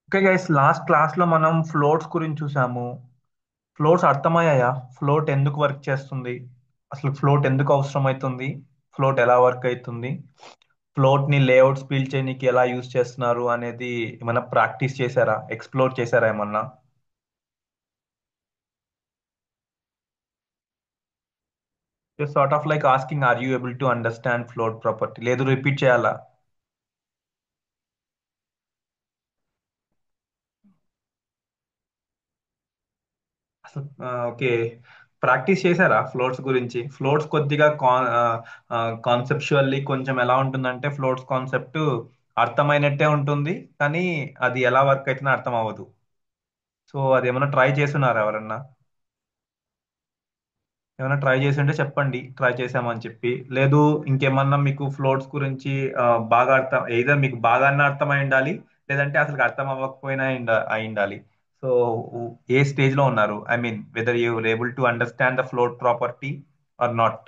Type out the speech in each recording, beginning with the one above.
Okay guys, last class లో మనం floats గురించి చూసాము. ఫ్లోట్స్ అర్థమయ్యాయా? ఫ్లోట్ ఎందుకు వర్క్ చేస్తుంది? అసలు ఫ్లోట్ ఎందుకు అవసరం అవుతుంది? ఫ్లోట్ ఎలా వర్క్ అవుతుంది? ఫ్లోట్ ని లేఅవుట్స్ బిల్డ్ చేయడానికి ఎలా యూజ్ చేస్తున్నారు అనేది ఏమైనా ప్రాక్టీస్ చేశారా? ఎక్స్ప్లోర్ చేశారా ఏమన్నా? Sort of like asking, are you able to understand float property? లేదు, రిపీట్ చేయాలా? అసలు ఓకే, ప్రాక్టీస్ చేశారా ఫ్లోట్స్ గురించి? ఫ్లోట్స్ కొద్దిగా కాన్సెప్చువల్లీ కొంచెం ఎలా ఉంటుందంటే, ఫ్లోట్స్ కాన్సెప్ట్ అర్థమైనట్టే ఉంటుంది, కానీ అది ఎలా వర్క్ అవుతుందో అర్థం అవ్వదు. సో అది ఏమైనా ట్రై చేస్తున్నారా ఎవరన్నా? ఏమైనా ట్రై చేసి ఉంటే చెప్పండి, ట్రై చేసామని చెప్పి. లేదు, ఇంకేమన్నా మీకు ఫ్లోట్స్ గురించి బాగా అర్థం, ఏదైనా మీకు బాగానే అర్థమై ఉండాలి, లేదంటే అసలు అర్థం అవ్వకపోయినా అయి ఉండాలి. సో ఏ స్టేజ్ లో ఉన్నారు? I mean whether you able to understand the float property or not?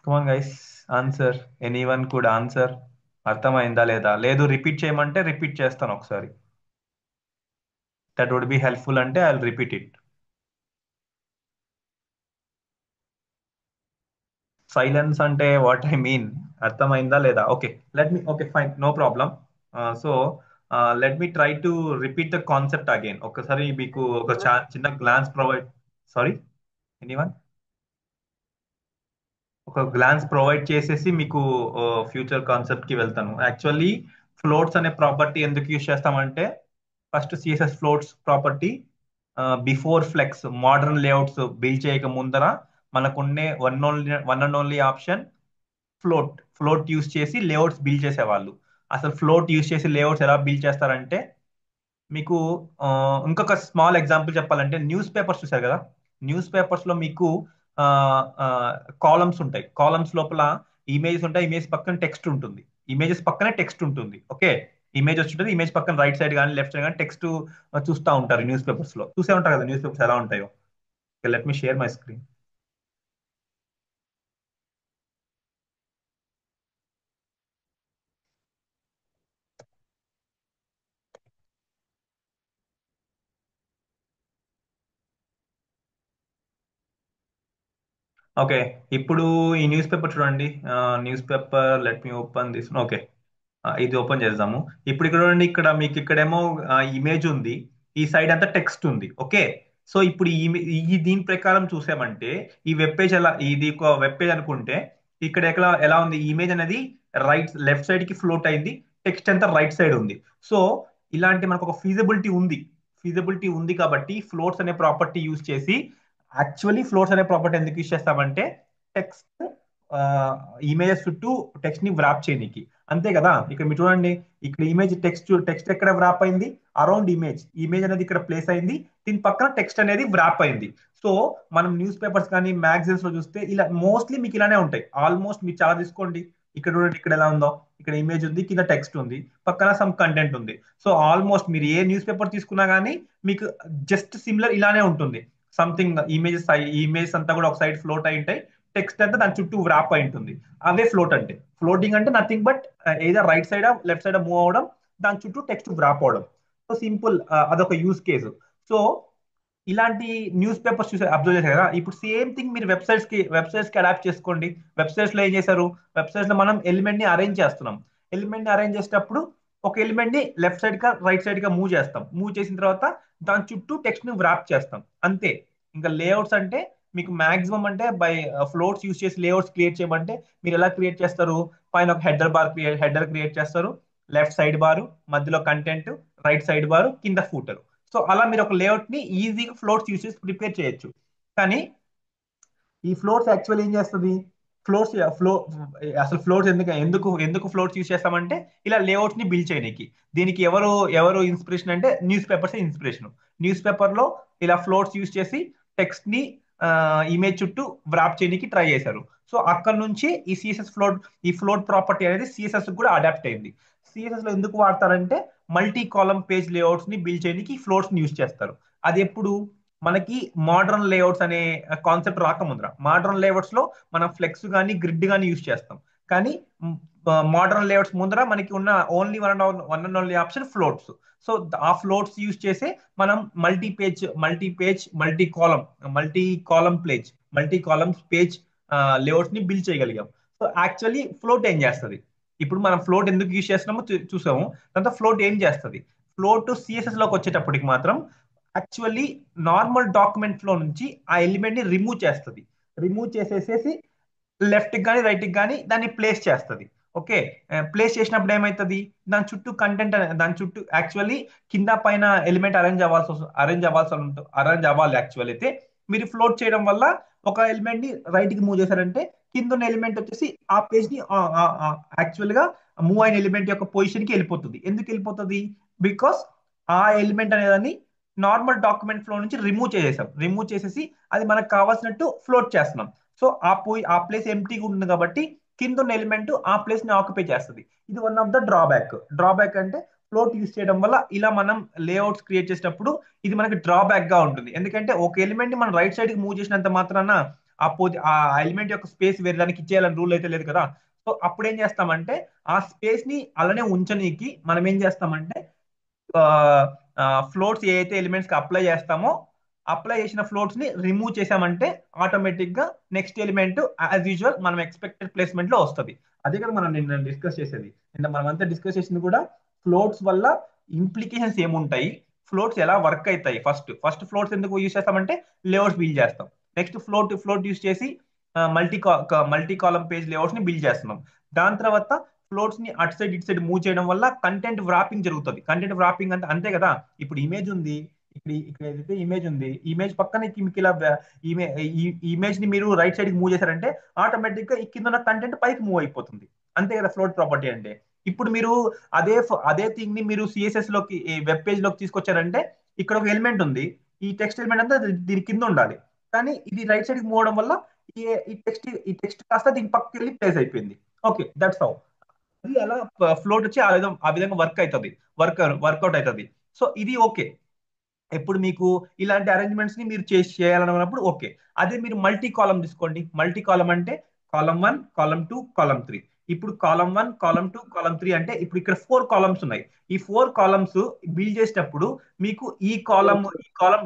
Come on guys, answer. Anyone could answer. అర్థమైందా లేదా? లేదు, రిపీట్ చేయమంటే రిపీట్ చేస్తాను ఒకసారి. దట్ వుడ్ బి హెల్ప్ఫుల్ అంటే I will repeat it. Silence అంటే వాట్ ఐ మీన్ అర్థమైందా లేదా? Okay, let me, okay fine, no problem. So let me try to repeat the concept again. ఒకసారి మీకు ఒక చిన్న గ్లాన్స్ ప్రొవైడ్. Sorry, anyone? ఒక glance provide చేసేసి మీకు ఫ్యూచర్ కాన్సెప్ట్ కి వెళ్తాను. యాక్చువల్లీ ఫ్లోట్స్ అనే ప్రాపర్టీ ఎందుకు యూజ్ చేస్తామంటే, first CSS floats property before flex modern layouts build చేయక ముందర మనకున్నే one and only option float use చేసి లేఅవుట్స్ బిల్డ్ చేసేవాళ్ళు. అసలు ఫ్లోట్ యూస్ చేసి లేఅవుట్స్ ఎలా బిల్డ్ చేస్తారంటే, మీకు ఆ, ఇంకొక స్మాల్ ఎగ్జాంపుల్ చెప్పాలంటే, న్యూస్ పేపర్స్ చూసారు కదా? న్యూస్ పేపర్స్ లో మీకు కాలమ్స్ ఉంటాయి. కాలమ్స్ లోపల ఇమేజెస్ ఉంటాయి, ఇమేజ్ పక్కన టెక్స్ట్ ఉంటుంది. ఇమేజెస్ పక్కనే టెక్స్ట్ ఉంటుంది. ఓకే, ఇమేజ్ వచ్చి ఇమేజ్ పక్కన రైట్ సైడ్ కానీ లెఫ్ట్ సైడ్ కానీ టెక్స్ట్ చూస్తూ ఉంటారు. న్యూస్ పేపర్స్ లో చూసే ఉంటారు కదా, న్యూస్ పేపర్స్ ఎలా ఉంటాయో. Let me share my screen. Okay, ఇప్పుడు ఈ న్యూస్ పేపర్ చూడండి. News paper, let me open this. Okay, ఇది ఓపెన్ చేద్దాము. ఇప్పుడు ఇక్కడ చూడండి, ఇక్కడ మీకు ఇక్కడేమో ఇమేజ్ ఉంది, ఈ సైడ్ అంతా టెక్స్ట్ ఉంది. ఓకే, సో ఇప్పుడు ఈ దీని ప్రకారం చూసామంటే, ఈ వెబ్ పేజ్ ఎలా, ఇది ఒక వెబ్ పేజ్ అనుకుంటే, ఇక్కడ ఎలా ఉంది ఇమేజ్ అనేది లెఫ్ట్ సైడ్ కి ఫ్లోట్ అయింది, టెక్స్ట్ అంతా రైట్ సైడ్ ఉంది. సో ఇలాంటి మనకు ఒక ఫీజిబిలిటీ ఉంది కాబట్టి ఫ్లోట్స్ అనే ప్రాపర్టీ యూజ్ చేసి, యాక్చువల్లీ ఫ్లోట్స్ అనే ప్రాపర్టీ ఎందుకు యూజ్ చేస్తామంటే, టెక్స్ట్ ఇమేజెస్ చుట్టూ టెక్స్ట్ ని వ్రాప్ చేయడానికి. అంతే కదా? ఇక్కడ మీరు చూడండి, ఇక్కడ ఇమేజ్ టెక్స్ట్ ఎక్కడ వ్రాప్ అయింది? Around image. ఇమేజ్ అనేది ఇక్కడ ప్లేస్ అయింది, దీని పక్కన టెక్స్ట్ అనేది వ్రాప్ అయింది. సో మనం న్యూస్ పేపర్స్ కానీ మ్యాగజైన్స్ లో చూస్తే ఇలా మోస్ట్లీ మీకు ఇలానే ఉంటాయి. ఆల్మోస్ట్ మీరు చాలా తీసుకోండి, ఇక్కడ చూడండి, ఇక్కడ ఎలా ఉందో, ఇక్కడ ఇమేజ్ ఉంది, కింద టెక్స్ట్ ఉంది, పక్కన సమ్ కంటెంట్ ఉంది. సో ఆల్మోస్ట్ మీరు ఏ న్యూస్ పేపర్ తీసుకున్నా కానీ మీకు జస్ట్ సిమిలర్ ఇలానే ఉంటుంది. సంథింగ్ ఇమేజెస్ అంతా కూడా ఒక సైడ్ ఫ్లోట్ అయి ఉంటాయి, టెక్స్ట్ అంతా దాని చుట్టూ వ్రాప్ అయి ఉంటుంది. అవే ఫ్లోట్ అంటే. ఫ్లోటింగ్ అంటే నథింగ్ బట్ ఏదో right side left side move అవడం, దాని చుట్టూ టెక్స్ట్ వ్రాప్ అవడం. సో సింపుల్, అదొక యూస్ కేసు. సో ఇలాంటి న్యూస్ పేపర్స్ చూసి అబ్జర్వ్ చేశారు కదా, ఇప్పుడు సేమ్ థింగ్ మీరు వెబ్సైట్స్ కి అడాప్ట్ చేసుకోండి. వెబ్సైట్స్ లో ఏం చేశారు? వెబ్సైట్స్ లో మనం ఎలిమెంట్ ని అరేంజ్ చేస్తున్నాం. ఎలిమెంట్ ని అరేంజ్ చేసేటప్పుడు ఒక ఎలిమెంట్ ని లెఫ్ట్ సైడ్ గా రైట్ సైడ్ గా మూవ్ చేస్తాం. మూవ్ చేసిన తర్వాత దాని చుట్టూ టెక్స్ట్ ని వ్రాప్ చేస్తాం, అంతే. ఇంకా లేఅవుట్స్ అంటే మీకు మాక్సిమం అంటే బై ఫ్లోట్స్ యూస్ చేసి లేఅవుట్స్ క్రియేట్ చేయమంటే, మీరు ఎలా క్రియేట్ చేస్తారు? పైన ఒక హెడర్ క్రియేట్ చేస్తారు, లెఫ్ట్ సైడ్ బారు, మధ్యలో కంటెంట్, రైట్ సైడ్ బారు, కింద ఫూటర్. సో అలా మీరు ఒక లేఅవుట్ ని ఈజీగా ఫ్లోట్స్ యూస్ చేసి ప్రిపేర్ చేయొచ్చు. కానీ ఈ ఫ్లోట్స్ యాక్చువల్ ఏం చేస్తుంది? ఫ్లోట్స్ ఫ్లో అసలు ఫ్లోట్స్ ఎందుకు ఫ్లోట్స్ యూస్ చేస్తామంటే, ఇలా లేఅవుట్స్ ని బిల్డ్ చేయడానికి. దీనికి ఎవరు ఇన్స్పిరేషన్ అంటే, news papers inspiration. News paper లో ఇలా ఫ్లోట్స్ యూస్ చేసి టెక్స్ట్ ని ఇమేజ్ చుట్టూ వ్రాప్ చేయడానికి ట్రై చేశారు. సో అక్కడ నుంచి ఈ ఫ్లోట్ ప్రాపర్టీ అనేది సిఎస్ఎస్ కూడా అడాప్ట్ అయింది. సిఎస్ఎస్ లో ఎందుకు వాడతారంటే, మల్టీ కాలమ్ పేజ్ లేఅవుట్స్ ని బిల్డ్ చేయడానికి ఫ్లోట్స్ ని యూస్ చేస్తారు. అది ఎప్పుడు? మనకి మోడర్న్ లేఅవుట్స్ అనే కాన్సెప్ట్ రాకముందర మోడర్న్ లేఅవుట్స్ లో మనం ఫ్లెక్స్ కానీ గ్రిడ్ కానీ యూజ్ చేస్తాం. కానీ మోడర్న్ లేఅవుట్స్ ముందర మనకి ఉన్న only one and only option floats. So ఆ ఫ్లోట్స్ యూజ్ చేసి మనం multi column page multi columns page layouts ని బిల్డ్ చేయగలిగాం. సో యాక్చువల్లీ ఫ్లోట్ ఏం చేస్తుంది? ఇప్పుడు మనం ఫ్లోట్ ఎందుకు యూజ్ చేస్తున్నామో చూసాము. దాంతో ఫ్లోట్ ఏం చేస్తుంది? ఫ్లోట్ సిఎస్ఎస్ లోకి వచ్చేటప్పటికి మాత్రం యాక్చువల్లీ నార్మల్ డాక్యుమెంట్ ఫ్లో నుంచి ఆ ఎలిమెంట్ ని రిమూవ్ చేస్తుంది. రిమూవ్ చేసేసేసి లెఫ్ట్ కి కానీ రైట్ కి కానీ దాన్ని ప్లేస్ చేస్తుంది. ఓకే, ప్లేస్ చేసినప్పుడు ఏమవుతుంది? దాని చుట్టూ కంటెంట్ దాని చుట్టూ యాక్చువల్లీ కింద పైన ఎలిమెంట్ అరేంజ్ అవ్వాలి. యాక్చువల్ అయితే మీరు ఫ్లోట్ చేయడం వల్ల ఒక ఎలిమెంట్ ని రైట్ కి మూవ్ చేశారంటే కింద ఉన్న ఎలిమెంట్ వచ్చేసి ఆ పేజ్ ని యాక్చువల్ గా మూవ్ అయిన ఎలిమెంట్ యొక్క పొజిషన్ కి వెళ్ళిపోతుంది. ఎందుకు వెళ్ళిపోతుంది? బికాస్ ఆ ఎలిమెంట్ అనేదాన్ని నార్మల్ డాక్యుమెంట్ ఫ్లో నుంచి రిమూవ్ చేసేసి అది మనకు కావాల్సినట్టు ఫ్లోట్ చేస్తున్నాం. సో ఆ ప్లేస్ ఎంటీగా ఉంటుంది కాబట్టి కింద ఉన్న ఎలిమెంట్ ఆ ప్లేస్ ని ఆక్యుపై చేస్తుంది. ఇది వన్ ఆఫ్ ద డ్రాబ్యాక్ అంటే ఫ్లోట్ యూస్ చేయడం వల్ల ఇలా మనం లేఅవుట్స్ క్రియేట్ చేసేటప్పుడు ఇది మనకి డ్రాబ్యాక్ గా ఉంటుంది. ఎందుకంటే ఒక ఎలిమెంట్ ని మనం రైట్ సైడ్ కి మూవ్ చేసినంత మాత్రాన ఆ ఎలిమెంట్ యొక్క స్పేస్ వేరే దానికి ఇచ్చేయాలని రూల్ అయితే లేదు కదా. సో అప్పుడు ఏం చేస్తామంటే ఆ స్పేస్ ని అలానే ఉంచనీకి మనం ఏం చేస్తామంటే ఫ్లోట్స్ ఏ అయితే ఎలిమెంట్స్ కి అప్లై చేసిన ఫ్లోట్స్ ని రిమూవ్ చేసామంటే ఆటోమేటిక్ గా నెక్స్ట్ ఎలిమెంట్ యాజ్ యూజువల్ మనం ఎక్స్పెక్టెడ్ ప్లేస్మెంట్ లో వస్తుంది. అదే కదా మనం నిన్న డిస్కస్ చేసేది. నిన్న మనం అంతా డిస్కస్ చేసింది కూడా ఫ్లోట్స్ వల్ల ఇంప్లికేషన్స్ ఏముంటాయి, ఫ్లోట్స్ ఎలా వర్క్ అవుతాయి. ఫస్ట్ ఫ్లోట్స్ ఎందుకు యూజ్ చేస్తామంటే లేఅవుట్స్ బిల్డ్ చేస్తాం. నెక్స్ట్ ఫ్లోట్ యూజ్ చేసి మల్టీ కాలమ్ పేజ్ లేఅవుట్స్ ని బిల్డ్ చేస్తున్నాం. దాని తర్వాత ఫ్లోట్స్ ని అటు సైడ్ ఇటు సైడ్ మూవ్ చేయడం వల్ల కంటెంట్ వ్రాపింగ్ జరుగుతుంది. కంటెంట్ వ్రాపింగ్ అంటే అంతే కదా. ఇప్పుడు ఇమేజ్ ఉంది, ఇక్కడ ఏదైతే ఇమేజ్ ఉంది, ఇమేజ్ పక్కన మీకు ఇలా ఇమేజ్ ని మీరు రైట్ సైడ్ కి మూవ్ చేశారంటే ఆటోమేటిక్ గా ఈ కింద ఉన్న కంటెంట్ పైకి మూవ్ అయిపోతుంది. అంతే కదా ఫ్లోట్ ప్రాపర్టీ అంటే. ఇప్పుడు మీరు అదే థింగ్ ని మీరు సిఎస్ఎస్ లోకి వెబ్ పేజ్ లోకి తీసుకొచ్చారంటే ఇక్కడ ఒక ఎలిమెంట్ ఉంది, ఈ టెక్స్ట్ ఎలిమెంట్ అంతా దీని కింద ఉండాలి. కానీ ఇది రైట్ సైడ్ కి మూవ్ అవడం వల్ల ఈ టెక్స్ట్ కాస్త దీని పక్కకి వెళ్ళి ప్లేస్ అయిపోయింది. ఓకే, దట్స్ హౌ అది అలా ఫ్లోట్ వచ్చి ఆ విధంగా వర్కౌట్ అవుతుంది. సో ఇది ఓకే. ఎప్పుడు మీకు ఇలాంటి అరేంజ్మెంట్స్ ని మీరు చేయాలనుకున్నప్పుడు ఓకే. అదే మీరు మల్టీ కాలం తీసుకోండి. మల్టీ కాలం అంటే కాలం 1, కాలం 2, కాలం 3. ఇప్పుడు కాలం 1, కాలం 2, కాలం 3 అంటే ఇప్పుడు ఇక్కడ 4 కాలమ్స్ ఉన్నాయి. ఈ 4 కాలమ్స్ బిల్డ్ చేసేటప్పుడు మీకు ఈ కాలం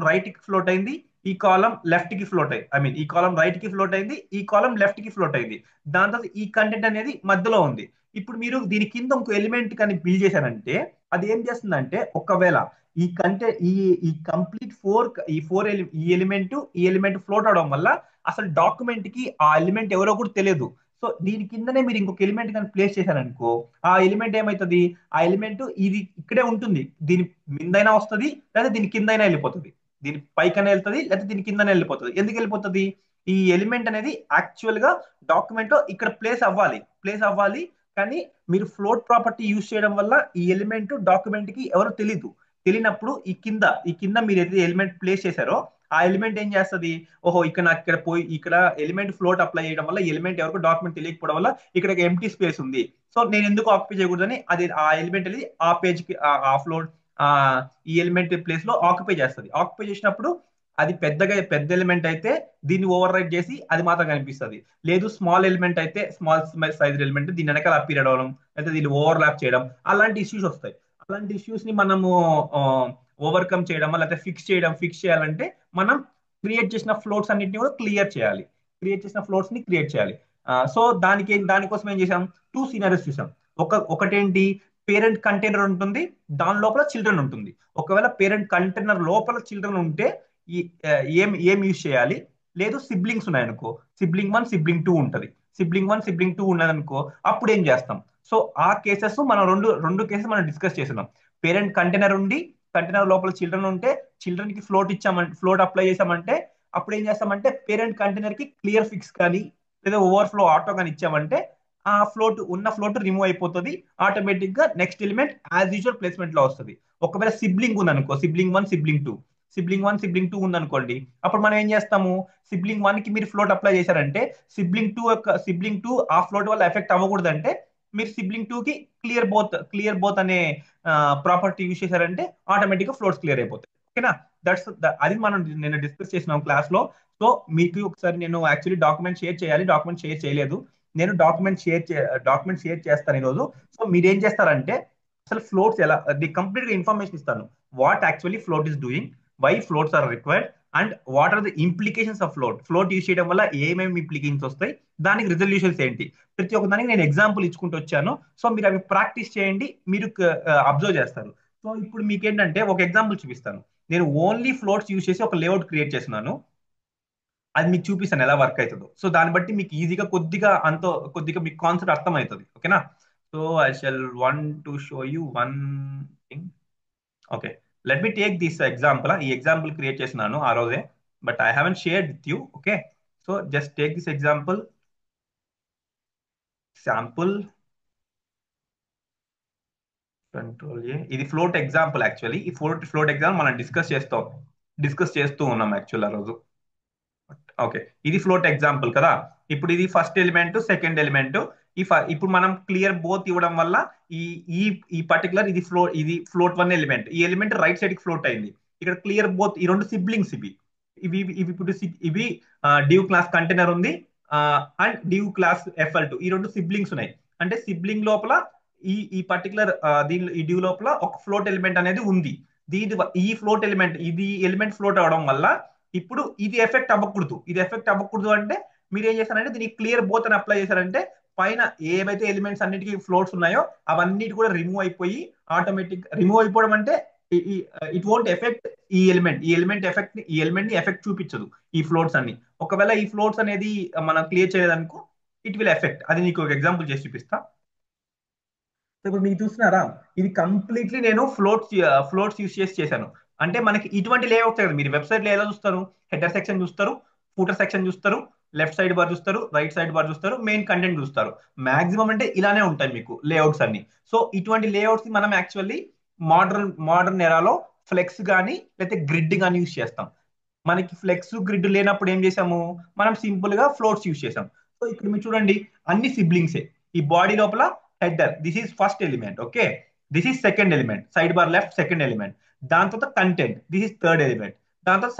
రైట్ కి ఫ్లోట్ అయింది, ఈ కాలం లెఫ్ట్ కి ఫ్లోట్ అయింది. ఈ కాలం రైట్ కి ఫ్లోట్ అయింది, ఈ కాలం లెఫ్ట్ కి ఫ్లోట్ అయింది. దాని తర్వాత ఈ కంటెంట్ అనేది మధ్యలో ఉంది. ఇప్పుడు మీరు దీని కింద ఇంకో ఎలిమెంట్ కానీ బిల్డ్ చేశారంటే అది ఏం చేస్తుందంటే ఒకవేళ ఈ కంటెంట్ ఈ కంప్లీట్ ఈ ఎలిమెంట్ ఫ్లోట్ అవడం వల్ల అసలు డాక్యుమెంట్ కి ఆ ఎలిమెంట్ ఎవరో కూడా తెలియదు. సో దీని కిందనే మీరు ఇంకొక ఎలిమెంట్ కానీ ప్లేస్ చేశారనుకో ఆ ఎలిమెంట్ ఏమవుతుంది? ఆ ఎలిమెంట్ ఇది ఇక్కడే ఉంటుంది, దీని మిందైనా వస్తుంది లేదా దీని కిందైనా వెళ్ళిపోతుంది. దీని పైకైనా వెళ్తుంది లేదా దీని కిందనే వెళ్ళిపోతుంది. ఎందుకు వెళ్ళిపోతుంది? ఈ ఎలిమెంట్ అనేది యాక్చువల్ గా డాక్యుమెంట్ లో ఇక్కడ ప్లేస్ అవ్వాలి. కానీ మీరు ఫ్లోట్ ప్రాపర్టీ యూజ్ చేయడం వల్ల ఈ ఎలిమెంట్ డాక్యుమెంట్ కి ఎవరో తెలియనప్పుడు ఈ కింద మీరు ఏదైతే ఎలిమెంట్ ప్లేస్ చేశారో ఆ ఎలిమెంట్ ఏం చేస్తుంది? ఓహో, ఇక్కడ పోయి ఇక్కడ ఎలిమెంట్ ఫ్లోట్ అప్లై చేయడం వల్ల ఎలిమెంట్ ఎవరికి డాక్యుమెంట్ తెలియకపోవడం వల్ల ఇక్కడ ఎంటీ స్పేస్ ఉంది. సో నేను ఎందుకు ఆక్యుపై చేయకూడదని అది ఆ ఎలిమెంట్ అనేది ఆ పేజ్ కి ఆ ఫ్లోట్ ఆ ఈ ఎలిమెంట్ ప్లేస్ లో ఆక్యుపై చేస్తుంది. ఆక్యుపై చేసినప్పుడు అది పెద్ద ఎలిమెంట్ అయితే దీన్ని ఓవర్ రైట్ చేసి అది మాత్రం కనిపిస్తుంది. లేదు స్మాల్ ఎలిమెంట్ అయితే స్మాల్ సైజ్ ఎలిమెంట్ దీని వెనకాల అప్పీర్ అవడం లేదా దీన్ని ఓవర్లాప్ చేయడం అలాంటి ఇష్యూస్ వస్తాయి. అలాంటి ఇష్యూస్ ని మనము ఓవర్కమ్ చేయడమా లేకపోతే ఫిక్స్ చేయాలంటే మనం క్రియేట్ చేసిన ఫ్లోట్స్ ని క్రియేట్ చేయాలి. సో దానికోసం ఏం చేసాం? 2 సీనరీస్ చూసాం. ఒకటేంటి, పేరెంట్ కంటైనర్ ఉంటుంది, దాని లోపల చిల్డ్రన్ ఉంటుంది. ఒకవేళ పేరెంట్ కంటైనర్ లోపల చిల్డ్రన్ ఉంటే ఈ ఏం యూజ్ చేయాలి? లేదు సిబ్లింగ్స్ ఉన్నాయనుకో, సిబ్లింగ్ 1 సిబ్లింగ్ 2 ఉంటుంది. సిబ్లింగ్ 1 సిబ్లింగ్ 2 ఉన్నదనుకో అప్పుడు ఏం చేస్తాం? సో ఆ కేసెస్ మనం రెండు కేసెస్ మనం డిస్కస్ చేస్తున్నాం. పేరెంట్ కంటైనర్ ఉండి కంటైనర్ లోపల చిల్డ్రన్ ఉంటే చిల్డ్రన్ కి ఫ్లోట్ అప్లై చేసామంటే అప్పుడు ఏం చేస్తామంటే పేరెంట్ కంటైనర్ కి క్లియర్ ఫిక్స్ కానీ లేదా ఓవర్ఫ్లో ఆటో కానీ ఇచ్చామంటే ఆ ఫ్లోట్ రిమూవ్ అయిపోతుంది. ఆటోమేటిక్ గా next element as usual placement లో వస్తుంది. ఒకవేళ సిబ్లింగ్ ఉందనుకో, సిబ్లింగ్ 1 సిబ్లింగ్ 2 ఉందనుకోండి, అప్పుడు మనం ఏం చేస్తాము? సిబ్లింగ్ 1 కి మీరు ఫ్లోట్ అప్లై చేశారంటే సిబ్లింగ్ 2 ఆ ఫ్లోట్ వల్ల ఎఫెక్ట్ అవ్వకూడదంటే మీరు సిబ్లింగ్ 2 కి క్లియర్ బోత్ అనే ప్రాపర్టీ యూజ్ చేశారంటే ఆటోమేటిక్ గా ఫ్లోట్స్ క్లియర్ అయిపోతాయి. ఓకేనా? అది మనం నేను డిస్కస్ చేసినాం క్లాస్ లో. సో మీకు ఒకసారి నేను యాక్చువల్లీ డాక్యుమెంట్ షేర్ చేయలేదు. నేను డాక్యుమెంట్ షేర్ చేస్తాను ఈరోజు. సో మీరు ఏం చేస్తారంటే అసలు ఫ్లోట్స్ ఎలా ది కంప్లీట్ గా ఇన్ఫర్మేషన్ ఇస్తాను. What actually float is doing, why floats are required, and what are the implications of float use చేయడం వల్ల ఏమేమి ఇంప్లికేషన్స్ వస్తాయి, దానికి రిజల్యూషన్స్ ఏంటి, ప్రతి ఒక్క దానికి నేను ఎగ్జాంపుల్ ఇచ్చుకుంటూ వచ్చాను. సో మీరు అవి ప్రాక్టీస్ చేయండి, మీరు అబ్జర్వ్ చేస్తారు. సో ఇప్పుడు మీకు ఏంటంటే ఒక ఎగ్జాంపుల్ చూపిస్తాను. నేను ఓన్లీ ఫ్లోట్స్ యూజ్ చేసి ఒక లేఅవుట్ క్రియేట్ చేస్తున్నాను. అది మీకు చూపిస్తాను ఎలా వర్క్ అవుతుందో. సో దాన్ని బట్టి మీకు ఈజీగా కొద్దిగా మీకు కాన్సెప్ట్ అర్థమవుతుంది. ఓకేనా? So I shall one to show you one thing. Okay, let me take this example. ఈ ఎగ్జాంపుల్ క్రియేట్ చేసినాను ఆ రోజే, but I haven't shared with you. Okay, so just take this example. Sample control A. ఇది float example. Actually ఈ float example మనం discuss చేస్తూ ఉన్నాం actual ఆ రోజు. ఓకే, ఇది ఫ్లోట్ ఎగ్జాంపుల్ కదా. ఇప్పుడు ఇది ఫస్ట్ ఎలిమెంట్, సెకండ్ ఎలిమెంట్. ఇప్పుడు మనం క్లియర్ బోత్ ఇవ్వడం వల్ల ఈ ఈ ఈ పర్టికులర్ ఇది ఫ్లోట్ వన్ ఎలిమెంట్. ఈ ఎలిమెంట్ రైట్ సైడ్ కి ఫ్లోట్ అయింది. ఇక్కడ క్లియర్ బోత్ ఈ రెండు సిబ్లింగ్స్ ఇవి. ఇవి డివ్ క్లాస్ కంటైనర్ ఉంది, అండ్ డివ్ క్లాస్ FL2. ఈ రెండు సిబ్లింగ్స్ ఉన్నాయి. అంటే సిబ్లింగ్ లోపల ఈ ఈ పర్టికులర్ దీని ఈ డివ్ లోపల ఒక ఫ్లోట్ ఎలిమెంట్ అనేది ఉంది. ఈ ఫ్లోట్ ఎలిమెంట్ ఫ్లోట్ అవడం వల్ల ఇప్పుడు ఇది ఎఫెక్ట్ అవ్వకూడదు అంటే మీరు ఏం చేశారంటే దీనికి క్లియర్ బోత్ అని అప్లై చేశారంటే పైన ఏవైతే ఎలిమెంట్స్ అన్నిటికీ ఫ్లోట్స్ ఉన్నాయో అవన్నిటి కూడా రిమూవ్ అయిపోవడం అంటే ఇట్ వోంట్ ఎఫెక్ట్ ఈ ఎలిమెంట్ ని ఎఫెక్ట్ చూపించదు ఈ ఫ్లోట్స్ అన్ని. ఒకవేళ ఈ ఫ్లోట్స్ అనేది మనం క్లియర్ చేయలేదనుకో ఇట్ విల్ ఎఫెక్ట్. అది నీకు ఒక ఎగ్జాంపుల్ చేసి చూపిస్తా. ఇప్పుడు మీకు చూస్తున్నారా, ఇది కంప్లీట్లీ నేను ఫ్లోట్స్ యూస్ చేశాను. అంటే మనకి ఇటువంటి లేఅవుట్స్ కదా మీరు వెబ్సైట్ లో ఎలా చూస్తారు. హెడర్ సెక్షన్ చూస్తారు, ఫూటర్ సెక్షన్ చూస్తారు, లెఫ్ట్ సైడ్ బార్ చూస్తారు, రైట్ సైడ్ బార్ చూస్తారు, మెయిన్ కంటెంట్ చూస్తారు. మాక్సిమం అంటే ఇలానే ఉంటాయి మీకు లేఅవుట్స్ అన్ని. సో ఇటువంటి లేఅవుట్స్ మనం యాక్చువల్లీ మోడర్న్ ఎరాలో ఫ్లెక్స్ కానీ లేకపోతే గ్రిడ్ కానీ యూస్ చేస్తాం. మనకి ఫ్లెక్స్ గ్రిడ్ లేనప్పుడు ఏం చేసాము, మనం సింపుల్ గా ఫ్లోట్స్ యూస్ చేసాం. సో ఇక్కడ మీరు చూడండి, అన్ని సిబ్లింగ్సే. ఈ బాడీ లోపల header, this is first element. Okay, this is second element, side bar left second element. దాని తర్వాత content, this is third element. దాని తర్వాత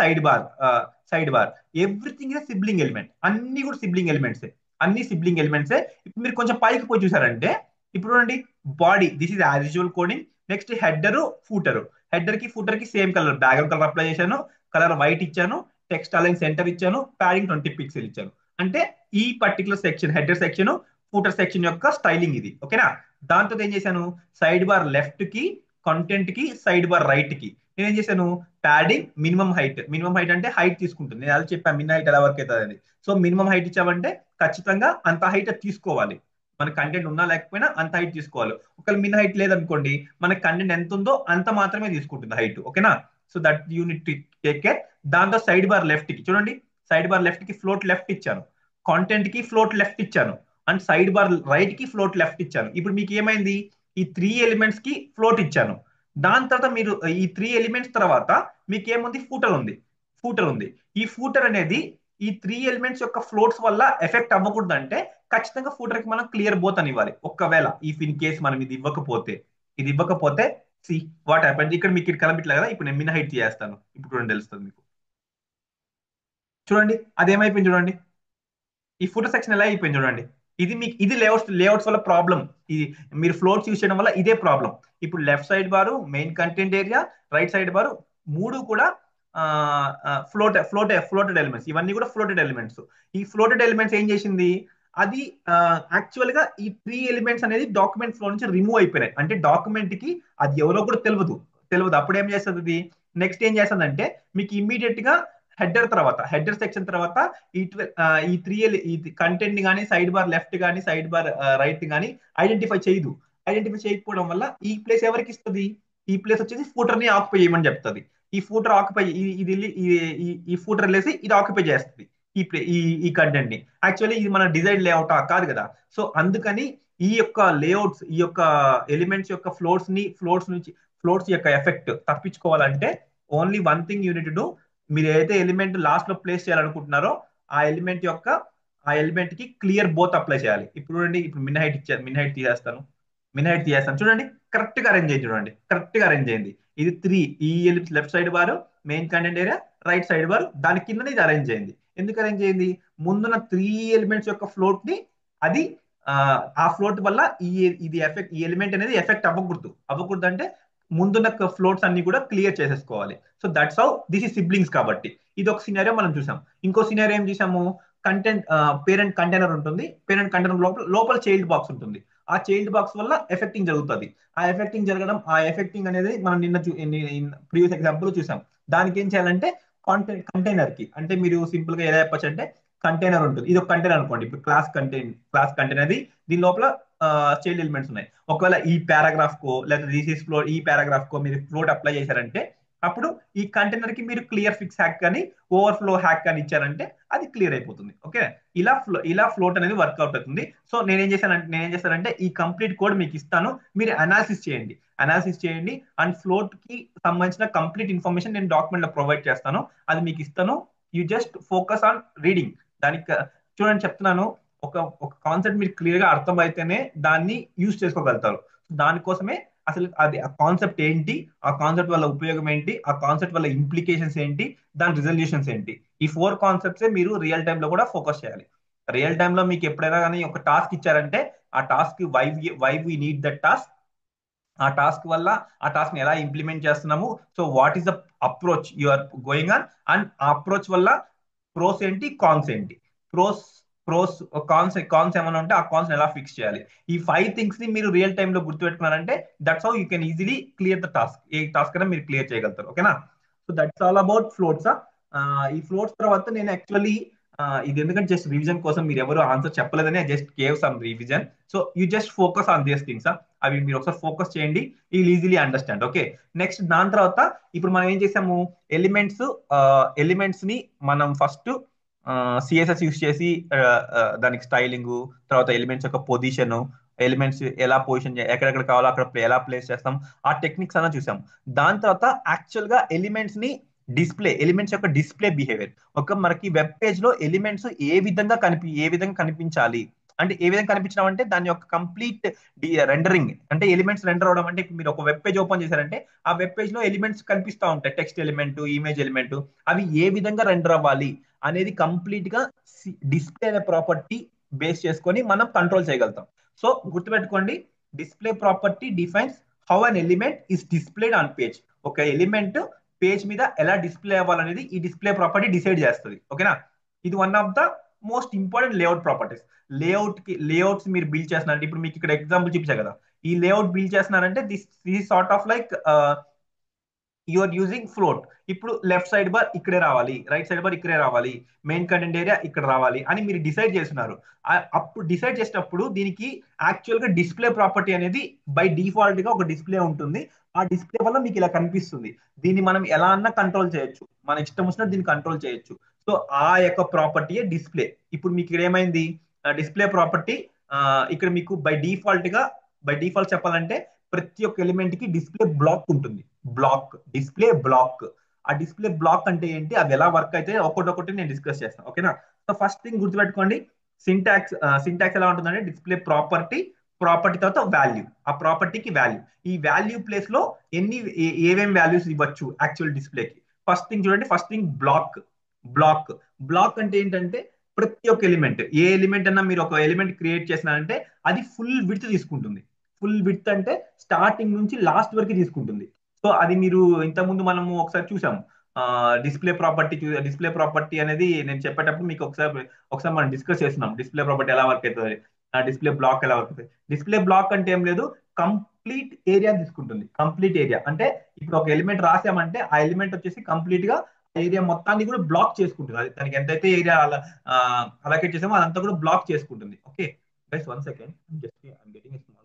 side bar everything is sibling element. అన్ని కూడా సిబ్లింగ్ ఎలిమెంట్సే. ఇప్పుడు మీరు కొంచెం పైకి పోయి చూసారంటే ఇప్పుడు చూడండి, body this is as usual coding. Next header కి ఫూటర్ కి same colour background colour apply చేశాను, కలర్ వైట్ ఇచ్చాను, టెక్స్ట్ అలైన్ సెంటర్ ఇచ్చాను, ప్యాడింగ్ 20 పిక్సెల్ ఇచ్చాను. అంటే ఈ particular section header section footer section యొక్క స్టైలింగ్ ఇది. ఓకేనా? దాంతో ఏం చేశాను, సైడ్ బార్ లెఫ్ట్ కి, కంటెంట్ కి, సైడ్ బార్ రైట్ కి నేను ఏం చేశాను, ప్యాడింగ్ మినిమం హైట్ అంటే హైట్ తీసుకుంటుంది. నేను అలా చెప్పాను మిన్ హైట్ ఎలా వర్క్ అవుతుంది అని. సో మినిమం హైట్ ఇచ్చామంటే ఖచ్చితంగా అంత హైట్ తీసుకోవాలి. మన కంటెంట్ ఉన్నా లేకపోయినా అంత హైట్ తీసుకోవాలి. ఒకవేళ మిన్ హైట్ లేదనుకోండి, మన కంటెంట్ ఎంత ఉందో అంత మాత్రమే తీసుకుంటుంది హైట్. ఓకేనా? So that unit take care. దాంతో సైడ్ బార్ లెఫ్ట్ కి చూడండి, సైడ్ బార్ లెఫ్ట్ కి ఫ్లోట్ లెఫ్ట్ ఇచ్చాను, కాంటెంట్ కి ఫ్లోట్ లెఫ్ట్ ఇచ్చాను, అండ్ సైడ్ బార్ రైట్ కి ఫ్లోట్ లెఫ్ట్ ఇచ్చాను. ఇప్పుడు మీకు ఏమైంది, ఈ 3 ఎలిమెంట్స్ కి ఫ్లోట్ ఇచ్చాను. దాని తర్వాత మీరు ఈ 3 ఎలిమెంట్స్ తర్వాత మీకు ఏముంది, ఫూటర్ ఉంది. ఈ ఫూటర్ అనేది ఈ 3 ఎలిమెంట్స్ యొక్క ఫ్లోట్స్ వల్ల ఎఫెక్ట్ అవ్వకూడదు అంటే ఖచ్చితంగా ఫూటర్ కి మనం క్లియర్ బోత్ అని ఇవ్వాలి. ఒకవేళ ఇన్ కేస్ మనం ఇది ఇవ్వకపోతే సి వాట్ హ్యాపెండ్. ఇక్కడ మీకు ఇక్కడ కనిపించలే కదా, ఇప్పుడు నేను మిన్ హైట్ చేస్తాను. ఇప్పుడు చూడండి తెలుస్తుంది మీకు. చూడండి అదేమైపోయింది, చూడండి ఈ ఫుటర్ సెక్షన్ ఎలా అయిపోయింది చూడండి. ఇది లేఅవుట్స్ వల్ల ప్రాబ్లం. ఇది మీరు ఫ్లోట్స్ యూస్ చేయడం వల్ల ఇదే ప్రాబ్లం. ఇప్పుడు left side bar, main content area, right side bar, మూడు కూడా ఫ్లోటెడ్ ఎలిమెంట్స్. ఇవన్నీ కూడా ఫ్లోటెడ్ ఎలిమెంట్స్. ఈ ఫ్లోటెడ్ ఎలిమెంట్స్ ఏం చేసింది, అది యాక్చువల్ గా ఈ 3 ఎలిమెంట్స్ అనేది డాక్యుమెంట్ ఫ్లో నుంచి రిమూవ్ అయిపోయినాయి. అంటే డాక్యుమెంట్ కి అది ఎవరో కూడా తెలియదు. అప్పుడు ఏం చేస్తుంది, నెక్స్ట్ ఏం చేస్తుందంటే మీకు ఇమ్మీడియట్ గా హెడర్ సెక్షన్ తర్వాత ఈ ఈ 3 ఈ కంటెంట్ ని కానీ సైడ్ బార్ లెఫ్ట్ కానీ సైడ్ బార్ రైట్ కానీ ఐడెంటిఫై చేయకపోవడం వల్ల ఈ ప్లేస్ ఎవరికి ఇస్తుంది, ఈ ప్లేస్ వచ్చేసి ఫూటర్ ని ఆక్యుపై చేయమని చెప్తుంది. ఈ ఫూటర్ ఆక్యుపై ఈ ఫూటర్ వెళ్ళేసి ఇది ఆక్యుపై చేస్తుంది ఈ కంటెంట్ ని. యాక్చువల్లీ ఇది మన డిజైన్ లేఅవుట్ కాదు కదా. సో అందుకని ఈ యొక్క లేఅవుట్స్, ఈ యొక్క ఎలిమెంట్స్ యొక్క ఫ్లోట్స్ యొక్క ఎఫెక్ట్ తప్పించుకోవాలంటే only one thing unit to, మీరు ఏదైతే ఎలిమెంట్ లాస్ట్ లో ప్లేస్ చేయాలనుకుంటున్నారో ఆ ఎలిమెంట్ కి క్లియర్ బోత్ అప్లై చేయాలి. ఇప్పుడు చూడండి, ఇప్పుడు మిన్ హైట్ తీసేస్తాను చూడండి, కరెక్ట్ గా అరేంజ్ అయింది. ఇది 3 ఈ left side bar, main content area, right side bar, దాని కింద ఇది అరేంజ్ అయింది. ఎందుకు అరేంజ్ అయింది, ముందున్న 3 ఎలిమెంట్స్ యొక్క ఫ్లోట్ ని అది ఆ ఆ ఫ్లోట్ వల్ల ఇది ఎఫెక్ట్, ఈ ఎలిమెంట్ అనేది ఎఫెక్ట్ అవ్వకూడదు అంటే ముందున్న ఫ్లోట్స్ అన్ని కూడా క్లియర్ చేసేసుకోవాలి. So that's how this is siblings కాబట్టి. ఇది ఒక సినారియో మనం చూసాం. ఇంకో సినారియో ఏం చూసాము, కంటెంట్ పేరెంట్ కంటైనర్ ఉంటుంది, పేరెంట్ కంటైనర్ లోపల లోపల చైల్డ్ బాక్స్ ఉంటుంది. ఆ చైల్డ్ బాక్స్ వల్ల ఎఫెక్టింగ్ జరుగుతుంది. ఆ ఎఫెక్టింగ్ జరగడం, ఆ ఎఫెక్టింగ్ అనేది మనం నిన్న ప్రీవియస్ ఎగ్జాంపుల్ చూసాం. దానికి ఏం చేయాలంటే కంటైనర్ కి, అంటే మీరు సింపుల్ గా ఎలా చెప్పచ్చు అంటే కంటైనర్ ఉంటుంది, ఇది ఒక కంటైనర్ అనుకోండి. ఇప్పుడు క్లాస్ కంటైనర్ అది, దీని లోపల చైల్డ్ ఎలిమెంట్స్ ఉన్నాయి. ఒకవేళ ఈ పారాగ్రాఫ్ కో లేదా దిస్ ఫ్లో ఈ పారాగ్రాఫ్ కో మీరు ఫ్లోట్ అప్లై చేశారంటే అప్పుడు ఈ కంటైనర్ కి మీరు క్లియర్ ఫిక్స్ హ్యాక్ కానీ ఓవర్ఫ్లో హ్యాక్ కానీ ఇచ్చారంటే అది క్లియర్ అయిపోతుంది. ఓకే, ఇలా ఫ్లోట్ అనేది వర్కౌట్ అవుతుంది. సో నేనేం చేస్తానంటే ఈ కంప్లీట్ కోడ్ మీకు ఇస్తాను, మీరు అనాలిసిస్ చేయండి అండ్ ఫ్లోట్ కి సంబంధించిన కంప్లీట్ ఇన్ఫర్మేషన్ నేను డాక్యుమెంట్ లో ప్రొవైడ్ చేస్తాను, అది మీకు ఇస్తాను. You just focus on reading. దానికి చూడండి చెప్తున్నాను, ఒక ఒక కాన్సెప్ట్ మీకు క్లియర్ గా అర్థమైతేనే దాన్ని యూజ్ చేసుకోగలుగుతారు. దానికోసమే అసలు అది ఆ కాన్సెప్ట్ ఏంటి, ఆ కాన్సెప్ట్ వల్ల ఉపయోగం ఏంటి, ఆ కాన్సెప్ట్ వల్ల ఇంప్లికేషన్స్ ఏంటి, దాని రిజల్యూషన్స్ ఏంటి, ఈ 4 కాన్సెప్ట్స్ మీరు రియల్ టైమ్ లో కూడా ఫోకస్ చేయాలి. రియల్ టైమ్ లో మీకు ఎప్పుడైనా కానీ ఒక టాస్క్ ఇచ్చారంటే ఆ task why we need that task, ఆ టాస్క్ వల్ల ఆ టాస్క్ ని ఎలా ఇంప్లిమెంట్ చేస్తున్నాము, so what is the approach you are going on, and ఆ అప్రోచ్ వల్ల ప్రోస్ ఏంటి, కాన్స్ ఏంటి, ప్రోస్ ప్రోస్ కాన్స్ ఏమైనా ఉంటే ఆ కాన్స్ ఎలా ఫిక్స్ చేయాలి. ఈ 5 థింగ్స్ ని మీరు రియల్ టైమ్ లో గుర్తుపెట్టుకున్నారంటే that's how you can easily clear the task. ఏ టాస్క్ అయినా మీరు క్లియర్ చేయగలుగుతారు. ఓకేనా, so that's all about floats. ఈ ఫ్లోట్స్ తర్వాత నేను యాక్చువల్లీ ఇది ఎందుకంటే జస్ట్ రివిజన్ కోసం, మీరు ఎవరు ఆన్సర్ చెప్పలేదని just cave some revision. So you just focus on these things. అవి మీరు ఒకసారి ఫోకస్ చేయండి, ఈ ఈజీలీ అండర్స్టాండ్. ఓకే, నెక్స్ట్ దాని తర్వాత ఇప్పుడు మనం ఏం చేసాము, ఎలిమెంట్స్ ఎలిమెంట్స్ ని మనం ఫస్ట్ సిఎస్ఎస్ యూస్ చేసి దానికి స్టైలింగ్, తర్వాత ఎలిమెంట్స్ యొక్క పొజిషన్, ఎలిమెంట్స్ ఎలా పొజిషన్ ఎక్కడెక్కడ కావాలో అక్కడ ఎలా ప్లేస్ చేస్తాం, ఆ టెక్నిక్స్ అన్న చూసాం. దాని తర్వాత యాక్చువల్ గా ఎలిమెంట్స్ యొక్క డిస్ప్లే బిహేవియర్, ఒక మనకి వెబ్ పేజ్ లో ఎలిమెంట్స్ ఏ విధంగా కనిపించాలి, అంటే ఏ విధంగా కనిపించడం అంటే దాని యొక్క కంప్లీట్ రెండరింగ్, అంటే ఎలిమెంట్స్ రెండర్ అవడం అంటే ఇప్పుడు మీరు ఒక వెబ్ పేజ్ ఓపెన్ చేశారంటే ఆ వెబ్ పేజ్ లో ఎలిమెంట్స్ కనిపిస్తూ ఉంటాయి, టెక్స్ట్ ఎలిమెంట్, ఇమేజ్ ఎలిమెంట్, అవి ఏ విధంగా రెండర్ అవ్వాలి అనేది కంప్లీట్ గా డిస్ప్లే అనే ప్రాపర్టీ బేస్ చేసుకొని మనం కంట్రోల్ చేయగలుగుతాం. సో గుర్తుపెట్టుకోండి, display property defines how an element is displayed on page. ఒక ఎలిమెంట్ పేజ్ మీద ఎలా డిస్ప్లే అవ్వాలనేది ఈ డిస్ప్లే ప్రాపర్టీ డిసైడ్ చేస్తుంది. ఓకేనా, ఇది one of the most important layout properties. Layouts మీరు బిల్డ్ చేస్తున్నారంటే, ఇప్పుడు మీకు ఇక్కడ ఎగ్జాంపుల్ చూపించా కదా, ఈ లేఅవుట్ బిల్డ్ చేస్తున్నారంటే this sort of like you are using float. ఇప్పుడు లెఫ్ట్ సైడ్ బార్ ఇక్కడే రావాలి, రైట్ సైడ్ బార్ ఇక్కడే రావాలి, మెయిన్ కంటెంట్ ఏరియా ఇక్కడ రావాలి అని మీరు డిసైడ్ చేస్తున్నారు. అప్పుడు డిసైడ్ చేసేటప్పుడు దీనికి యాక్చువల్ గా డిస్ప్లే ప్రాపర్టీ అనేది బై డిఫాల్ట్ గా ఒక డిస్ప్లే ఉంటుంది. ఆ డిస్ప్లే వల్ల మీకు ఇలా కనిపిస్తుంది. దీన్ని మనం ఎలా అన్నా కంట్రోల్ చేయొచ్చు, మన ఇష్టం వచ్చినట్టు దీన్ని కంట్రోల్ చేయొచ్చు. సో ఆ యొక్క ప్రాపర్టీయే డిస్ప్లే. ఇప్పుడు మీకు ఇక్కడ ఏమైంది, డిస్ప్లే ప్రాపర్టీ ఇక్కడ మీకు బై డిఫాల్ట్ చెప్పాలంటే ప్రతి ఒక్క ఎలిమెంట్ కి డిస్ప్లే బ్లాక్ ఉంటుంది. Display block. ఆ డిస్ప్లే బ్లాక్ అంటే ఏంటి, అది ఎలా వర్క్ అయితే ఒకటి నేను డిస్కస్ చేస్తాను. ఓకేనా, సో ఫస్ట్ థింగ్ గుర్తుపెట్టుకోండి, సింటాక్స్ ఎలా ఉంటుందంటే ప్రాపర్టీ తర్వాత వాల్యూ, ఆ ప్రాపర్టీకి వాల్యూ, ఈ వాల్యూ ప్లేస్ లో ఏమేమి వాల్యూస్ ఇవ్వచ్చు యాక్చువల్ డిస్ప్లేకి. ఫస్ట్ థింగ్ చూడండి, ఫస్ట్ థింగ్ బ్లాక్ బ్లాక్ అంటే ఏంటంటే ప్రతి ఒక్క ఎలిమెంట్, ఏ ఎలిమెంట్ అన్నా మీరు ఒక ఎలిమెంట్ క్రియేట్ చేసినారంటే అది ఫుల్ విడ్త్ తీసుకుంటుంది. ఫుల్ విడ్త్ అంటే స్టార్టింగ్ నుంచి లాస్ట్ వరకు తీసుకుంటుంది. సో అది మీరు ఇంతకుముందు మనము ఒకసారి చూసాము, డిస్ప్లే ప్రాపర్టీ అనేది నేను చెప్పేటప్పుడు మీకు ఒకసారి మనం డిస్కస్ చేస్తున్నాం, డిస్ప్లే ప్రాపర్టీ ఎలా వర్క్ అవుతుంది, డిస్ప్లే బ్లాక్ ఎలా వర్క్ అవుతుంది. డిస్ప్లే బ్లాక్ అంటే ఏం లేదు, కంప్లీట్ ఏరియా తీసుకుంటుంది. కంప్లీట్ ఏరియా అంటే ఇప్పుడు ఒక ఎలిమెంట్ రాసామంటే ఆ ఎలిమెంట్ వచ్చేసి కంప్లీట్ గా ఏరియా మొత్తాన్ని కూడా బ్లాక్ చేసుకుంటుంది. అది దానికి ఎంతైతే ఏరియా అలకేట్ చేసామో అదంతా కూడా బ్లాక్ చేసుకుంటుంది. Okay guys, 1 second, just I'm getting small.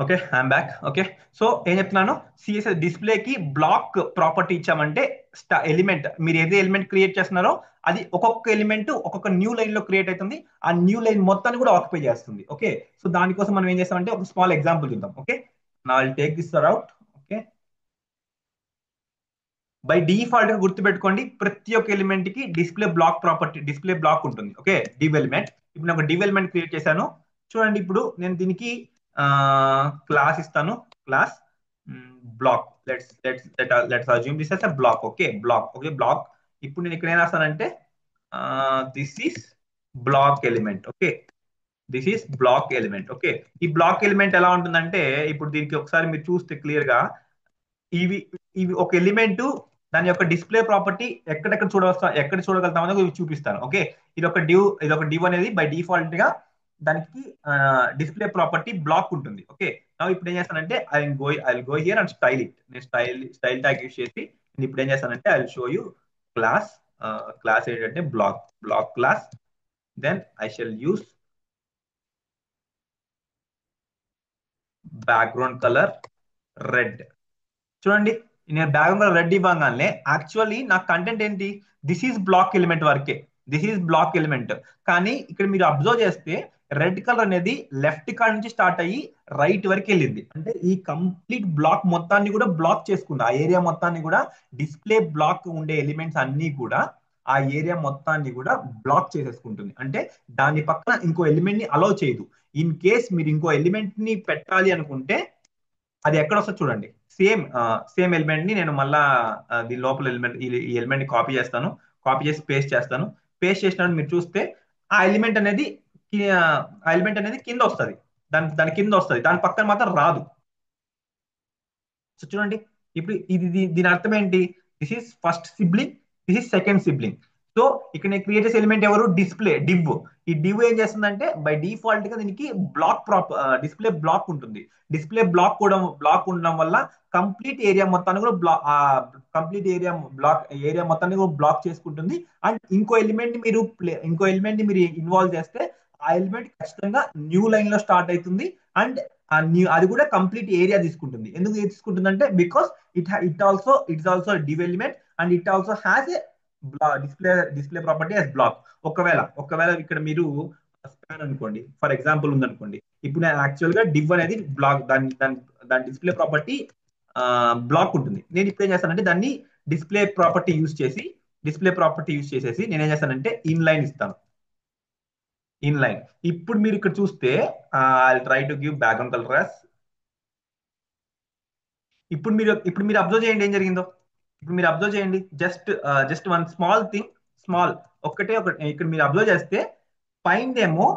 Okay, I'm back. Okay, so ఏం చెప్తున్నాను, సిఎస్ఎస్ డిస్ప్లేకి బ్లాక్ ప్రాపర్టీ ఇచ్చామంటే ఎలిమెంట్, మీరు ఏదే ఎలిమెంట్ క్రియేట్ చేస్తున్నారో అది ఒక్కొక్క ఎలిమెంట్ ఒక్కొక్క న్యూ లైన్ లో క్రియేట్ అవుతుంది. ఆ న్యూ లైన్ మొత్తాన్ని కూడా ఆక్యుపై చేస్తుంది. ఓకే, సో దానికోసం మనం ఏం చేస్తామంటే ఒక స్మాల్ ఎగ్జాంపుల్ చూద్దాం. ఓకే, నా will take this out. Okay, by default గా గుర్తుపెట్టుకోండి, ప్రతి ఒక్క ఎలిమెంట్ కి డిస్ప్లే బ్లాక్ ఉంటుంది. Okay, div element. ఇప్పుడు నేను ఒక డివ్ ఎలిమెంట్ క్రియేట్ చేశాను. చూడండి ఇప్పుడు నేను దీనికి క్లాస్ ఇస్తాను. Class block. Let's assume this as a block. Okay, block. Okay, block. ఇప్పుడు నేను ఇక్కడ ఏం రాస్తానంటే this is block element. Okay, this is block element. Okay, ఈ బ్లాక్ ఎలిమెంట్ ఎలా ఉంటుందంటే ఇప్పుడు దీనికి ఒకసారి మీరు చూస్తే క్లియర్ గా ఇవి ఇవి ఒక ఎలిమెంట్, దాని యొక్క డిస్ప్లే ప్రాపర్టీ ఎక్కడెక్కడ చూడవస్తా ఎక్కడ చూడగలుగుతాం అనేది చూపిస్తాను. ఓకే, ఇది ఒక డివ్ అనేది బై డిఫాల్ట్ గా దానికి డిస్ప్లే ప్రాపర్టీ బ్లాక్ ఉంటుంది. ఓకే, నా ఇప్పుడు ఏం చేస్తానంటే I go here and style it. నేను స్టైల్ ట్యాగ్ యూస్ చేసి నేను ఇప్పుడు ఏం చేస్తానంటే I show you class. Class ఏంటంటే block class. Then I shall use background colour red. చూడండి, నేను బ్యాక్గ్రౌండ్ రెడ్ ఇవ్వగానే యాక్చువల్లీ నా కంటెంట్ ఏంటి, దిస్ ఈజ్ బ్లాక్ ఎలిమెంట్ వరకే. This is block element. కానీ ఇక్కడ మీరు అబ్జర్వ్ చేస్తే రెడ్ కలర్ అనేది లెఫ్ట్ కాడ నుంచి స్టార్ట్ అయ్యి రైట్ వరకు వెళ్ళింది. అంటే ఈ కంప్లీట్ బ్లాక్ మొత్తాన్ని కూడా బ్లాక్ చేసుకుంది. ఆ ఏరియా మొత్తాన్ని కూడా డిస్ప్లే బ్లాక్ ఉండే ఎలిమెంట్స్ అన్ని కూడా ఆ ఏరియా మొత్తాన్ని కూడా బ్లాక్ చేసేసుకుంటుంది. అంటే దాని పక్కన ఇంకో ఎలిమెంట్ ని అలౌ చేయదు. ఇన్ కేస్ మీరు ఇంకో ఎలిమెంట్ ని పెట్టాలి అనుకుంటే అది ఎక్కడ వస్తుంది చూడండి. సేమ్ ఎలిమెంట్ ని నేను మళ్ళా దీని లోపల ఎలిమెంట్ ఈ ఎలిమెంట్ ని కాపీ చేస్తాను. కాపీ చేసి పేస్ట్ చేస్తాను. పేస్ట్ చేసినప్పుడు మీరు చూస్తే ఆ ఎలిమెంట్ అనేది ఆ ఎలిమెంట్ అనేది కింద వస్తుంది. దాని కింద వస్తుంది, దాని పక్కన మాత్రం రాదు. సో చూడండి, ఇప్పుడు దీని అర్థం ఏంటి, this is first sibling, this is second sibling. So ఇక్కడ నేను క్రియేట్ చేసే ఎలిమెంట్ ఎవరు, డివ్. ఈ డివ్ ఏం చేస్తుందంటే బై డిఫాల్ట్ గా దీనికి డిస్ప్లే బ్లాక్ ఉంటుంది. డిస్ప్లే బ్లాక్ ఉండడం వల్ల కంప్లీట్ ఏరియా మొత్తాన్ని కూడా కంప్లీట్ ఏరియా మొత్తాన్ని కూడా బ్లాక్ చేసుకుంటుంది. అండ్ ఇంకో ఎలిమెంట్ ని మీరు ఇన్వాల్వ్ చేస్తే ఆ ఎలిమెంట్ ఖచ్చితంగా న్యూ లైన్ లో స్టార్ట్ అవుతుంది. అండ్ అది కూడా కంప్లీట్ ఏరియా తీసుకుంటుంది. ఎందుకు తీసుకుంటుంది అంటే because it's also div element and it also has a display property as block. ఒకవేళ ఇక్కడ మీరు స్పాన్ అనుకోండి, ఫర్ ఎగ్జాంపుల్ ఉందనుకోండి. ఇప్పుడు నేను యాక్చువల్ గా డివ్ అనేది బ్లాక్, దాని డిస్ప్లే ప్రాపర్టీ బ్లాక్ ఉంటుంది. నేను ఇప్పుడు ఏం చేస్తానంటే దాన్ని డిస్ప్లే ప్రాపర్టీ యూస్ చేసేసి నేను ఏం చేస్తానంటే ఇన్ లైన్ ఇస్తాను. In line. ఇప్పుడు మీరు ఇక్కడ చూస్తే I try to give background colour. ఇప్పుడు మీరు అబ్జర్వ్ చేయండి ఏం జరిగిందో. ఇప్పుడు మీరు అబ్జర్వ్ చేయండి, just one small thing. Small ఒకటి ఇక్కడ మీరు అబ్జర్వ్ చేస్తే పైందేమో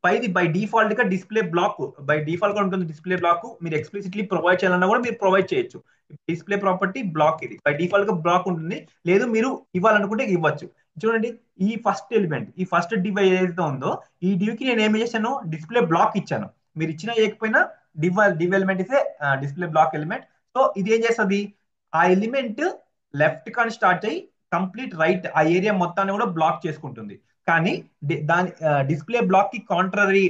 పైది బై డిఫాల్ట్ గా ఉంటుంది డిస్ప్లే బ్లాక్. మీరు ఎక్స్ప్లిసిట్లీ ప్రొవైడ్ చేయాలన్నా కూడా మీరు ప్రొవైడ్ చేయొచ్చు. డిస్ప్లే ప్రాపర్టీ బ్లాక్, ఇది బై డిఫాల్ట్ గా బ్లాక్ ఉంటుంది. లేదు మీరు ఇవ్వాలనుకుంటే ఇవ్వచ్చు. చూడండి, ఈ ఫస్ట్ డివ్ ఏదైతే ఉందో ఈ డివ్ కి నేను ఏం చేశాను, డిస్ప్లే బ్లాక్ ఇచ్చాను. మీరు ఇచ్చినా చేయకపోయినా div element is display block element. So ఇది ఏం చేస్తుంది, ఆ ఎలిమెంట్ లెఫ్ట్ కానీ స్టార్ట్ అయ్యి కంప్లీట్ రైట్ ఆ ఏరియా మొత్తాన్ని కూడా బ్లాక్ చేసుకుంటుంది. కానీ దాని డిస్ప్లే బ్లాక్ కి కాంట్రరీ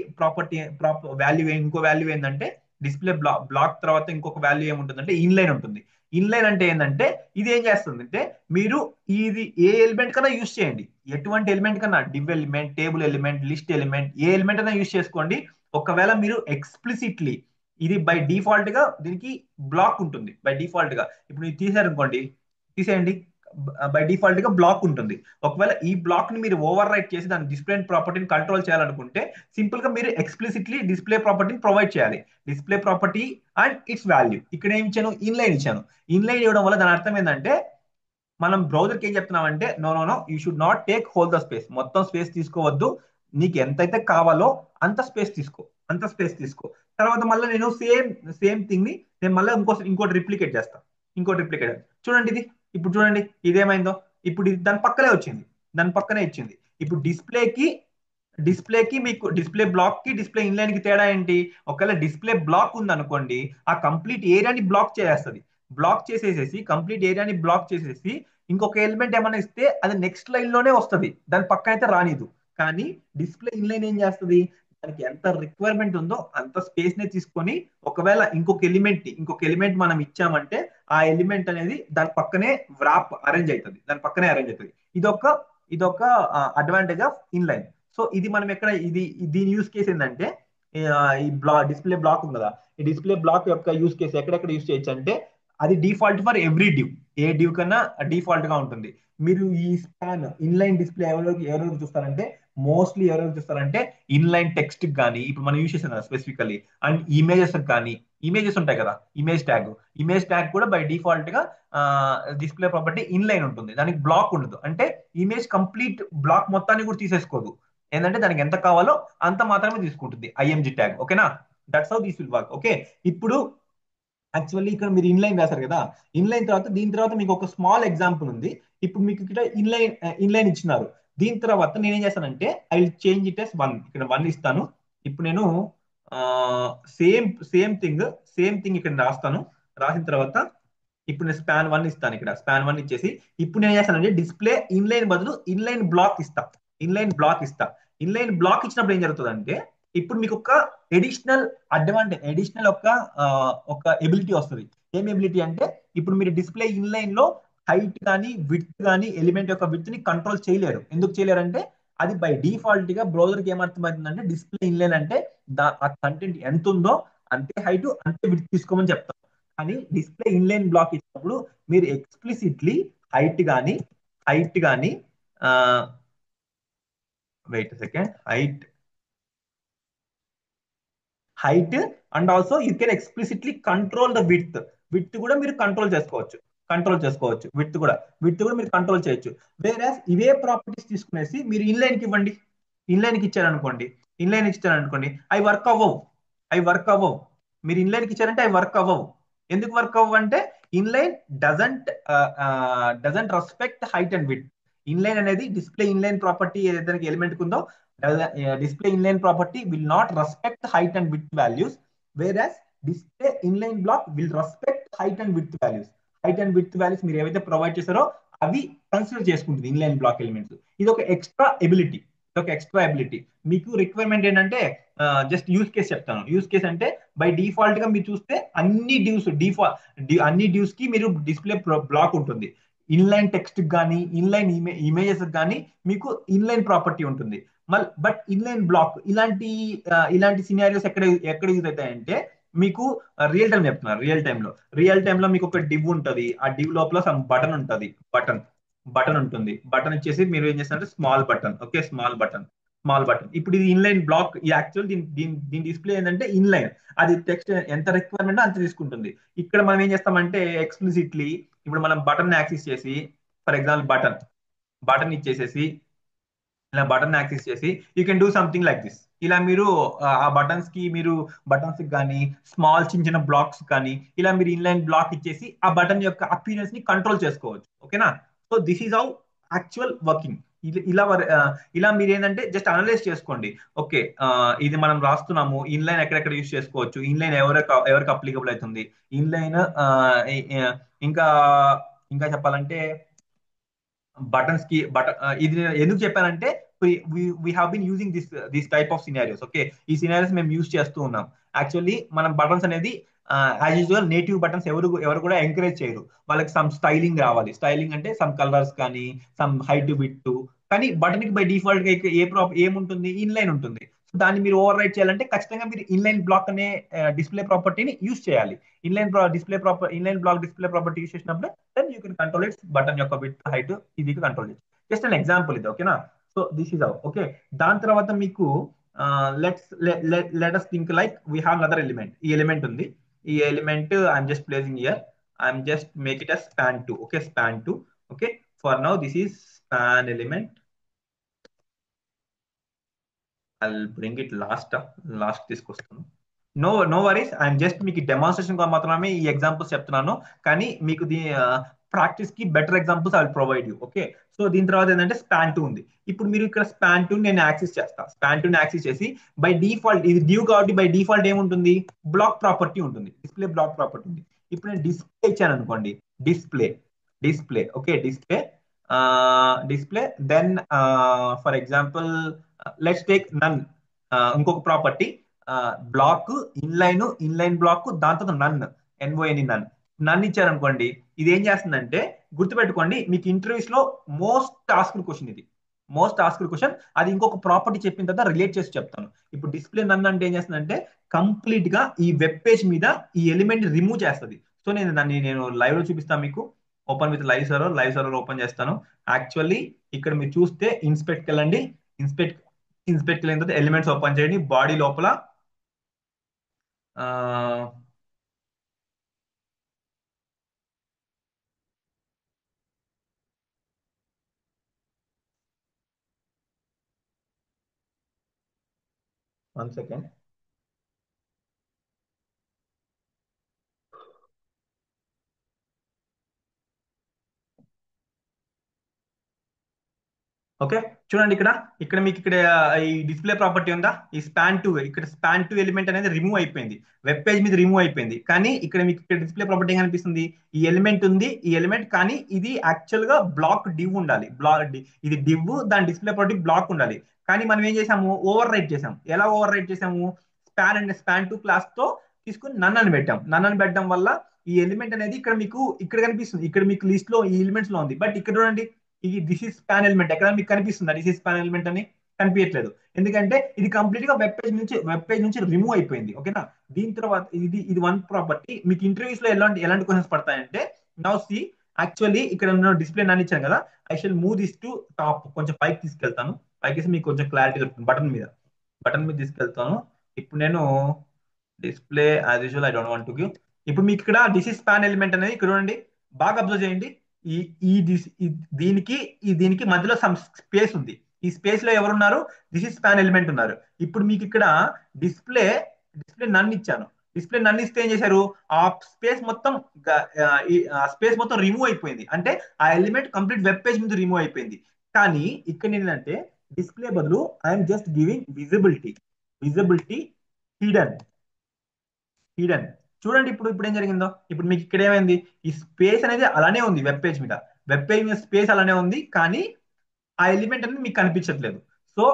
ఇంకో వాల్యూ ఏంటంటే డిస్ప్లే బ్లాక్ తర్వాత ఇంకొక వాల్యూ ఏముంటుందంటే ఇన్లైన్ ఉంటుంది. ఇన్లైన్ అంటే ఏంటంటే ఇది ఏం చేస్తుందంటే మీరు ఇది ఏ ఎలిమెంట్ కన్నా యూస్ చేయండి, ఎటువంటి ఎలిమెంట్ కన్నా, div element, table element, list element, ఏ ఎలిమెంట్ అయినా యూస్ చేసుకోండి. ఒకవేళ మీరు ఎక్స్ప్లిసిట్లీ ఇది బై డిఫాల్ట్ గా దీనికి బ్లాక్ ఉంటుంది. బై డిఫాల్ట్ గా ఇప్పుడు మీరు తీసారనుకోండి, తీసేయండి, బై డిఫాల్ట్ గా బ్లాక్ ఉంటుంది. ఒకవేళ ఈ బ్లాక్ ని మీరు ఓవర్ రైట్ చేసి దాని డిస్ప్లే ప్రాపర్టీని కంట్రోల్ చేయాలనుకుంటే సింపుల్ గా మీరు ఎక్స్ప్లిసిట్లీ డిస్ప్లే ప్రాపర్టీని ప్రొవైడ్ చేయాలి. Display property and it's value. ఇక్కడ ఏం ఇచ్చాను, ఇన్లైన్ ఇచ్చాను. ఇన్లైన్ ఇవ్వడం వల్ల దాని అర్థం ఏంటంటే మనం బ్రౌజర్ కి ఏం చెప్తున్నామంటే no you should not take whole the space. మొత్తం స్పేస్ తీసుకోవద్దు, నీకు ఎంతైతే కావాలో అంత స్పేస్ తీసుకో. తర్వాత మళ్ళీ నేను సేమ్ థింగ్ ని నేను మళ్ళీ ఇంకోటి రిప్లికేట్ చేస్తాను. చూడండి ఇది, ఇప్పుడు చూడండి ఇదేమైందో. ఇప్పుడు ఇది దాని పక్కనే ఇచ్చింది. ఇప్పుడు డిస్ప్లేకి మీకు డిస్ప్లే బ్లాక్ కి డిస్ప్లే ఇన్లైన్ కి తేడా ఏంటి, ఒకవేళ డిస్ప్లే బ్లాక్ ఉంది అనుకోండి ఆ కంప్లీట్ ఏరియాని కంప్లీట్ ఏరియాని బ్లాక్ చేసేసి ఇంకొక ఎలిమెంట్ ఏమైనా ఇస్తే అది నెక్స్ట్ లైన్ లోనే వస్తుంది, దాని పక్క అయితే రానిదు. కానీ డిస్ప్లే ఇన్లైన్ ఏం చేస్తుంది, దానికి ఎంత రిక్వైర్మెంట్ ఉందో అంత స్పేస్ నే తీసుకొని ఒకవేళ ఇంకొక ఎలిమెంట్ మనం ఇచ్చామంటే ఆ ఎలిమెంట్ అనేది దాని పక్కనే అరేంజ్ అవుతుంది. ఇదొక అడ్వాంటేజ్ ఆఫ్ ఇన్లైన్. సో ఇది మనం దీని యూస్ కేసు ఏంటంటే ఈ డిస్ప్లే బ్లాక్ ఉంది కదా, ఈ డిస్ప్లే బ్లాక్ యొక్క యూస్ కేసు ఎక్కడెక్కడ యూస్ చేయొచ్చు అంటే అది default for every div. A div కన్నా డిఫాల్ట్ గా ఉంటుంది. మీరు ఈ స్పాన్ ఇన్లైన్ డిస్ప్లే ఎవరెవరు చూస్తారంటే మోస్ట్లీ ఎవరు యూజ్ చేస్తారంటే ఇన్లైన్ టెక్స్ట్ కానీ ఇప్పుడు మనం యూజ్ చేసాం కదా స్పెసిఫికలీ, అండ్ ఇమేజెస్ కానీ, ఇమేజెస్ ఉంటాయి కదా, ఇమేజ్ ట్యాగ్ కూడా బై డిఫాల్ట్ గా డిస్ప్లే ప్రాపర్టీ ఇన్లైన్ ఉంటుంది, దానికి బ్లాక్ ఉండదు. అంటే ఇమేజ్ కంప్లీట్ బ్లాక్ మొత్తాన్ని కూడా తీసేసుకోదు, ఏంటంటే దానికి ఎంత కావాలో అంత మాత్రమే తీసుకుంటుంది ఐఎంజి ట్యాగ్. ఓకేనా, that's how this will work. Okay, ఇప్పుడు యాక్చువల్లీ ఇక్కడ మీరు ఇన్లైన్ రాశారు కదా, ఇన్లైన్ తర్వాత దీని తర్వాత మీకు ఒక స్మాల్ ఎగ్జాంపుల్ ఉంది. ఇప్పుడు మీకు ఇక్కడ ఇన్లైన్ ఇచ్చినారు. దీని తర్వాత నేను ఏం చేస్తానంటే I will change it as 1, ఇక్కడ 1 ఇస్తాను. ఇప్పుడు నేను సేమ్ సేమ్ థింగ్ ఇక్కడ రాస్తాను. రాసిన తర్వాత ఇప్పుడు నేను స్పాన్ 1 ఇస్తాను. ఇక్కడ స్పాన్ 1 ఇచ్చేసి ఇప్పుడు నేను ఏం చేస్తానంటే డిస్ప్లే ఇన్లైన్ బదులు ఇన్లైన్ బ్లాక్ ఇస్తా. ఇన్లైన్ బ్లాక్ ఇచ్చినప్పుడు ఏం జరుగుతుందంటే ఇప్పుడు మీకు ఒక ఎడిషనల్ ఒక ఎబిలిటీ వస్తుంది. ఏం ఎబిలిటీ అంటే ఇప్పుడు మీరు డిస్ప్లే ఇన్లైన్ లో హైట్ కానీ విడ్త్ కానీ ఎలిమెంట్ యొక్క విడ్త్ ని కంట్రోల్ చేయలేరు. ఎందుకు చేయలేరు అంటే అది బై డిఫాల్ట్ గా బ్రౌజర్ కి ఏమర్థమవుతుందంటే డిస్ప్లే ఇన్లైన్ అంటే ఆ కంటెంట్ ఎంత ఉందో అంతే హైట్ అంతే విడ్త్ తీసుకోమని చెప్తాం. కానీ డిస్ప్లే ఇన్లైన్ బ్లాక్ ఇచ్చినప్పుడు మీరు ఎక్స్ప్లిసిట్లీ హైట్ కానీ హైట్ కానీ wait second height and also you can explicitly control the width కూడా మీరు కంట్రోల్ చేసుకోవచ్చు విడ్త్ కూడా మీరు కంట్రోల్ చేయొచ్చు. వేరే ఇవే ప్రాపర్టీస్ తీసుకునేసి మీరు ఇన్లైన్కి ఇచ్చారనుకోండి అవి వర్క్ అవ్వవు. మీరు ఇన్లైన్కి ఇచ్చారంటే అవి వర్క్ అవ్వవు. ఎందుకు వర్క్ అవ్వవు అంటే inline doesn't doesn't respect height and width. Inline అనేది డిస్ప్లే ఇన్లైన్ ప్రాపర్టీ ఏదైతే ఎలిమెంట్ ఉందో display inline property will not respect height and width values, whereas display inline block will respect height and width values. మీరు ఏవైతే provide చేశారో అవి consider చేసుకుంటుంది inline block elements. ఇది ఒక ఎక్స్ట్రా ఎబిలిటీ. మీకు రిక్వైర్మెంట్ ఏంటంటే జస్ట్ యూస్ కేస్ చెప్తాను. యూస్ కేస్ అంటే బై డిఫాల్ట్ గా మీరు చూస్తే అన్ని డ్యూస్ కి మీరు డిస్ప్లే బ్లాక్ ఉంటుంది. ఇన్లైన్ టెక్స్ట్ కానీ ఇన్లైన్ ఇమేజెస్ కానీ మీకు ఇన్లైన్ ప్రాపర్టీ ఉంటుంది. బట్ ఇన్లైన్ బ్లాక్ ఇలాంటి సినారియోస్ ఎక్కడ యూజ్ అవుతాయంటే మీకు రియల్ టైమ్ లో మీకు ఒక డివ్ ఉంటుంది. ఆ డివ్ లోపల సమ్ బటన్ ఇచ్చేసి మీరు ఏం చేస్తారంటే స్మాల్ బటన్. ఇప్పుడు ఇది ఇన్లైన్ బ్లాక్. ఈ యాక్చువల్ దీని డిస్ప్లే ఏంటంటే ఇన్లైన్, అది టెక్స్ట్ ఎంత రిక్వైర్మెంట్ అంత తీసుకుంటుంది. ఇక్కడ మనం ఏం చేస్తామంటే ఎక్స్ప్లిసిట్లీ ఇప్పుడు మనం బటన్ యాక్సెస్ చేసి, ఫర్ ఎగ్జాంపుల్ బటన్ ఇచ్చేసేసి ఇలా బటన్ యాక్సెస్ చేసి you can do something like this. ఇలా మీరు ఆ బటన్స్ కానీ స్మాల్ చిన్న చిన్న బ్లాక్స్ కానీ ఇలా మీరు ఇన్లైన్ బ్లాక్ ఇచ్చేసి ఆ బటన్ యొక్క అపీరెన్స్ ని కంట్రోల్ చేసుకోవచ్చు. ఓకేనా, so this is how actual working. ఇలా మీరు ఏంటంటే జస్ట్ అనలైజ్ చేసుకోండి. ఓకే, ఇది మనం రాస్తున్నాము, ఇన్లైన్ ఎక్కడెక్కడ యూస్ చేసుకోవచ్చు, ఇన్లైన్ ఎవరికి అప్లికబుల్ అవుతుంది, ఇన్లైన్ ఇంకా ఇంకా చెప్పాలంటే బటన్స్ కి ఇది నేను ఎందుకు చెప్పానంటే we have been using this type of scenarios. Okay, ఈ సినారియోస్ మేము యూజ్ చేస్తూ ఉన్నాం. యాక్చువల్లీ మనం బటన్స్ అనేది యాజ్ యూజువల్ నేటివ్ బటన్స్ ఎవరు కూడా ఎంకరేజ్ చేయరు. వాళ్ళకి సమ్ స్టైలింగ్ రావాలి. స్టైలింగ్ అంటే సమ్ కలర్స్ కానీ సమ్ హైట్ విడ్త్. కానీ బటన్ కి బై డిఫాల్ట్ గా ఏముంటుంది, ఇన్లైన్ ఉంటుంది. సో దాన్ని మీరు ఓవర్ రైట్ చేయాలంటే ఖచ్చితంగా మీరు ఇన్లైన్ బ్లాక్ అనే డిస్ప్లే ప్రాపర్టీని యూజ్ చేయాలి. Inline block display property use చేసినప్పుడు then you can control its button యొక్క విడ్త్ హైట్ ఇది కంట్రోల్ చేయొచ్చు. జస్ట్ అన్ ఎగ్జాంపుల్ ఇది. ఓకేనా, so this is how. Okay, దాని తర్వాత మీకు let us think like we have another element. ఈ ఎలిమెంట్ ఉంది. ఈ element I'm just placing here. I'm just make it as span2. Okay, span2. Okay, for now this is span element. I'll bring it last తీసుకొస్తాను. No worries, I'm just మీకు demonstration మాత్రమే ఈ examples చెప్తున్నాను. కానీ మీకు practice కి better examples I will provide you. Okay, so దీని తర్వాత ఏంటంటే స్పాన్ 2 ఉంది. ఇప్పుడు మీరు ఇక్కడ స్పాన్ 2 నేను యాక్సెస్ చేస్తా. స్పాన్ 2 యాక్సెస్ చేసి బై డిఫాల్ట్ ఇది డ్యూ కాబట్టి బై డిఫాల్ట్ ఏముంటుంది, బ్లాక్ ప్రాపర్టీ ఉంటుంది, డిస్ప్లే బ్లాక్ ప్రాపర్టీ ఉంది. ఇప్పుడు నేను డిస్ప్లే ఇచ్చాను అనుకోండి, display okay, display then for example let's take none. ఇంకొక ప్రాపర్టీ బ్లాక్ ఇన్లైన్ బ్లాక్, దాంతో నన్ ఇచ్చారనుకోండి. ఇది ఏం చేస్తుందంటే గుర్తుపెట్టుకోండి, మీకు ఇంటర్వ్యూస్ లో మోస్ట్ ఆస్క్డ్ క్వశ్చన్ అది ఇంకొక ప్రాపర్టీ చెప్పిన తర్వాత రిలేట్ చేసి చెప్తాను. ఇప్పుడు డిస్ప్లే నన్ అంటే ఏం చేస్తుందంటే కంప్లీట్ గా ఈ వెబ్ పేజ్ మీద ఈ ఎలిమెంట్ రిమూవ్ చేస్తుంది. సో నేను లైవ్ లో చూపిస్తాను మీకు. Open with live server open చేస్తాను. యాక్చువల్లీ ఇక్కడ మీరు చూస్తే ఇన్స్పెక్ట్కి వెళ్ళండి. ఇన్స్పెక్ట్ అయిన తర్వాత ఎలిమెంట్స్ ఓపెన్ చేయండి బాడీ లోపల. One second. ఓకే, చూడండి ఇక్కడ. ఇక్కడ మీకు ఇక్కడ ఈ డిస్ప్లే ప్రాపర్టీ ఉందా, ఈ స్పాన్ టు, ఇక్కడ స్పాన్ టు ఎలిమెంట్ అనేది రిమూవ్ అయిపోయింది, వెబ్ పేజ్ మీద రిమూవ్ అయిపోయింది. కానీ ఇక్కడ మీకు ఇక్కడ డిస్ప్లే ప్రాపర్టీ కనిపిస్తుంది, ఈ ఎలిమెంట్ ఉంది, ఈ ఎలిమెంట్. కానీ ఇది యాక్చువల్ గా బ్లాక్ డివ్ ఉండాలి, ఇది డివ్, దాని డిస్ప్లే ప్రాపర్టీ బ్లాక్ ఉండాలి. కానీ మనం ఏం చేసాము, ఓవర్ రైట్ చేసాము. ఎలా ఓవర్ రైట్ చేసాము, span and span to class తో తీసుకుని నన్ అని పెట్టాం. నన్ అని పెట్టడం వల్ల ఈ ఎలిమెంట్ అనేది ఇక్కడ మీకు ఇక్కడ కనిపిస్తుంది, ఇక్కడ మీకు లిస్ట్ లో ఈ ఎలిమెంట్స్ లో ఉంది. బట్ ఇక్కడ చూడండి, ఈ దిస్ ఇస్ స్పాన్ ఎలిమెంట్ ఎక్కడ మీకు కనిపిస్తుందా, దిస్ ఇస్ స్పాన్ ఎలిమెంట్ అని కనిపించట్లేదు. ఎందుకంటే ఇది కంప్లీట్ గా వెబ్ పేజ్ నుంచి రిమూవ్ అయిపోయింది. ఓకేనా. దీని తర్వాత ఇది ఇది వన్ ప్రాపర్టీ. మీకు ఇంటర్వ్యూస్ లో ఎలాంటి ఎలాంటి క్వశ్చన్స్ పడతాయంటే, నౌ సి, యాక్చువల్లీ ఇక్కడ నేను డిస్ప్లే నన్ను ఇచ్చాను కదా, I shall move this to top, కొంచెం పైకి తీసుకెళ్తాను. పైకి వేసి మీకు కొంచెం క్లారిటీ దొరుకుతుంది. బటన్ మీద తీసుకెళ్తాను. ఇప్పుడు నేను display as usual, I don't want to give. ఇప్పుడు మీకు ఇక్కడ దిస్ ఇస్ స్పాన్ ఎలిమెంట్ అనేది ఇక్కడ చూడండి, బాగా అబ్జర్వ్ చేయండి. ఈ ఈ దీనికి దీనికి మధ్యలో సమ్ స్పేస్ ఉంది. ఈ స్పేస్ లో ఎవరున్నారు, దిస్ ఇస్ స్పాన్ ఎలిమెంట్ ఉన్నారు. ఇప్పుడు మీకు ఇక్కడ డిస్ప్లే డిస్ప్లే నన్ను ఇచ్చాను. డిస్ప్లే నన్ను ఇస్తే ఏం చేశారు, ఆ స్పేస్ మొత్తం స్పేస్ మొత్తం రిమూవ్ అయిపోయింది. అంటే ఆ ఎలిమెంట్ కంప్లీట్ వెబ్ పేజ్ నుంచి రిమూవ్ అయిపోయింది. కానీ ఇక్కడ ఏంటంటే, డిస్ప్లే బదులు I'm just giving visibility hidden. Hidden. చూడండి ఇప్పుడు ఇప్పుడు ఏం జరిగిందో. ఇప్పుడు మీకు ఇక్కడ ఏమైంది, ఈ స్పేస్ అనేది అలానే ఉంది వెబ్ పేజ్ మీద. వెబ్ పేజ్ మీద స్పేస్ అలానే ఉంది, కానీ ఆ ఎలిమెంట్ అనేది మీకు కనిపించట్లేదు. సో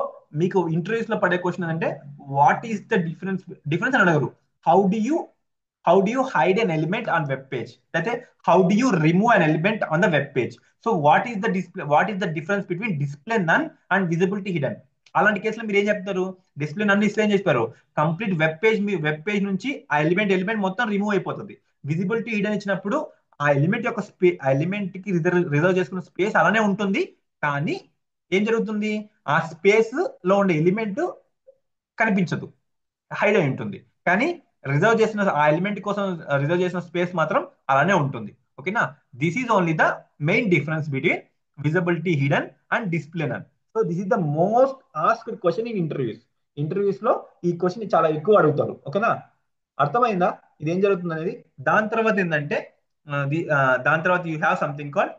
మీకు ఇంటర్వ్యూస్ లో పడే క్వశ్చన్ అంటే, what is the difference, difference అని అడగరు. How do you how do you hide an element on web page, అయితే how do you remove an element on the web page. So what is the difference between display none and visibility hidden. అలాంటి కేసులో మీరు ఏం చెప్తారు, display నన్ను ఇస్తే ఏం చేస్తారు, కంప్లీట్ వెబ్ పేజ్ నుంచి ఆ ఎలిమెంట్ మొత్తం రిమూవ్ అయిపోతుంది. విజిబిలిటీ హిడెన్ ఇచ్చినప్పుడు ఆ ఎలిమెంట్ యొక్క ఆ ఎలిమెంట్ కి రిజర్వ్ చేసుకున్న స్పేస్ అలానే ఉంటుంది. కానీ ఏం జరుగుతుంది, ఆ స్పేస్ లో ఉండే ఎలిమెంట్ కనిపించదు, హైడ్ అయి ఉంటుంది. కానీ రిజర్వ్ చేసిన ఆ ఎలిమెంట్ కోసం రిజర్వ్ చేసిన స్పేస్ మాత్రం అలానే ఉంటుంది. ఓకేనా. This is only the main difference between visibility hidden and display none. So this is the most asked question in interviews లో ఈ క్వశ్చన్ చాలా ఎక్కువ అడుగుతారు. ఓకేనా. అర్థమైందా ఇది ఏం జరుగుతుంది అనేది. దాని తర్వాత ఏంటంటే, దాని తర్వాత you have something call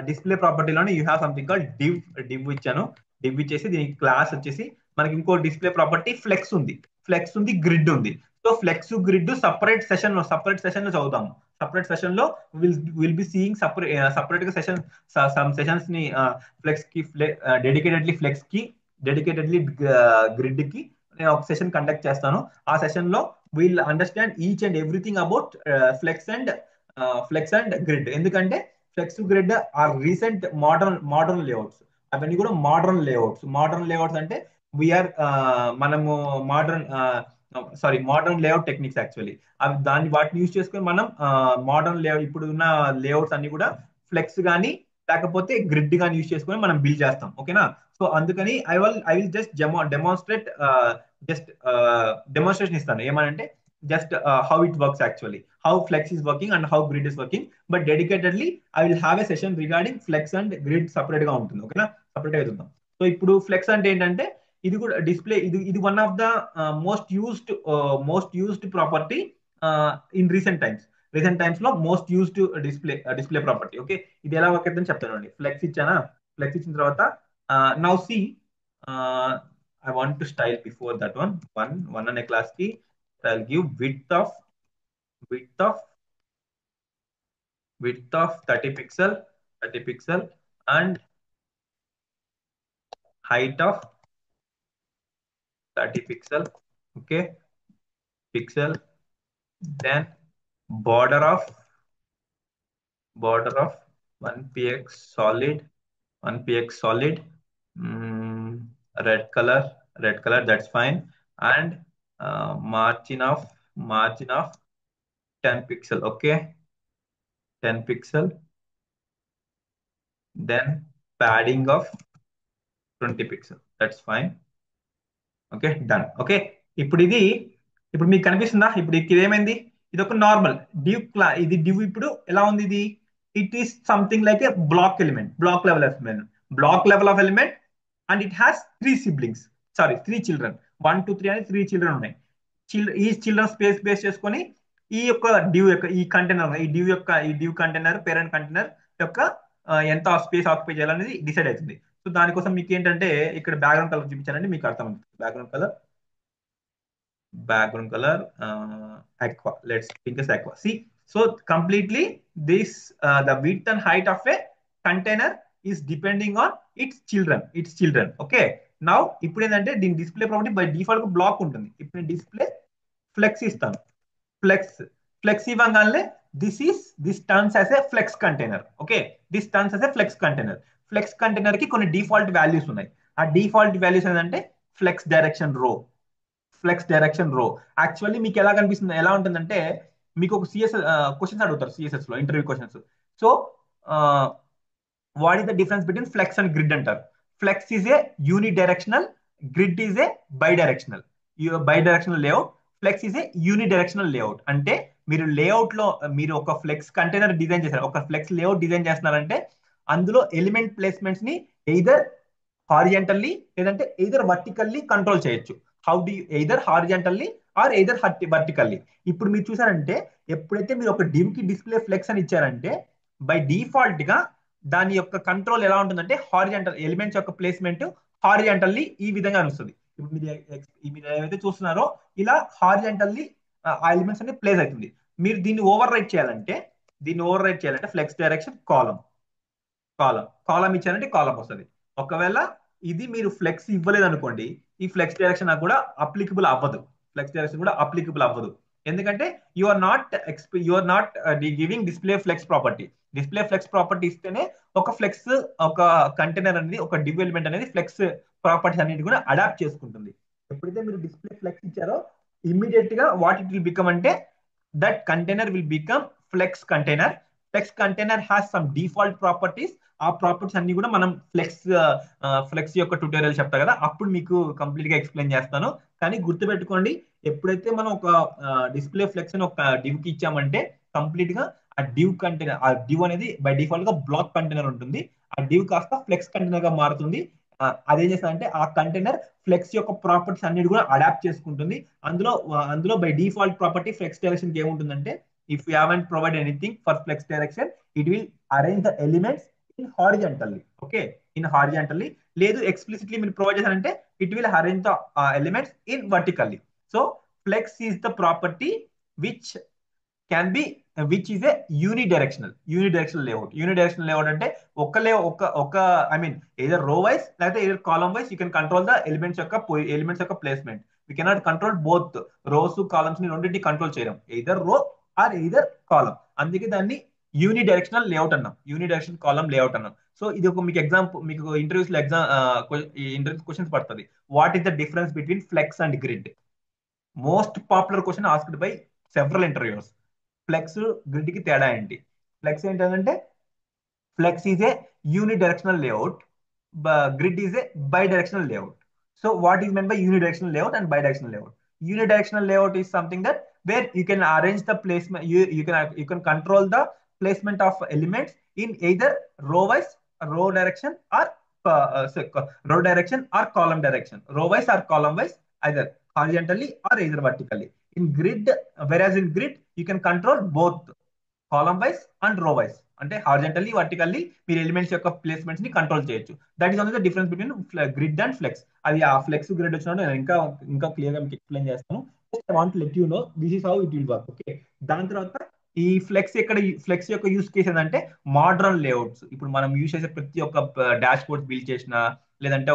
display ప్రాపర్టీలోనే you have something call div ఇచ్చాను. డివ్ ఇచ్చేసి దీనికి క్లాస్ వచ్చేసి మనకి ఇంకో డిస్ప్లే ప్రాపర్టీ ఫ్లెక్స్ ఉంది, గ్రిడ్ ఉంది. So flex grid separate session లో చదువుతాము. సపరేట్ సెషన్ లో విల్ బి సీయింగ్ సపరేట్ గా సమ్ సెషన్స్ ని, ఫ్లెక్స్ కి, ఫ్లెక్స్ కి, డెడికేటెడ్లీ గ్రిడ్ కి నేను ఒక సెషన్ కండక్ట్ చేస్తాను. ఆ సెషన్ లో will understand each and everything about flex and grid. ఎందుకంటే flex grid are recent modern layouts. అవన్నీ కూడా మోడర్న్ లేఅవుట్స్ అంటే వీఆర్ మనము modern modern layout techniques actually. అవి వాటిని యూజ్ చేసుకొని మనం మోడర్న్ లేఅవుట్, ఇప్పుడు ఉన్న లేఅవుట్స్ అన్ని కూడా ఫ్లెక్స్ కానీ లేకపోతే గ్రిడ్ కానీ యూజ్ చేసుకొని మనం బిల్డ్ చేస్తాం. ఓకేనా. సో అందుకని ఐ విల్ జస్ట్ డెమోన్స్ట్రేషన్ ఇస్తాను. ఏమనంటే, just how it works actually, how flex is working and how grid is working. But dedicatedly I will have a session regarding flex and grid separate గా ఉంటుంది. ఓకేనా. Separate గా చూద్దాం. So ఇప్పుడు flex అంటే ఏంటంటే, ఇది కూడా డిస్ప్లే, ఇది one of the most used property in recent times లో most used display property. Okay. ఇది ఎలా వర్క్ అవుతుందని చెప్తానండి. ఫ్లెక్స్ ఇచ్చిన తర్వాత now see, I want to style before that one అనే క్లాస్ కి I give width of width of 30 pixel and height of 30 pixel. Okay, pixel. Then border of 1 px solid. mm, red color, that's fine. And margin of 10 pixel. Okay, 10 pixel. Then padding of 20 pix, that's fine. Okay, done. Okay, ఇప్పుడు ఇది, ఇప్పుడు మీకు కనిపిస్తుందా? ఇప్పుడు ఇది ఏమైంది? ఇది ఒక నార్మల్ డివ్ ఇది డివ్ ఇప్పుడు ఎలా ఉంది ఇది? It is something like a block element, block level element, block level of element. And it has three siblings, sorry three children, 1 2 3 అని త్రీ చిల్డ్రన్ ఉన్నాయి. ఈ చిల్డ్రన్ స్పేస్ బేస్ చేసుకొని ఈ యొక్క డివ్ యొక్క ఈ కంటైనర్, ఈ డివ్ కంటైనర్ పేరెంట్ కంటైనర్ యొక్క ఎంత స్పేస్ ఆక్యుపై చేయాలనేది డిసైడ్ అవుతుంది. సో దానికోసం మీకు ఏంటంటే ఇక్కడ బ్యాక్గ్రౌండ్ కలర్ చూపించానండి, మీకు అర్థమవుతుంది. Background colour aqua, let's think as aqua. See, so completely this the width and height of a container is depending on its children. Okay, now ఇప్పుడు ఏంటంటే దీని display property by default block ఉంటుంది. ఇప్పుడు నేను display flex ఇస్తాను. Flex flex ఇవ్వగానే this turns as a flex container. Okay, this turns as a flex container. Flex container కి కొన్ని డిఫాల్ట్ వాల్యూస్ ఉన్నాయి. ఆ డిఫాల్ట్ వాల్యూస్ ఏంటంటే flex direction row, flex direction row. Actually మీకు ఎలా కనిపిస్తుంది, ఎలా ఉంటుందంటే మీకు ఒక సిఎస్ క్వశ్చన్స్ అడుగుతారు సిఎస్ఎస్ లో, interview questions. So what is the difference between flex and grid అంటారు. Flex is a unidirectional, grid is a bidirectional. Bidirectional layout, flex is a unidirectional layout. అంటే మీరు లేఅవుట్ లో మీరు ఒక ఫ్లెక్స్ కంటైనర్ డిజైన్ చేశారు, ఒక flex layout design చేస్తున్నారంటే అందులో ఎలిమెంట్ ప్లేస్మెంట్స్ ని ఎయిదర్ హారిజెంటల్లీ లేదంటే ఎయిదర్ వర్టికల్లీ కంట్రోల్ చేయొచ్చు. How do either horizontally or either vertically. ఇప్పుడు మీరు చూసారంటే ఎప్పుడైతే మీరు ఒక డివ్ కి డిస్ప్లే ఫ్లెక్స్ అని ఇచ్చారంటే బై డిఫాల్ట్ గా దాని యొక్క కంట్రోల్ ఎలా ఉంటుందంటే హారిజెంటల్ ఎలిమెంట్స్ యొక్క ప్లేస్మెంట్ హారిజెంటల్లీ ఈ విధంగా వస్తుంది. ఇప్పుడు మీరు ఏదైతే చూస్తున్నారో ఇలా హారిజెంటల్లీ ఆ ఎలిమెంట్స్ అన్ని ప్లేస్ అవుతుంది. మీరు దీన్ని ఓవర్ రైట్ చేయాలంటే ఫ్లెక్స్ డైరెక్షన్ కాలం ఇచ్చారంటే కాలం వస్తుంది. ఒకవేళ ఇది మీరు ఫ్లెక్స్ ఇవ్వలేదు అనుకోండి, ఈ ఫ్లెక్స్ డైరెక్షన్ కూడా అప్లికబుల్ అవ్వదు. ఫ్లెక్స్ డైరెక్షన్ కూడా అప్లికబుల్ అవ్వదు. ఎందుకంటే you are not giving display flex property. Display flex property ఇస్తేనే ఒక కంటైనర్ అనేది, ఒక డివ్ ఎలిమెంట్ అనేది ఫ్లెక్స్ ప్రాపర్టీస్ అన్నిటి కూడా అడాప్ట్ చేసుకుంటుంది. ఎప్పుడైతే మీరు డిస్ప్లే ఫ్లెక్స్ ఇచ్చారో ఇమ్మీడియట్ గా వాట్ ఇట్ విల్ బికమ్ అంటే that container will become flex container. Flex container has some default properties. ఆ ప్రాపర్టీస్ అన్ని కూడా మనం ఫ్లెక్స్ యొక్క ట్యూటోరియల్ చెప్తా కదా, అప్పుడు మీకు కంప్లీట్ గా ఎక్స్ప్లెయిన్ చేస్తాను. కానీ గుర్తుపెట్టుకోండి, ఎప్పుడైతే మనం ఒక డిస్ప్లే ఫ్లెక్స్ అని ఒక డివ్ కి ఇచ్చామంటే కంప్లీట్ గా ఆ డివ్ అనేది బై డిఫాల్ట్ గా బ్లాక్ కంటైనర్ ఉంటుంది. ఆ డివ్ కాస్త ఫ్లెక్స్ కంటైనర్ గా మారుతుంది. అదేం చేస్తుందంటే ఆ కంటైనర్ ఫ్లెక్స్ యొక్క ప్రాపర్టీస్ అన్నిటి కూడా అడాప్ట్ చేసుకుంటుంది. అందులో by default property flex direction కి ఏముంటుందంటే if you haven't provide anything for flex direction it will arrange the elements in horizontally. Okay, in horizontally. లేదు ఎక్స్ప్లిసిట్లీ మీరు ప్రొవైడ్ చేశారంటే it will arrange the elements in vertically. So flex is the property which can be which is a unidirectional layout అంటే ఒక I mean either row wise లేకపోతే either column wise you can control the elements యొక్క placement. We cannot control both rows columns ని రెండింటిని control చేయడం, either రో are either column. అందుకే దాన్ని యూనిడైరెక్షనల్ కాలమ్ లేఅవుట్ అన్నాం. సో ఇది ఒక మీకు ఎగ్జాంపుల్, మీకు ఇంటర్వ్యూస్ లో ఇంటర్వ్యూ క్వశ్చన్స్ పడుతుంది. What is the difference between flex and grid? Most popular question asked by several interviews. Flex grid కి తేడా ఏంటి? ఫ్లెక్స్ ఏంటంటే flex is a unidirectional layout, grid is a bidirectional layout. So what is meant by unidirectional layout and bidirectional layout? Unidirectional layout is something that where you can arrange the placement, you can control the placement of elements in either row direction or row direction or column direction, row wise or column wise, either horizontally or either vertically. In grid, whereas in grid you can control both column wise and row wise, అంటే horizontally vertically మీరు elements యొక్క placements ని control చేయొచ్చు. That is also the difference between grid and flex. అది ఆ flex grid వచ్చినప్పుడు నేను ఇంకా క్లియర్ గా మీకు ఎక్స్ప్లెయిన్ చేస్తాను. I want let you know this is how it will work. Okay, దాని తర్వాత ఈ ఫ్లెక్స్ యొక్క యూస్ కేస్ ఏంటంటే మోడ్రన్ లేఅవుట్స్. ఇప్పుడు మనం యూజ్ చేసే ప్రతి ఒక్క డాష్ బోర్డ్స్ బిల్డ్ చేసిన, లేదంటే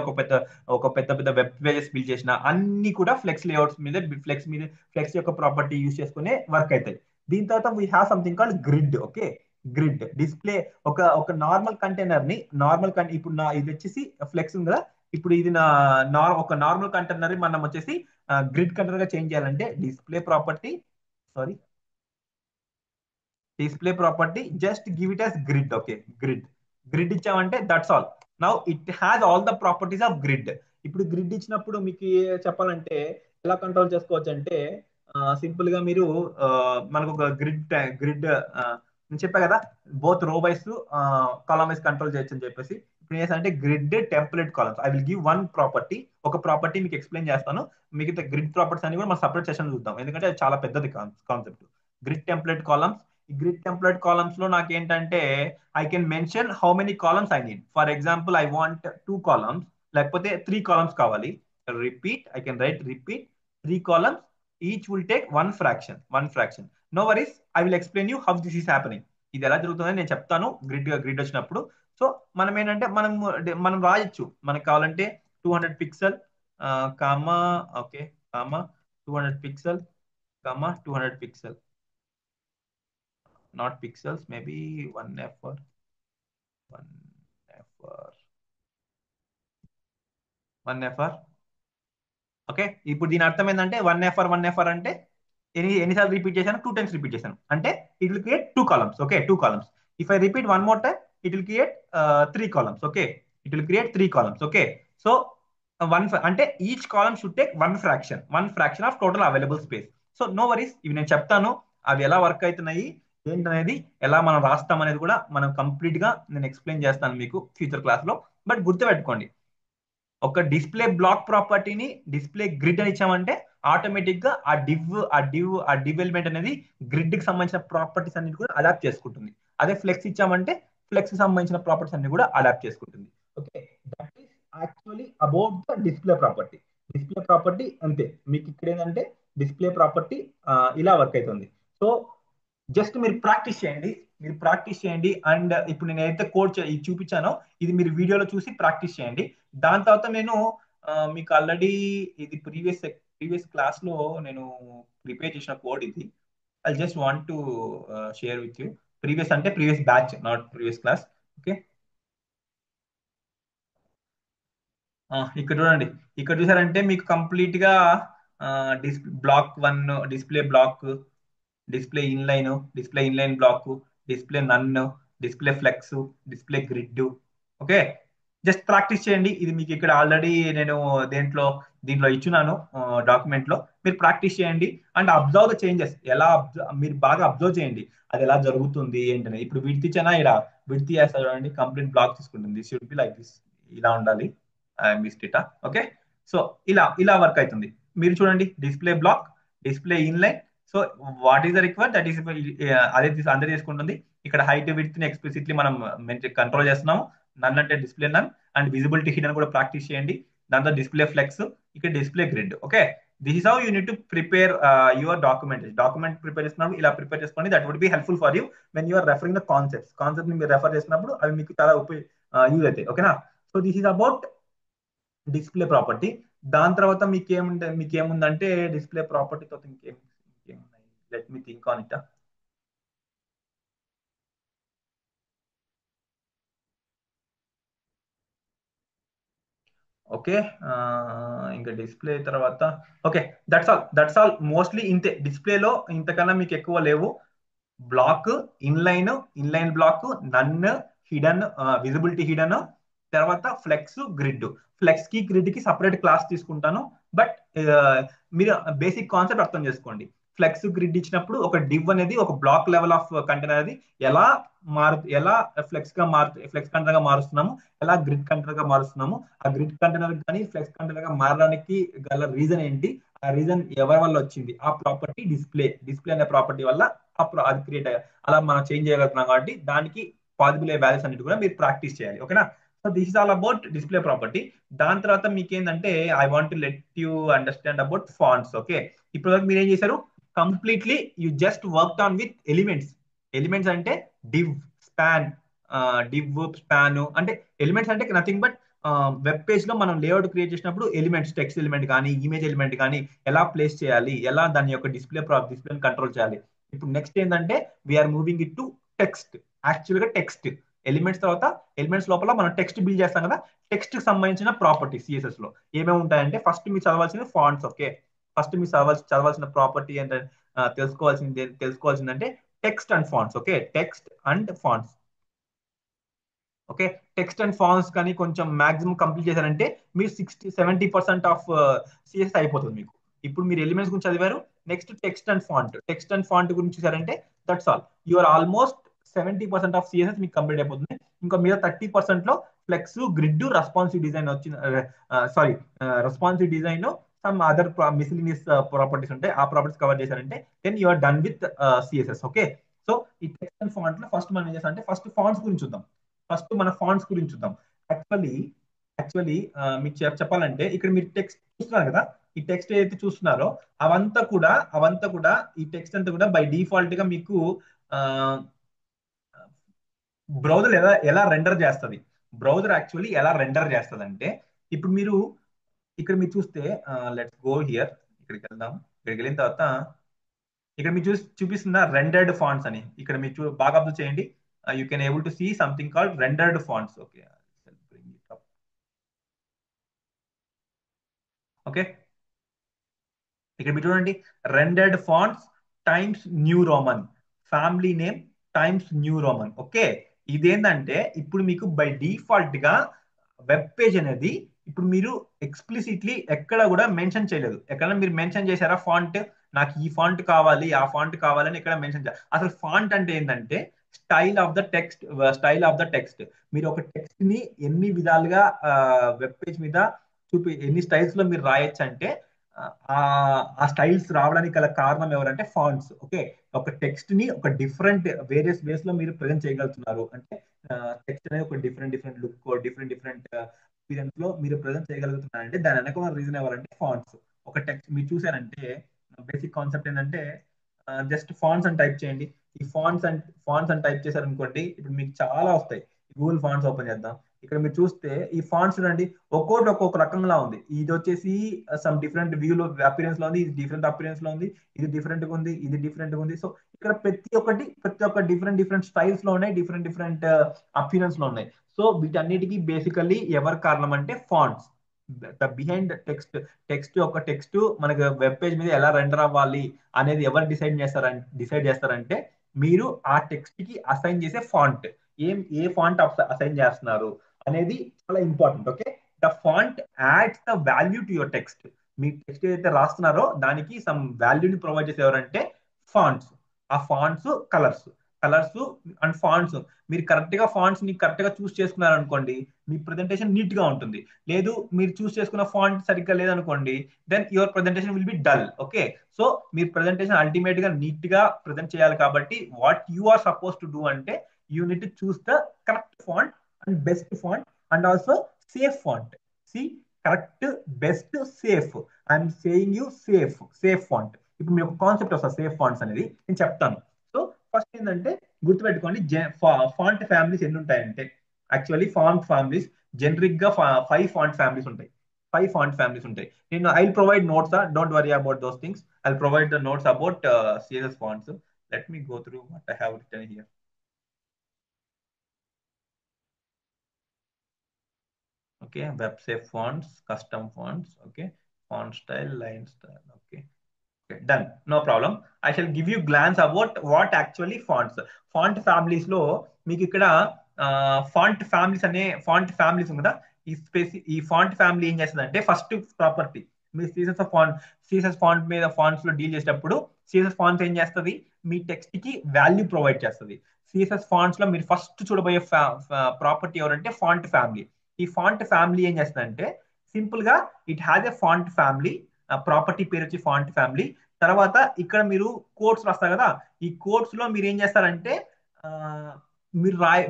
ఒక పెద్ద వెబ్ పేజెస్ బిల్డ్ చేసిన అన్ని కూడా ఫ్లెక్స్ లేఅవుట్స్ మీద ఫ్లెక్స్ యొక్క ప్రాపర్టీ యూజ్ చేసుకునే వర్క్ అవుతాయి. దీని తర్వాత we have something called grid. Okay, grid display ఒక నార్మల్ కంటైనర్ ని ఇప్పుడు ఇది వచ్చేసి ఫ్లెక్స్ ఉంది కదా, ఇప్పుడు ఇది ఒక నార్మల్ కంటైనర్ మనం వచ్చేసి గ్రిడ్ కంటైనర్ గా చేంజ్ చేయాలంటే display property just give it as grid. Okay, grid ఇచ్చామంటే that's all. Now it has all the properties of grid. ఇప్పుడు గ్రిడ్ ఇచ్చినప్పుడు మీకు చెప్పాలంటే ఎలా కంట్రోల్ చేసుకోవచ్చు అంటే సింపుల్ గా మీరు మనకు ఒక గ్రిడ్ నేను చెప్పా కదా, బోత్ రో వైస్ కాలమ్ వైస్ కంట్రోల్ చేయొచ్చు అని చెప్పేసి. ఇప్పుడు ఏంటంటే grid template columns, I will give one property, ఒక ప్రాపర్టీ మీకు ఎక్స్ప్లెయిన్ చేస్తాను. మిగతా గ్రిడ్ ప్రాపర్టీస్ అన్ని కూడా మనం సపరేట్ సెషన్ చూద్దాం, ఎందుకంటే అది చాలా పెద్దది కాన్సెప్ట్. గ్రిడ్ టెంప్లెట్ కాలమ్స్, ఈ గ్రిడ్ టెంప్లెట్ కాలమ్స్ లో నాకు ఏంటంటే I can mention how many columns I need. For example I want 2 columns, లేకపోతే 3 కాలమ్స్ కావాలి. Repeat, I can write repeat 3 columns, each will take one fraction. No worries, I will explain you how this is happening. ఇది ఎలా జరుగుతుందని నేను చెప్తాను grid వచ్చినప్పుడు. So మనం ఏంటంటే మనం రాయొచ్చు మనకు కావాలంటే 200 pixel comma, okay, comma 200 pixel comma 200 pixel, not pixels, maybe 1 FR 1 FR 1 FR. Okay, ఇప్పుడు దీని అర్థం ఏంటంటే 1 FR అంటే ఎన్నిసార్లు రిపీట్ చేశాను, 2 టైమ్స్ రిపీట్ చేశాను అంటే it will create 2 columns. Okay, 2 columns. If I repeat one more time it will create 3 columns. Okay, it will create 3 columns. Okay, so అంటే each column should take one fraction of total available space. So no worries, ఇవి నేను చెప్తాను అవి ఎలా work అవుతున్నాయి ఏంటనేది, ఎలా మనం రాస్తాం అనేది కూడా మనం కంప్లీట్ గా నేను ఎక్స్ప్లెయిన్ చేస్తాను మీకు ఫ్యూచర్ క్లాస్ లో. బట్ గుర్తుపెట్టుకోండి, ఒక డిస్ప్లే బ్లాక్ ప్రాపర్టీని డిస్ప్లే గ్రిడ్ అని ఇచ్చామంటే ఆటోమేటిక్ గా ఆ డివ్ ఎలిమెంట్ అనేది గ్రిడ్ కి సంబంధించిన ప్రాపర్టీస్ అన్ని కూడా అడాప్ట్ చేసుకుంటుంది. అదే ఫ్లెక్స్ ఇచ్చామంటే ఫ్లెక్స్ కి సంబంధించిన ప్రాపర్టీస్ అన్ని కూడా అడాప్ట్ చేసుకుంటుంది. Okay, that is actually about the display property. Display property అంతే. మీకు ఇక్కడ ఏంటంటే డిస్ప్లే ప్రాపర్టీ ఇలా వర్క్ అవుతుంది. సో జస్ట్ మీరు ప్రాక్టీస్ చేయండి అండ్ ఇప్పుడు నేను ఏదైతే కోడ్ చూపించానో ఇది మీరు వీడియోలో చూసి ప్రాక్టీస్ చేయండి. దాని తర్వాత నేను మీకు ఆల్రెడీ ఇది ప్రీవియస్ క్లాస్ లో నేను ప్రిపేర్ చేసిన కోడ్ ఇది. I just want to share with you. Previous అంటే previous batch, not previous class. Okay, ఇక్కడ చూడండి. ఇక్కడ చూసారంటే మీకు కంప్లీట్ గా block 1, display block, display inline block, display none, display flex, display grid. Okay, just practice చేయండి. ఇది మీకు ఇక్కడ ఆల్రెడీ నేను దీంట్లో ఇచ్చున్నాను డాక్యుమెంట్ లో. మీరు ప్రాక్టీస్ చేయండి అండ్ అబ్జర్వ్ ద చేంజెస్. మీరు బాగా అబ్జర్వ్ చేయండి అది ఎలా జరుగుతుంది ఏంటనే. ఇప్పుడు విడ్త్ ఇచ్చానా, ఇక్కడ విడ్త్ చేస్తా చూడండి, కంప్లీట్ బ్లాక్ తీసుకుంటుంది. షుడ్ బి లైక్ దిస్, ఇలా ఉండాలి. Missed it. ఓకే, సో ఇలా వర్క్ అవుతుంది. మీరు చూడండి, display block, display inline. So what is the require, that is అదే అందరూ చేసుకుంటుంది. ఇక్కడ హైట్ విడ్త్ ని ఎక్స్ప్లిసిట్లీ మనం కంట్రోల్ చేస్తున్నాము. నన్ అంటే display none and visibility hidden కూడా ప్రాక్టీస్ చేయండి. దాంతో డిస్ప్లే ఫ్లెక్స్, ఇక్కడ display grid. Okay, this is how you need to prepare your document prepare చేస్తున్నప్పుడు ఇలా ప్రిపేర్ చేసుకోండి. That would be helpful for you when you're referring the concept ని మీరు refer చేసినప్పుడు అవి మీకు చాలా యూజ్ అవుతాయి. ఓకేనా, so this is about display property. దాని తర్వాత మీకేముందంటే డిస్ప్లే ప్రాపర్టీతో ఇంకేమున్నాయి, let me think on it. Okay, ఇంకా డిస్ప్లే తర్వాత ఓకే, దట్స్ ఆల్ మోస్ట్లీ ఇంతే. డిస్ప్లేలో ఇంతకన్నా మీకు ఎక్కువ లేవు. బ్లాక్, ఇన్లైన్ బ్లాక్, నన్, హిడెన్, విజిబిలిటీ హిడెన్, తర్వాత ఫ్లెక్స్ కి గ్రిడ్ కి సపరేట్ క్లాస్ తీసుకుంటాను. బట్ మీరు బేసిక్ కాన్సెప్ట్ అర్థం చేసుకోండి. ఫ్లెక్స్ గ్రిడ్ ఇచ్చినప్పుడు ఒక డివ్ అనేది ఒక బ్లాక్ లెవెల్ ఆఫ్ కంటైనర్ అనేది ఎలా ఎలా ఫ్లెక్స్ కంటైనర్ గా మారుస్తున్నాము, ఎలా గ్రిడ్ కంటైనర్ గా మారుస్తున్నాము. ఆ గ్రిడ్ కంటైనర్ కానీ ఫ్లెక్స్ కంటైనర్ గా మారడానికి గల రీజన్ ఏంటి, ఆ రీజన్ ఎవరి వల్ల వచ్చింది, ఆ ప్రాపర్టీ డిస్ప్లే అనే ప్రాపర్టీ వల్ల అది క్రియేట్ అలా మనం చేంజ్ చేయగలుగుతున్నాం. కాబట్టి దానికి పాసిబుల్ అయ్యే వాల్యూస్ అన్నిటి కూడా మీరు ప్రాక్టీస్ చేయాలి. ఓకేనా, so this is all about display property. దాని తర్వాత మీకు ఏంటంటే I want let you understand about fonts. Okay, ఇప్పుడు వరకు మీరు ఏం చేశారు, completely you just work on with elements అంటే డివ్ స్పాన్ స్పాన్ అంటే ఎలిమెంట్స్ అంటే నథింగ్ బట్ వెబ్ పేజ్ లో మనం లేఅవుట్ క్రియేట్ చేసినప్పుడు ఎలిమెంట్స్, టెక్స్ట్ ఎలిమెంట్ కానీ ఇమేజ్ ఎలిమెంట్ కానీ ఎలా ప్లేస్ చేయాలి, ఎలా దాని యొక్క డిస్ప్లే కంట్రోల్ చేయాలి. ఇప్పుడు నెక్స్ట్ ఏంటంటే we're moving it to text. Actual గా టెక్స్ట్ ఎలిమెంట్స్ తర్వాత ఎలిమెంట్స్ లోపల మనం టెక్స్ట్ బిల్డ్ చేస్తాం కదా, టెక్స్ట్ కి సంబంధించిన ప్రాపర్టీస్ సిఎస్ఎస్ లో ఏమేమి ఉంటాయంటే ఫస్ట్ మీరు చదవాల్సిన ఫాంట్స్. ఓకే, ఫస్ట్ మీరు చదవాల్సిన ప్రాపర్టీ ఏంటంటే తెలుసుకోవాల్సిందంటే text and fonts. Okay, text and fonts. Okay, text and fonts కానీ కొంచెం మాక్సిమం కంప్లీట్ చేశారంటే మీరు 60-70% ఆఫ్ సిఎస్ అయిపోతుంది మీకు. ఇప్పుడు మీరు ఎలిమెంట్స్ గురించి చదివారు, నెక్స్ట్ టెక్స్ట్ అండ్ ఫాంట్ గురించి చూసారంటే that's all. You are almost 70% of CSS మీకు కంప్లీట్ అయిపోతుంది. ఇంకా మీద 30% లో ఫ్లెక్స్, గ్రిడ్, రెస్పాన్సివ్ డిజైన్ వచ్చిన, sorry, responsive design, some other miscellaneous properties ఉంటాయి, ఆ ప్రాపర్టీస్ కవర్ చేశారంటే then you are done with CSS. Okay, so ఈ టెక్స్ట్ అండ్ ఫాంట్ లో ఫస్ట్ మనం ఏం చేస్తాం అంటే ఫస్ట్ ఫాంట్స్ గురించి చూద్దాం. ఫస్ట్ మన ఫాంట్స్ గురించి చూద్దాం. యాక్చువల్లీ యాక్చువల్లీ మీకు చెప్పాలంటే ఇక్కడ మీరు టెక్స్ట్ చూస్తున్నారు కదా, ఈ టెక్స్ట్ ఏదైతే చూస్తున్నారో అవంతా కూడా ఈ టెక్స్ట్ అంతా కూడా బై డిఫాల్ట్ గా మీకు బ్రౌజర్ ఎలా రెండర్ చేస్తుంది. బ్రౌజర్ యాక్చువల్లీ ఎలా రెండర్ చేస్తుంది అంటే, ఇప్పుడు మీరు ఇక్కడ మీరు చూస్తే, లెట్స్ గో హియర్, ఇక్కడికి వెళ్దాం. ఇక్కడికి వెళ్ళిన తర్వాత ఇక్కడ మీరు చూపిస్తున్న రెండర్డ్ ఫాంట్స్ అని, ఇక్కడ మీరు బాగా అబ్జర్వ్ చేయండి. You can able to see something called rendered fonts. Okay, okay, ఇక్కడ మీరు చూడండి, rendered fonts Times New Roman, family name Times New Roman. Okay, ఇదేంటంటే ఇప్పుడు మీకు బై డిఫాల్ట్ గా వెబ్ పేజ్ అనేది, ఇప్పుడు మీరు ఎక్స్ప్లిసిట్లీ ఎక్కడ కూడా మెన్షన్ చేయలేదు. ఎక్కడ మీరు మెన్షన్ చేశారా ఫాంట్, నాకు ఈ ఫాంట్ కావాలి ఆ ఫాంట్ కావాలని ఎక్కడ మెన్షన్ చేయాలి. అసలు ఫాంట్ అంటే ఏంటంటే స్టైల్ ఆఫ్ ద టెక్స్ట్. మీరు ఒక టెక్స్ట్ ని ఎన్ని విధాలుగా వెబ్ పేజ్ మీద ఎన్ని స్టైల్స్ లో మీరు రాయొచ్చు అంటే, ఆ ఆ స్టైల్స్ రావడానికి గల కారణం ఎవరంటే ఫాంట్స్. ఓకే, ఒక టెక్స్ట్ ని ఒక డిఫరెంట్ వేరియస్ వేస్ లో మీరు ప్రజెంట్ చేయగలుగుతున్నారు అంటే, టెక్స్ట్ అనేది ఒక different different look, different different experience లో మీరు ప్రజెంట్ చేయగలుగుతున్నారు అంటే దాని వెనక ఉన్న రీజన్ ఎవరంటే ఫాంట్స్. ఒక టెక్స్ట్ మీరు చూసారంటే బేసిక్ కాన్సెప్ట్ ఏంటంటే, జస్ట్ ఫాంట్స్ అని టైప్ చేయండి. ఈ ఫాంట్స్ అని టైప్ చేశారనుకోండి, ఇప్పుడు మీకు చాలా వస్తాయి. గూగుల్ ఫాంట్స్ ఓపెన్ చేద్దాం. ఇక్కడ మీరు చూస్తే ఈ ఫాంట్స్ చూడండి, ఒక్కోటి ఒక్కొక్క రకంగా ఉంది. ఇది వచ్చేసి సమ్ డిఫరెంట్ వ్యూలో అపిరెన్స్ లో ఉంది, ఇది డిఫరెంట్ అపిరెన్స్ లో ఉంది, ఇది డిఫరెంట్ గా ఉంది, ఇది డిఫరెంట్ గా ఉంది. సో ఇక్కడ ప్రతి ఒక్క డిఫరెంట్ డిఫరెంట్ స్టైల్స్ లో ఉన్నాయి, డిఫరెంట్ డిఫరెంట్ అపిరెన్స్ లో ఉన్నాయి. సో వీటన్నిటికీ బేసికల్లీ ఎవరు కారణం అంటే ఫాంట్స్. ద బిహైండ్ టెక్స్ట్ మనకి వెబ్ పేజ్ మీద ఎలా రెండర్ అవ్వాలి అనేది ఎవరు డిసైడ్ చేస్తారంటే మీరు ఆ టెక్స్ట్ కి అసైన్ చేసే ఫాంట్, ఏ ఫాంట్ అసైన్ చేస్తున్నారు అనేది చాలా important. Okay, the font ads the value to your text. Me text ఏదైతే రాస్తున్నారో దానికి సమ్ వాల్యూని ప్రొవైడ్ చేసే ఎవరంటే ఫాంట్స్. ఆ ఫాంట్స్, కలర్స్ అండ్ ఫాంట్స్, మీరు కరెక్ట్ గా చూస్ చేసుకున్నారు అనుకోండి, మీ ప్రెజెంటేషన్ నీట్ గా ఉంటుంది. లేదు, మీరు చూస్ చేసుకున్న ఫాంట్ సరిగ్గా లేదనుకోండి, then your presentation will be dull. Okay, so మీరు ప్రెజెంటేషన్ అల్టిమేట్ గా నీట్ గా ప్రెజెంట్ చేయాలి కాబట్టి what you are suppose to do అంటే, you need to choose the correct font and best font and also safe font. See, correct, best, safe. I'm saying you safe font. ఇప్పుడు మీకు concept వస్తుంది safe fonts అనేది, నేను చెప్తాను. So first ఏంటంటే గుర్తుపెట్టుకోండి, font families ఎన్ని ఉంటాయంటే, యాక్చువల్లీ ఫాంట్ ఫ్యామిలీస్ జనరిక్ గా 5 ఫాంట్ ఫ్యామిలీస్ ఉంటాయి. 5 ఫాంట్ ఫ్యామిలీస్ ఉంటాయి. నేను I provide notes, don't worry about those things. I provide the notes about CSS fonts. Let me go through what I have written here. Okay, web safe fonts, custom fonts. Okay, font style, line style. Okay, okay, done, no problem. I shall give you glance about what actually fonts. Font families లో మీకు ఇక్కడ font families ఉంది కదా, ఈ font family ఏం చేస్తుంది అంటే, first property, మీ CSS font మీద ఫాంట్స్ లో డీల్ చేసేటప్పుడు సీసెస్ ఫాంట్స్ ఏం చేస్తుంది, మీ టెక్స్ట్ కి వాల్యూ ప్రొవైడ్ చేస్తుంది. సిఎస్ఎస్ ఫాంట్స్ లో మీరు ఫస్ట్ చూడబోయే ప్రాపర్టీ ఎవరంటే ఫాంట్ ఫ్యామిలీ. ఈ ఫాంట్ ఫ్యామిలీ ఏం చేస్తుందంటే, సింపుల్ గా it has a font family. Property పేరు వచ్చి ఫాంట్ ఫ్యామిలీ. తర్వాత ఇక్కడ మీరు కోడ్స్ రాస్తారు కదా, ఈ కోడ్స్ లో మీరు ఏం చేస్తారంటే, ఆ,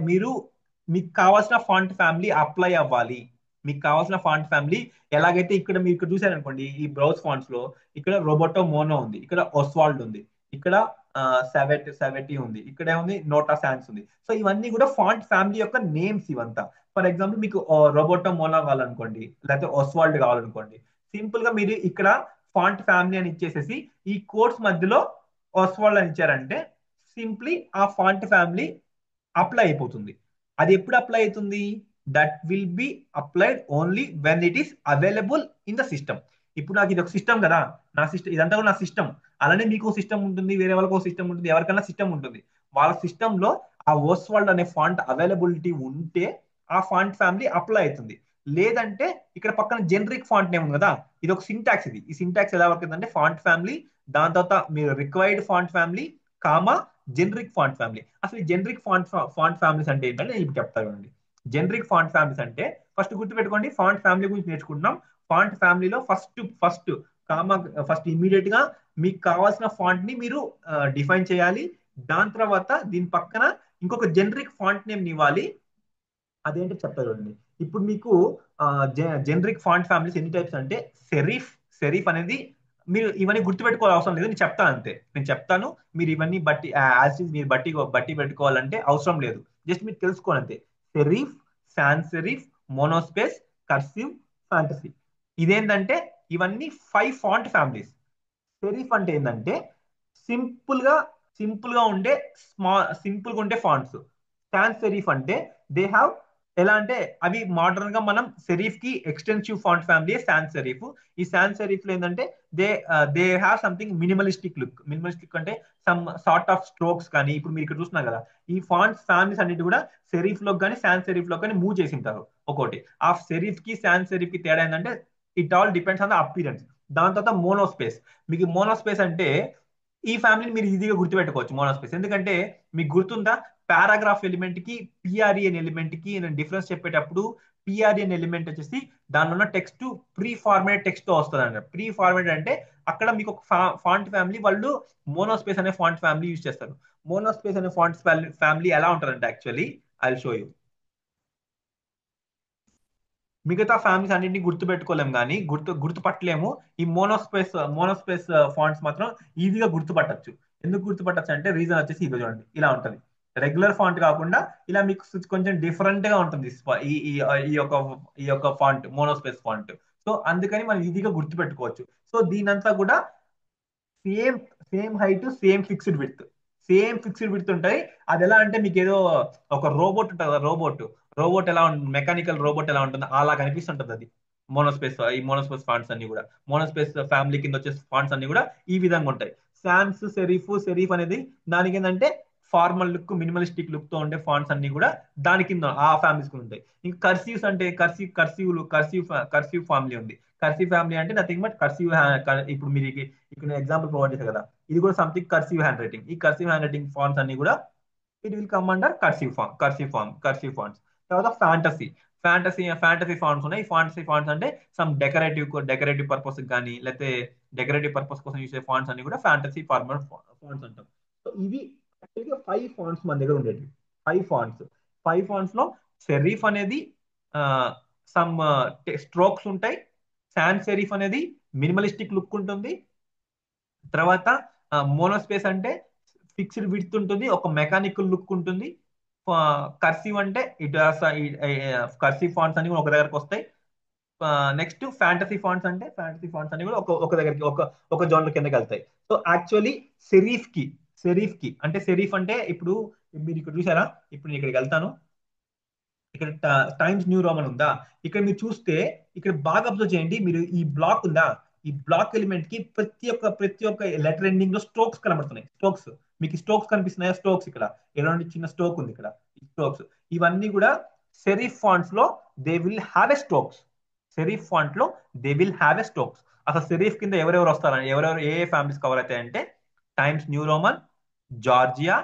మీరు మీకు కావాల్సిన ఫాంట్ ఫ్యామిలీ అప్లై అవ్వాలి. మీకు కావాల్సిన ఫాంట్ ఫ్యామిలీ ఎలాగైతే ఇక్కడ మీరు ఇక్కడ చూసారనుకోండి, ఈ బ్రౌజ్ ఫాంట్స్ లో ఇక్కడ రోబోటో మోనో ఉంది, ఇక్కడ ఒస్వాల్డ్ ఉంది, ఇక్కడ సెవెటీ ఉంది, ఇక్కడ ఏముంది, నోటా శాన్స్ ఉంది. సో ఇవన్నీ కూడా ఫాంట్ ఫ్యామిలీ యొక్క నేమ్స్ ఇవంతా. ఫర్ ఎగ్జాంపుల్ మీకు రోబోటో మోనా కావాలనుకోండి, లేకపోతే ఒస్వాల్డ్ కావాలనుకోండి, సింపుల్ గా మీరు ఇక్కడ ఫాంట్ ఫ్యామిలీ అని ఇచ్చేసేసి ఈ కోడ్స్ మధ్యలో ఒస్వాల్డ్ అని ఇచ్చారంటే సింప్లీ ఆ ఫాంట్ ఫ్యామిలీ అప్లై అయిపోతుంది. అది ఎప్పుడు అప్లై అవుతుంది, that will be applied only when it is available in the system. ఇప్పుడు నాకు ఇది ఒక సిస్టమ్ కదా, నా సిస్టమ్ ఇదంతా కూడా నా సిస్టమ్. అలానే మీకు సిస్టమ్ ఉంటుంది, వేరే వాళ్ళకి ఒక సిస్టమ్ ఉంటుంది, ఎవరికైనా సిస్టమ్ ఉంటుంది. వాళ్ళ సిస్టమ్ లో ఆ ఓస్వాల్డ్ అనే ఫాంట్ అవైలబిలిటీ ఉంటే ఆ ఫాంట్ ఫ్యామిలీ అప్లై అవుతుంది. లేదంటే ఇక్కడ పక్కన జనరిక్ ఫాంట్ నేమ్ ఉంది కదా, ఇది ఒక సింటాక్స్. ఈ సింటాక్స్ ఎలా వర్క్ అంటే ఫాంట్ ఫ్యామిలీ, దాని తర్వాత మీరు required font family, comma generic font family. అసలు ఈ జనరిక్ ఫాంట్ ఫ్యామిలీస్ అంటే ఏంటంటే నేను ఇప్పుడు చెప్తాను. జనరిక్ ఫాంట్ ఫ్యామిలీస్ అంటే ఫస్ట్ గుర్తుపెట్టుకోండి, ఫాంట్ ఫ్యామిలీ గురించి నేర్చుకుంటున్నాం. ఫాంట్ ఫ్యామిలీలో ఫస్ట్ కామా ఫస్ట్ ఇమీడియట్ గా మీకు కావాల్సిన ఫాంట్ ని మీరు డిఫైన్ చేయాలి. దాని తర్వాత దీని పక్కన ఇంకొక జనరిక్ ఫాంట్ నేమ్ ఇవ్వాలి. అదేంటో చెప్తా చూడండి. ఇప్పుడు మీకు జనరిక్ ఫాంట్ ఫ్యామిలీస్ ఎన్ని టైప్స్ అంటే సెరీఫ్. సెరీఫ్ అనేది మీరు ఇవన్నీ గుర్తుపెట్టుకోవాల్సిన అవసరం లేదు, నేను చెప్తాను అంతే. నేను చెప్తాను, మీరు ఇవన్నీ బట్టి యాజ్ మీరు బట్టి బట్టి పెట్టుకోవాలంటే అవసరం లేదు. జస్ట్ మీరు తెలుసుకోవాలి అంతే. సెరీఫ్, సాన్స్ సెరీఫ్, మోనోస్పేస్, కర్సివ్, ఫ్యాంటసీ. ఇదేంటంటే ఇవన్నీ 5 ఫాంట్ ఫ్యామిలీస్. సెరీఫ్ అంటే ఏంటంటే సింపుల్ గా సింపుల్ గా ఉండే సింపుల్ గా ఉండే ఫాంట్స్. సాన్స్ సెరీఫ్ అంటే దే హ్యావ్ ఎలా అంటే అవి మోడర్న్ గా మనం సెరీఫ్ కి ఎక్స్టెన్సివ్ ఫాంట్ ఫ్యామిలీ సాన్స్ సెరీఫ్. ఈ సాన్స్ సెరీఫ్ లో ఏంటంటే they they have something minimalistic look. Minimalistic అంటే సమ్ సార్ట్ ఆఫ్ స్ట్రోక్స్ కానీ, ఇప్పుడు మీరు ఇక్కడ చూస్తున్నారు కదా, ఈ ఫాంట్స్ ఫ్యామిలీస్ అన్నిటి కూడా సెరీఫ్ లో కానీ సాన్స్ సెరీఫ్ లో కానీ మూవ్ చేసి ఉంటారు. ఒకటి ఆ సెరీఫ్ కి సాన్స్ సెరీఫ్ కి తేడా ఏంటంటే it all depends on the appearance. దాని తర్వాత మోనోస్పేస్. మీకు మోనోస్పేస్ అంటే ఈ ఫ్యామిలీని మీరు ఈజీగా గుర్తుపెట్టుకోవచ్చు. మోనోస్పేస్ ఎందుకంటే మీకు గుర్తుందా, పారాగ్రాఫ్ ఎలిమెంట్ కి పిఆర్ఈఎన్ ఎలిమెంట్ కి నేను డిఫరెన్స్ చెప్పేటప్పుడు పిఆర్ఈఎన్ ఎలిమెంట్ వచ్చేసి దానిలో ఉన్న టెక్స్ట్ ప్రీ ఫార్మేట్ టెక్స్ట్ తో వస్తుంది అన్నమాట. ప్రీ ఫార్మేట్ అంటే అక్కడ మీకు ఒక ఫాంట్ ఫ్యామిలీ వాళ్ళు మోనోస్పేస్ అనే ఫాంట్ ఫ్యామిలీ యూజ్ చేస్తారు. మోనోస్పేస్ అనే ఫాంట్ ఫ్యామిలీ ఎలా ఉంటుందంటే actually I will show you. మిగతా ఫ్యామిలీస్ అన్నింటినీ గుర్తుపెట్టుకోలేం కానీ గుర్తుపట్టలేము. ఈ మోనోస్పేస్ ఫాంట్స్ మాత్రం ఈజీగా గుర్తుపట్టచ్చు. ఎందుకు గుర్తుపట్టచ్చు అంటే రీజన్ వచ్చేసి ఇది చూడండి, ఇలా ఉంటది. రెగ్యులర్ ఫాంట్ కాకుండా ఇలా మీకు కొంచెం డిఫరెంట్ గా ఉంటుంది ఈ ఈ ఈ యొక్క ఈ యొక్క ఫాంట్, మోనోస్పేస్ ఫాంట్. సో అందుకని మనం ఈజీగా గుర్తుపెట్టుకోవచ్చు. సో దీనంతా కూడా same same height, same fixed width. Same fixed width ఉంటాయి. అది ఎలా అంటే మీకు ఏదో ఒక రోబోట్ ఉంటుంది కదా, రోబోట్. రోబోట్ ఎలా ఉంటుంది, మెకానికల్ రోబోట్ ఎలా ఉంటుంది అలా కనిపిస్తుంటది అది. ఈ మోనోస్పేస్ ఫాంట్స్ అన్ని కూడా, మోనోస్పేస్ ఫ్యామిలీ కింద వచ్చే ఫాంట్స్ అన్ని కూడా ఈ విధంగా ఉంటాయి. సాన్స్ సెరీఫ్ అనేది దానికి ఏంటంటే ఫార్మల్ లుక్, మినిమలిస్టిక్ లుక్ తో ఉండే ఫాంట్స్ అన్ని కూడా దాని కింద ఆ ఫ్యామిలీస్ కూడా ఉంటాయి. ఇంకా కర్సివ్స్ అంటే కర్సివ్ ఫ్యామిలీ ఉంది. కర్సివ్ ఫ్యామిలీ అంటే నథింగ్ బట్ కర్సివ్. ఇప్పుడు మీరు ఇక్కడ ఎగ్జాంపుల్ ప్రొవైడ్ చేశారు కదా, ఇది కూడా సంథింగ్ కర్సివ్ హ్యాండ్ రైటింగ్. ఈ కర్సివ్ హ్యాండ్ రైటింగ్ ఫాంట్స్ అన్ని కూడా it will come under cursive fonts. తర్వాత ఫ్యాంటసీ ఫాంట్స్ ఉన్నాయి. ఈ ఫాంట్స్ అంటే సమ్ డెకరేటివ్ పర్పస్ కానీ, లేకపోతే డెకరేటివ్ పర్పస్ కోసం యూస్ చేసే ఫాంట్స్ అన్ని కూడా ఫ్యాంటసీ ఫాంట్స్ అంటాం. సో ఇవి యాక్చువల్గా 5 ఫాంట్స్ మన దగ్గర ఉండేవి. 5 ఫాంట్స్. 5 ఫాంట్స్ లో సెరీఫ్ అనేది సమ్ స్ట్రోక్స్ ఉంటాయి. సాన్స్ సెరీఫ్ అనేది మినిమలిస్టిక్ లుక్ ఉంటుంది. తర్వాత మోనోస్పేస్ అంటే ఫిక్స్డ్ విడ్త్ ఉంటుంది, ఒక మెకానికల్ లుక్ ఉంటుంది. కర్సివ్ అంటే కర్సివ్ ఫాంట్స్ అన్ని కూడా ఒక దగ్గరకు వస్తాయి. నెక్స్ట్ ఫ్యాంటసీ ఫాంట్స్ అన్ని కూడా ఒక దగ్గరికి ఒక జోన్ల కిందకి వెళ్తాయి. సో యాక్చువల్లీ సెరీఫ్ కి అంటే సెరీఫ్ అంటే ఇప్పుడు మీరు ఇక్కడ చూసారా, ఇప్పుడు నేను ఇక్కడికి వెళ్తాను. ఇక్కడ టైమ్స్ న్యూ రోమన్ ఉందా, ఇక్కడ మీరు చూస్తే ఇక్కడ బాగా అబ్జర్వ్ చేయండి. మీరు ఈ బ్లాక్ ఉందా, ఈ బ్లాక్ ఎలిమెంట్ కి ప్రతి ఒక్క లెటర్ ఎండింగ్ లో స్ట్రోక్స్ కనబడుతున్నాయి. స్ట్రోక్స్ మీకు స్ట్రోక్స్ కనిపిస్తున్నాయా? స్ట్రోక్స్ ఇక్కడ ఎలాంటి చిన్న స్ట్రోక్ ఉంది ఇక్కడ, ఈ స్ట్రోక్స్ ఇవన్నీ కూడా సెరీఫ్ ఫాంట్స్ లో they will have a strokes. Serif font లో they will have a strokes. అసలు సెరీఫ్ కింద ఎవరెవరు వస్తారని, ఎవరెవరు ఏ ఫ్యామిలీస్ కవర్ అవుతాయి అంటే Times New Roman, Georgia.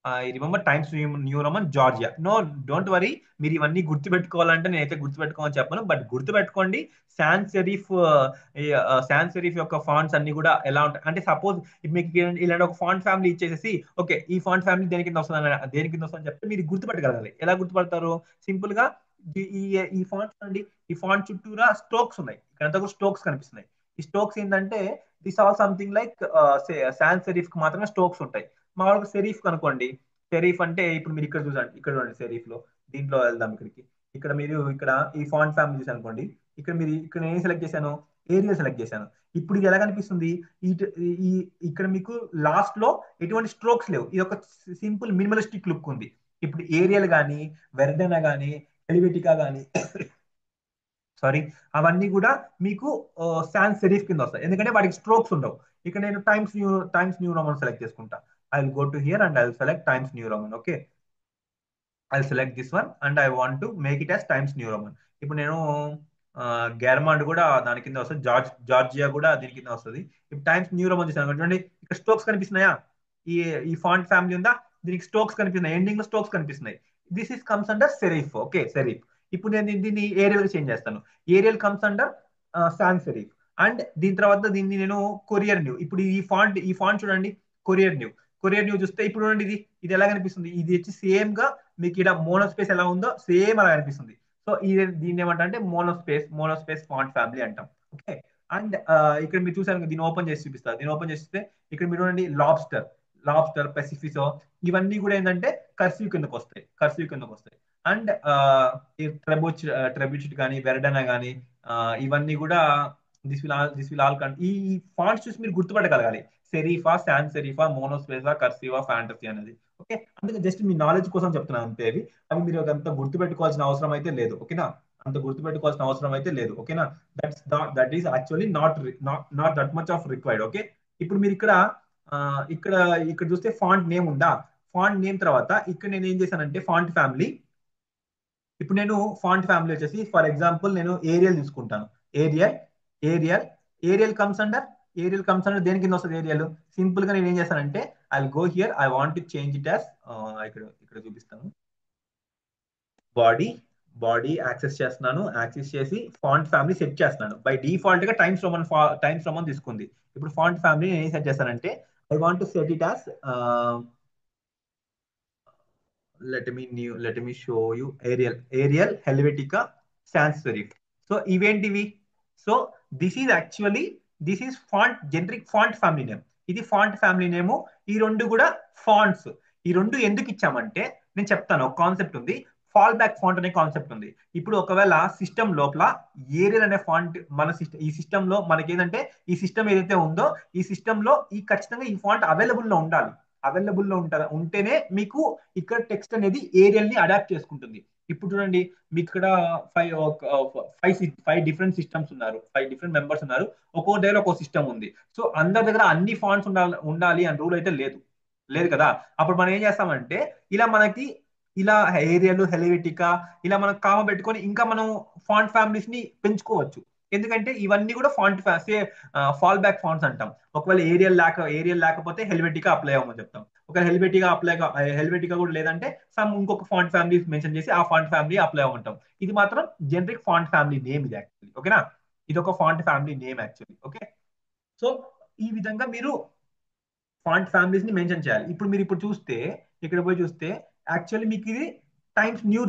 I remember Times New Roman, Georgia. No, don't worry. మీరు ఇవన్నీ గుర్తుపెట్టుకోవాలంటే నేనైతే గుర్తుపెట్టుకోమని చెప్పను, బట్ గుర్తుపెట్టుకోండి. సాన్స్ సెరీఫ్ యొక్క ఫాంట్స్ అన్ని కూడా ఎలా ఉంటాయి అంటే సపోజ్ మీకు ఇలాంటి ఒక ఫాంట్ ఫ్యామిలీ ఇచ్చేసి ఓకే ఈ ఫాంట్ ఫ్యామిలీ దేని కింద వస్తుందని చెప్తే మీరు గుర్తుపెట్టగలగాలి. ఎలా గుర్తుపడతారు? సింపుల్ గా ఈ ఈ ఫాంట్ అండి, ఈ ఫాంట్ చుట్టూరా స్ట్రోక్స్ ఉన్నాయి. ఇక్కడంతా కూడా స్ట్రోక్స్ కనిపిస్తున్నాయి. ఈ స్ట్రోక్స్ ఏంటంటే this all something like sans serif కి మాత్రమే స్ట్రోక్స్ ఉంటాయి. మామూలుగా సెరీఫ్ కనుకోండి, సెరీఫ్ అంటే ఇప్పుడు మీరు ఇక్కడ చూసండి, ఇక్కడ చూడండి సెరీఫ్ లో. దీంట్లో వెళ్దాం ఇక్కడికి. ఇక్కడ మీరు ఇక్కడ ఈ ఫాంట్ ఫ్యామిలీ చూసి అనుకోండి. ఇక్కడ నేను ఏం సెలెక్ట్ చేశాను, ఏరియల్ సెలెక్ట్ చేశాను. ఇప్పుడు ఇది ఎలా కనిపిస్తుంది, ఈ ఈ ఇక్కడ మీకు లాస్ట్ లో ఎటువంటి స్ట్రోక్స్ లేవు. ఇది ఒక సింపుల్ మినిమలిస్టిక్ లుక్ ఉంది. ఇప్పుడు ఏరియల్ కానీ, వెర్డెనా కానీ, హెల్వెటికా కానీ సారీ, అవన్నీ కూడా మీకు సాన్స్ సెరీఫ్ కింద వస్తాయి, ఎందుకంటే వాటికి స్ట్రోక్స్ ఉండవు. ఇక్కడ నేను టైమ్స్ న్యూ రోమన్ సెలెక్ట్ చేసుకుంటా. I will go to hear and I will select times New Roman. Okay, I select this one and I want to make it as times New Roman. ఇప్పుడు నేను గ్యారమాండ్ కూడా దాని కింద వస్తుంది, Georgia కూడా దీని కింద వస్తుంది. ఇప్పుడు టైమ్స్ న్యూ రోమన్ చూసాను చూడండి, ఇక్కడ స్ట్రోక్స్ కనిపిస్తున్నాయా? ఈ ఈ ఫాంట్ ఫ్యామిలీ ఉందా, దీనికి స్ట్రోక్స్ కనిపిస్తున్నాయి, ఎండింగ్ లో స్ట్రోక్స్ కనిపిస్తున్నాయి. This is comes under serif. Okay, serif. ఇప్పుడు నేను దీన్ని ఏరియల్ చేంజ్ చేస్తాను. Arial comes under sans serif. And దీని తర్వాత దీన్ని నేను కొరియర్ న్యూ. ఇప్పుడు ఈ ఫాంట్ చూడండి, కొరియర్ న్యూ. కొరియర్ న్యూ చూస్తే ఇప్పుడు చూడండి, ఇది ఎలా కనిపిస్తుంది, ఇది వచ్చి సేమ్ గా మీకు ఇక్కడ మోనోస్పేస్ ఎలా ఉందో సేమ్ అలా కనిపిస్తుంది. సో దీన్ని ఏమంటే మోనోస్పేస్ ఫాంట్ ఫ్యామిలీ అంటాం. ఓకే. అండ్ ఇక్కడ మీరు చూసారు, దీన్ని ఓపెన్ చేసి చూపిస్తారు. దీన్ని ఓపెన్ చేస్తే ఇక్కడ మీరు చూడండి, లాబ్స్టర్ పెసిఫిసో ఇవన్నీ కూడా ఏంటంటే కర్సివ్ కిందకు వస్తాయి. అండ్ ట్రెబుచిట్ కానీ వెరడనా కానీ ఇవన్నీ కూడా దిస్ విల్ ఆల్ ఈ ఫాంట్స్ చూసి మీరు గుర్తుపట్టగలగాలి. సెరీఫా, శాన్ సెరీఫా, మోనోస్పేసా, కర్సివా, ఫ్యాంటసీ అనేది. ఓకే, అందుకే జస్ట్ మీ నాలెడ్జ్ కోసం చెప్తున్నాను అంతే. అవి మీరు అంత గుర్తుపెట్టుకోవాల్సిన అవసరం అయితే లేదు. ఓకేనా, అంత గుర్తుపెట్టుకోవాల్సిన అవసరం అయితే లేదు. ఓకేనా, that is actually not that much of required. Okay. ఇప్పుడు మీరు ఆ, ఇక్కడ ఇక్కడ చూస్తే ఫాంట్ నేమ్ ఉందా, ఫాంట్ నేమ్ తర్వాత ఇక్కడ నేను ఏం చేశానంటే ఫాంట్ ఫ్యామిలీ. ఇప్పుడు నేను ఫాంట్ ఫ్యామిలీ వచ్చేసి ఫర్ ఎగ్జాంపుల్ నేను ఏరియల్ తీసుకుంటాను. Arial Arial Arial comes under దేని కింద వస్తుంది? ఏరియల్. సింపుల్ గా నేను ఏం చేస్తానంటే I go here, I want to change it as, ఇక్కడ ఇక్కడ చూపిస్తాను. బాడీ బాడీ యాక్సెస్ చేస్తున్నాను. యాక్సెస్ చేసి ఫాంట్ ఫ్యామిలీ సెట్ చేస్తున్నాను. బై డిఫాల్ట్ గా టైమ్స్ రోమన్ తీసుకుంది. ఇప్పుడు ఫాంట్ ఫ్యామిలీ నేను ఏం సెట్ చేస్తానంటే I want to set it as, let me show you Arial Helvetica sans serif. So ఇవేంటివి? So this is font generic font family name. ఇది font family name. ఈ రెండు కూడా ఫాంట్స్. ఈ రెండు ఎందుకు ఇచ్చామంటే నేను చెప్తాను, ఒక కాన్సెప్ట్ ఉంది, ఫాల్ బ్యాక్ ఫాంట్ అనే కాన్సెప్ట్ ఉంది. ఇప్పుడు ఒకవేళ సిస్టమ్ లోపల ఏరియల్ అనే ఫాంట్ మన సిస్టమ్, ఈ సిస్టమ్ లో మనకి ఏంటంటే ఈ సిస్టమ్ ఏదైతే ఉందో ఈ సిస్టమ్ లో ఖచ్చితంగా ఈ ఫాంట్ అవైలబుల్ లో ఉండాలి. అవైలబుల్ లో ఉంటేనే మీకు ఇక్కడ టెక్స్ట్ అనేది ఏరియల్ ని అడాప్ట్ చేసుకుంటుంది. ఇప్పుడు చూడండి, మీకు ఇక్కడ ఫైవ్ ఫైవ్ డిఫరెంట్ సిస్టమ్స్ ఉన్నారు, 5 డిఫరెంట్ మెంబర్స్ ఉన్నారు. ఒక్కో దగ్గర ఒక్కో సిస్టమ్ ఉంది. సో అందరి దగ్గర అన్ని ఫాంట్స్ ఉండాలి అని రూల్ అయితే లేదు, లేదు కదా. అప్పుడు మనం ఏం చేస్తామంటే ఇలా మనకి ఇలా ఏరియల్ హెలివిటికా ఇలా మనం కామ పెట్టుకొని ఇంకా మనం ఫాంట్ ఫ్యామిలీస్ ని పెంచుకోవచ్చు. ఎందుకంటే ఇవన్నీ కూడా ఫాల్ బ్యాక్ ఫాంట్స్ అంటాం. ఒకవేళ ఏరియల్ లేకపోతే హెల్వెటికా అప్లై అవ్వమని చెప్తాం. ఒక హెల్వెటికా కూడా లేదంటే ఇంకొక ఫాంట్ ఫ్యామిలీ మెన్షన్ చేసి ఆ ఫాంట్ ఫ్యామిలీ అప్లై అవ్వమంటాం. ఇది మాత్రం జనరిక్ ఫాంట్ ఫ్యామిలీ నేమ్ ఇది యాక్చువల్లీ. ఓకేనా, ఇది ఒక font family name actually. Okay. So ఈ విధంగా మీరు ఫాంట్ ఫ్యామిలీస్ ని మెన్షన్ చేయాలి. ఇప్పుడు చూస్తే ఇక్కడ పోయి చూస్తే యాక్చువల్లీ మీకు ఇది టైమ్స్ న్యూ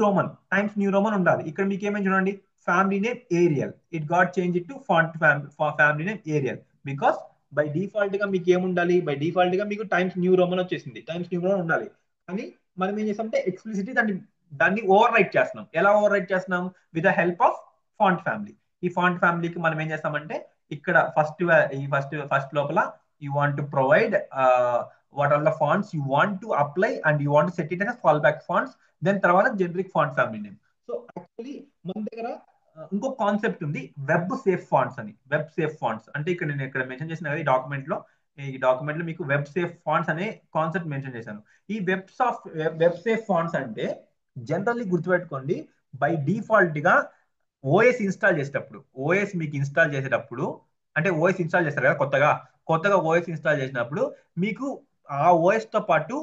రోమన్ ఉండాలి. ఇక్కడ మీకు ఏమైనా చూడండి, family name Arial, it got change it to family name Arial. Because by default గా మీకు ఏముండాలి, బై డిఫాల్ట్ గా మీకు టైమ్స్ న్యూ రోమన్ వచ్చేసింది, టైమ్స్ న్యూ రోమన్ ఉండాలి. కానీ మనం ఏం చేస్తామంటే ఎక్స్ప్లిసిటీ దాన్ని ఓవర్ రైట్ చేస్తున్నాం. ఎలా ఓవర్ రైట్ చేస్తున్నాం? With the help of font family. ఈ ఫాంట్ ఫ్యామిలీకి మనం ఏం చేస్తామంటే ఇక్కడ ఫస్ట్ లోపల you want to provide what are the fonts you want to apply and you want to set it as fallback fonts, then తర్వాత generic font family name. So actually మన దగ్గర ఇంకో కాన్సెప్ట్ ఉంది, వెబ్ సేఫ్ ఫాంట్స్ అని. Web safe fonts అంటే నేను ఇక్కడ mention చేసిన కదా, ఈ డాక్యుమెంట్ లో మీకు వెబ్ సేఫ్ ఫాంట్స్ అనే కాన్సెప్ట్ మెన్షన్ చేశాను. ఈ వెబ్ సేఫ్ ఫాంట్స్ అంటే జనరల్లీ గుర్తుపెట్టుకోండి, బై డిఫాల్ట్ గా ఓఎస్ ఇన్స్టాల్ చేసేటప్పుడు, ఓఎస్ మీకు ఇన్స్టాల్ చేసేటప్పుడు అంటే ఓఎస్ ఇన్స్టాల్ చేస్తారు కదా, కొత్తగా ఓఎస్ ఇన్స్టాల్ చేసినప్పుడు మీకు ఆ ఓఎస్ తో పాటు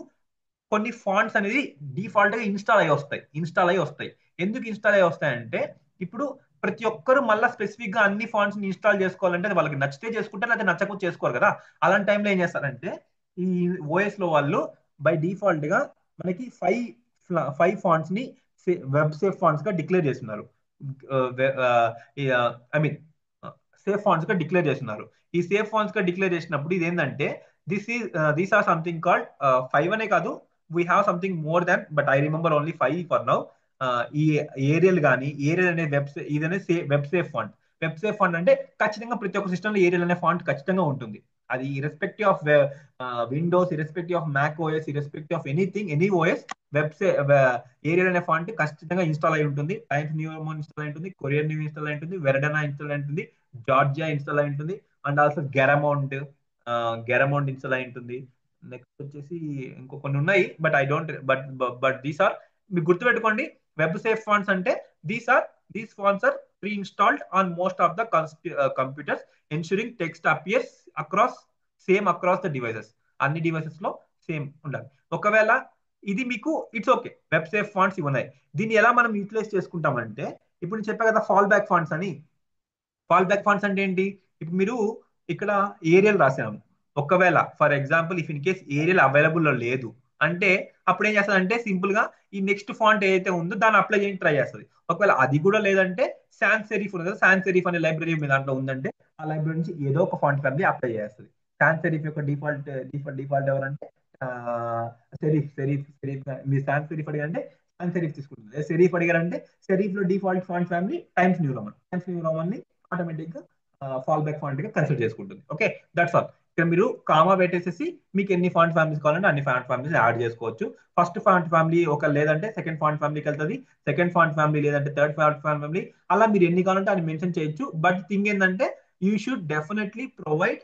కొన్ని ఫాంట్స్ అనేది డిఫాల్ట్ గా ఇన్స్టాల్ అయ్యి వస్తాయి. ఎందుకు ఇన్స్టాల్ అయ్యి వస్తాయంటే ఇప్పుడు ప్రతి ఒక్కరు మళ్ళీ స్పెసిఫిక్ గా అన్ని ఫాంట్స్ ని ఇన్స్టాల్ చేసుకోవాలంటే అది వాళ్ళకి నచ్చితే చేసుకుంటారు, లేకపోతే నచ్చకపోతే చేసుకోరు కదా. అలాంటి టైంలో ఏం చేస్తారంటే ఈ ఓఎస్ లో వాళ్ళు బై డిఫాల్ట్ గా మనకి ఫైవ్ ఫాంట్స్ ని వెబ్ సేఫ్ ఫాంట్స్ గా డిక్లేర్ చేస్తున్నారు. ఐ మీన్ సేఫ్ ఫాంట్స్ గా డిక్లేర్ చేస్తున్నారు. ఈ సేఫ్ ఫాంట్స్ గా డిక్లేర్ చేసినప్పుడు ఇది ఏంటంటే దీస్ ఆర్ సంథింగ్ కాల్డ్ 5 అనే కాదు, we have something more than, but I remember only 5 for now. ఈ ఏరియల్ అనే ఇదనే web safe font. Web safe font అంటే ఖచ్చితంగా ప్రతి ఒక్క సిస్టమ్ లో ఏరియల్ అనే ఫాంట్ ఖచ్చితంగా ఉంటుంది. అది irrespective of Windows, irrespective of Mac OS, irrespective of any OS, Arial అనే ఫాంట్ ఖచ్చితంగా ఇన్స్టాల్ అయి ఉంటుంది. టైమ్స్ న్యూ రోమన్ ఇన్స్టాల్ అయి ఉంటుంది, కొరియర్ న్యూ ఇన్స్టాల్ అయి ఉంటుంది, వెరడనా ఇన్స్టాల్ అయి ఉంటుంది, జార్జియా ఇన్స్టాల్ అయి ఉంటుంది, అండ్ ఆల్సో గెరమౌంట్ ఇన్స్టాల్ అయి ఉంటుంది. నెక్స్ట్ వచ్చేసి ఇంకో కొన్ని ఉన్నాయి, but I don't but these are మీకు గుర్తుపెట్టుకోండి, వెబ్ సేఫ్ ఫాంట్స్ అంటే these are these fonts are pre installed on most of the computers ensuring text appears across across the devices. అన్ని డివైసెస్ లో సేమ్ ఉండాలి. ఒకవేళ ఇది మీకు it's okay, web safe fonts ఇవి ఉన్నాయి. దీన్ని ఎలా మనం యూటిలైజ్ చేసుకుంటామంటే, ఇప్పుడు నేను చెప్పా కదా ఫాల్ బ్యాక్ ఫాంట్స్ అని. ఫాల్ బ్యాక్ ఫాంట్స్ అంటే ఏంటి? ఇప్పుడు మీరు ఇక్కడ ఏరియల్ రాసాము, ఒకవేళ for example if in case Arial available లేదు అంటే అప్పుడు ఏం చేస్తుంది సింపుల్ గా ఈ నెక్స్ట్ ఫాంట్ ఏదైతే ఉందో దాన్ని అప్లై చేయడానికి ట్రై చేస్తుంది. ఒకవేళ అది కూడా లేదంటే సాన్స్ సెరిఫ్ ఉంది కదా, సాన్స్ సెరిఫ్ అనే లైబ్రరీ మీ దాంట్లో ఉందంటే ఆ లైబ్రరీ నుంచి ఏదో ఒక ఫాంట్ ఫ్యామిలీ అప్లై చేస్తుంది. సాన్స్ సెరిఫ్ యొక్క డిఫాల్ట్ ఎవరంటే సెరీఫ్ మీ సాన్స్ సెరిఫ్ అడిగారంటే సాన్స్ సెరిఫ్ తీసుకుంటుంది. సెరీఫ్ అడిగారంటే సెరీఫ్ లో default font family times New Roman ని ఆటోమేటిక్ గా ఫాల్ బ్యాక్ ఫాంట్ గా కన్సిడర్ చేసుకుంటుంది. Okay, that's all. ఇక్కడ మీరు కామా పెట్టేసేసి మీకు ఎన్ని ఫాంట్ ఫ్యామిలీస్ కావాలంటే అన్ని ఫాంట్ ఫ్యామిలీస్ యాడ్ చేసుకోవచ్చు. ఫస్ట్ ఫాంట్ ఫ్యామిలీ ఒక లేదంటే సెకండ్ ఫాంట్ ఫ్యామిలీకి వెళ్తుంది, సెకండ్ ఫాంట్ ఫ్యామిలీ లేదంటే థర్డ్ ఫాంట్ ఫ్యామిలీ, అలా మీరు ఎన్ని కావాలంటే అని మెన్షన్ చేయొచ్చు. బట్ థింగ్ ఏంటంటే you should definitely provide